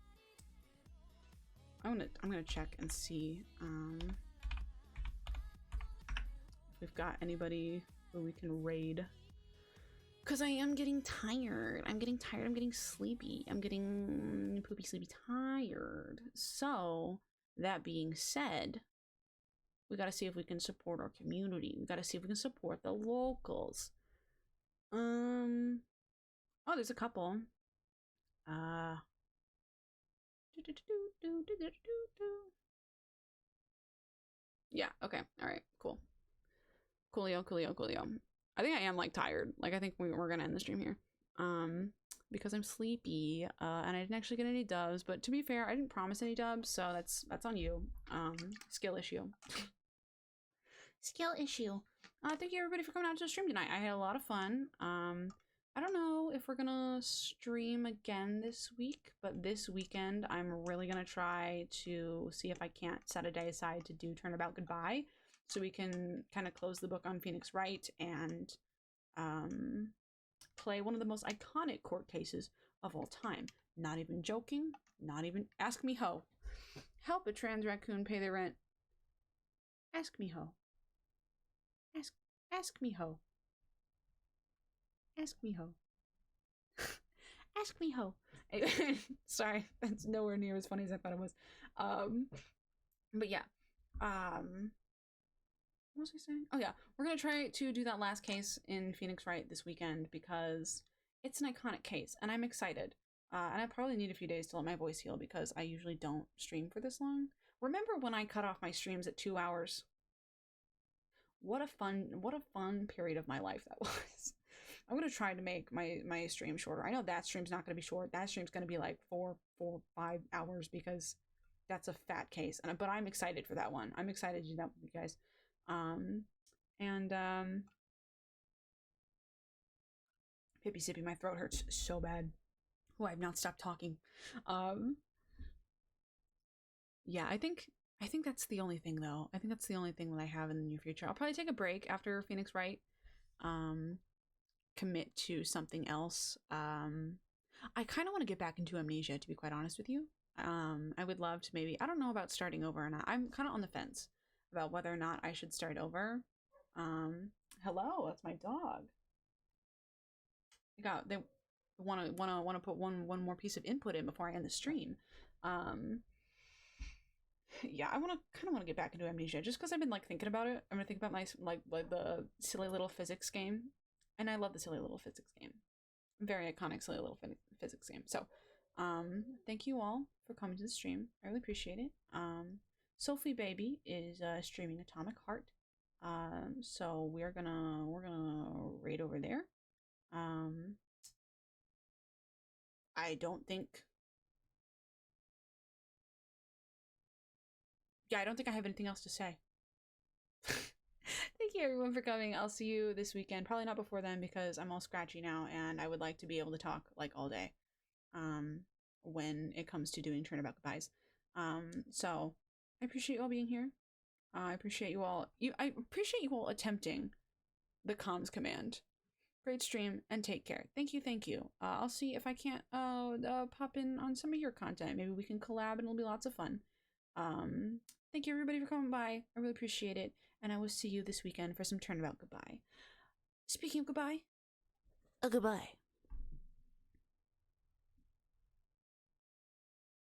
gonna check and see if we've got anybody who we can raid. Cause I am getting tired. I'm getting sleepy. I'm getting poopy sleepy tired. So that being said, we gotta see if we can support our community. We gotta see if we can support the locals. Oh, there's a couple. Yeah, okay. Alright, cool. Coolio. I think I am like tired. Like I think we're gonna end the stream here. Because I'm sleepy, and I didn't actually get any dubs, but to be fair, I didn't promise any dubs, so that's on you. Skill issue. Skill issue. Thank you everybody for coming out to the stream tonight. I had a lot of fun. I don't know if we're gonna stream again this week, but this weekend I'm really gonna try to see if I can't set a day aside to do Turnabout Goodbye, so we can kind of close the book on Phoenix Wright and play one of the most iconic court cases of all time. Not even joking. Not even. Ask me ho. Help a trans raccoon pay their rent. Ask me ho. Ask me ho. Ask me ho. Ask me ho. Sorry, that's nowhere near as funny as I thought it was. But yeah. What was I saying? Oh yeah, we're gonna try to do that last case in Phoenix Wright this weekend because it's an iconic case and I'm excited. And I probably need a few days to let my voice heal because I usually don't stream for this long. Remember when I cut off my streams at 2 hours? What a fun period of my life that was. I'm gonna try to make my stream shorter. I know that stream's not gonna be short. That stream's gonna be like 5 hours because that's a fat case. But I'm excited for that one. I'm excited to do that with you guys. Pippy sippy, my throat hurts so bad. Oh, I've not stopped talking. Yeah, I think that's the only thing though. I think that's the only thing that I have in the near future. I'll probably take a break after Phoenix Wright. Commit to something else. I kind of want to get back into Amnesia, to be quite honest with you. I would love to maybe, I don't know about starting over or not. I'm kind of on the fence about whether or not I should start over. Hello, that's my dog. They want to put one more piece of input in before I end the stream. Yeah, I kind of want to get back into Amnesia just because I've been like thinking about it. I'm gonna think about my like the silly little physics game, and I love the silly little physics game. Very iconic silly little physics game. So, thank you all for coming to the stream. I really appreciate it. Sophie Baby is streaming Atomic Heart. So we're gonna raid over there. I don't think I have anything else to say. Thank you everyone for coming. I'll see you this weekend. Probably not before then because I'm all scratchy now and I would like to be able to talk like all day. When it comes to doing Turnabout Goodbyes. So I appreciate you all being here. I appreciate you all attempting the comms command. Great stream and take care. Thank you. I'll see if I can't pop in on some of your content. Maybe we can collab and it'll be lots of fun. Thank you everybody for coming by. I really appreciate it. And I will see you this weekend for some Turnabout Goodbye. Speaking of goodbye, A goodbye.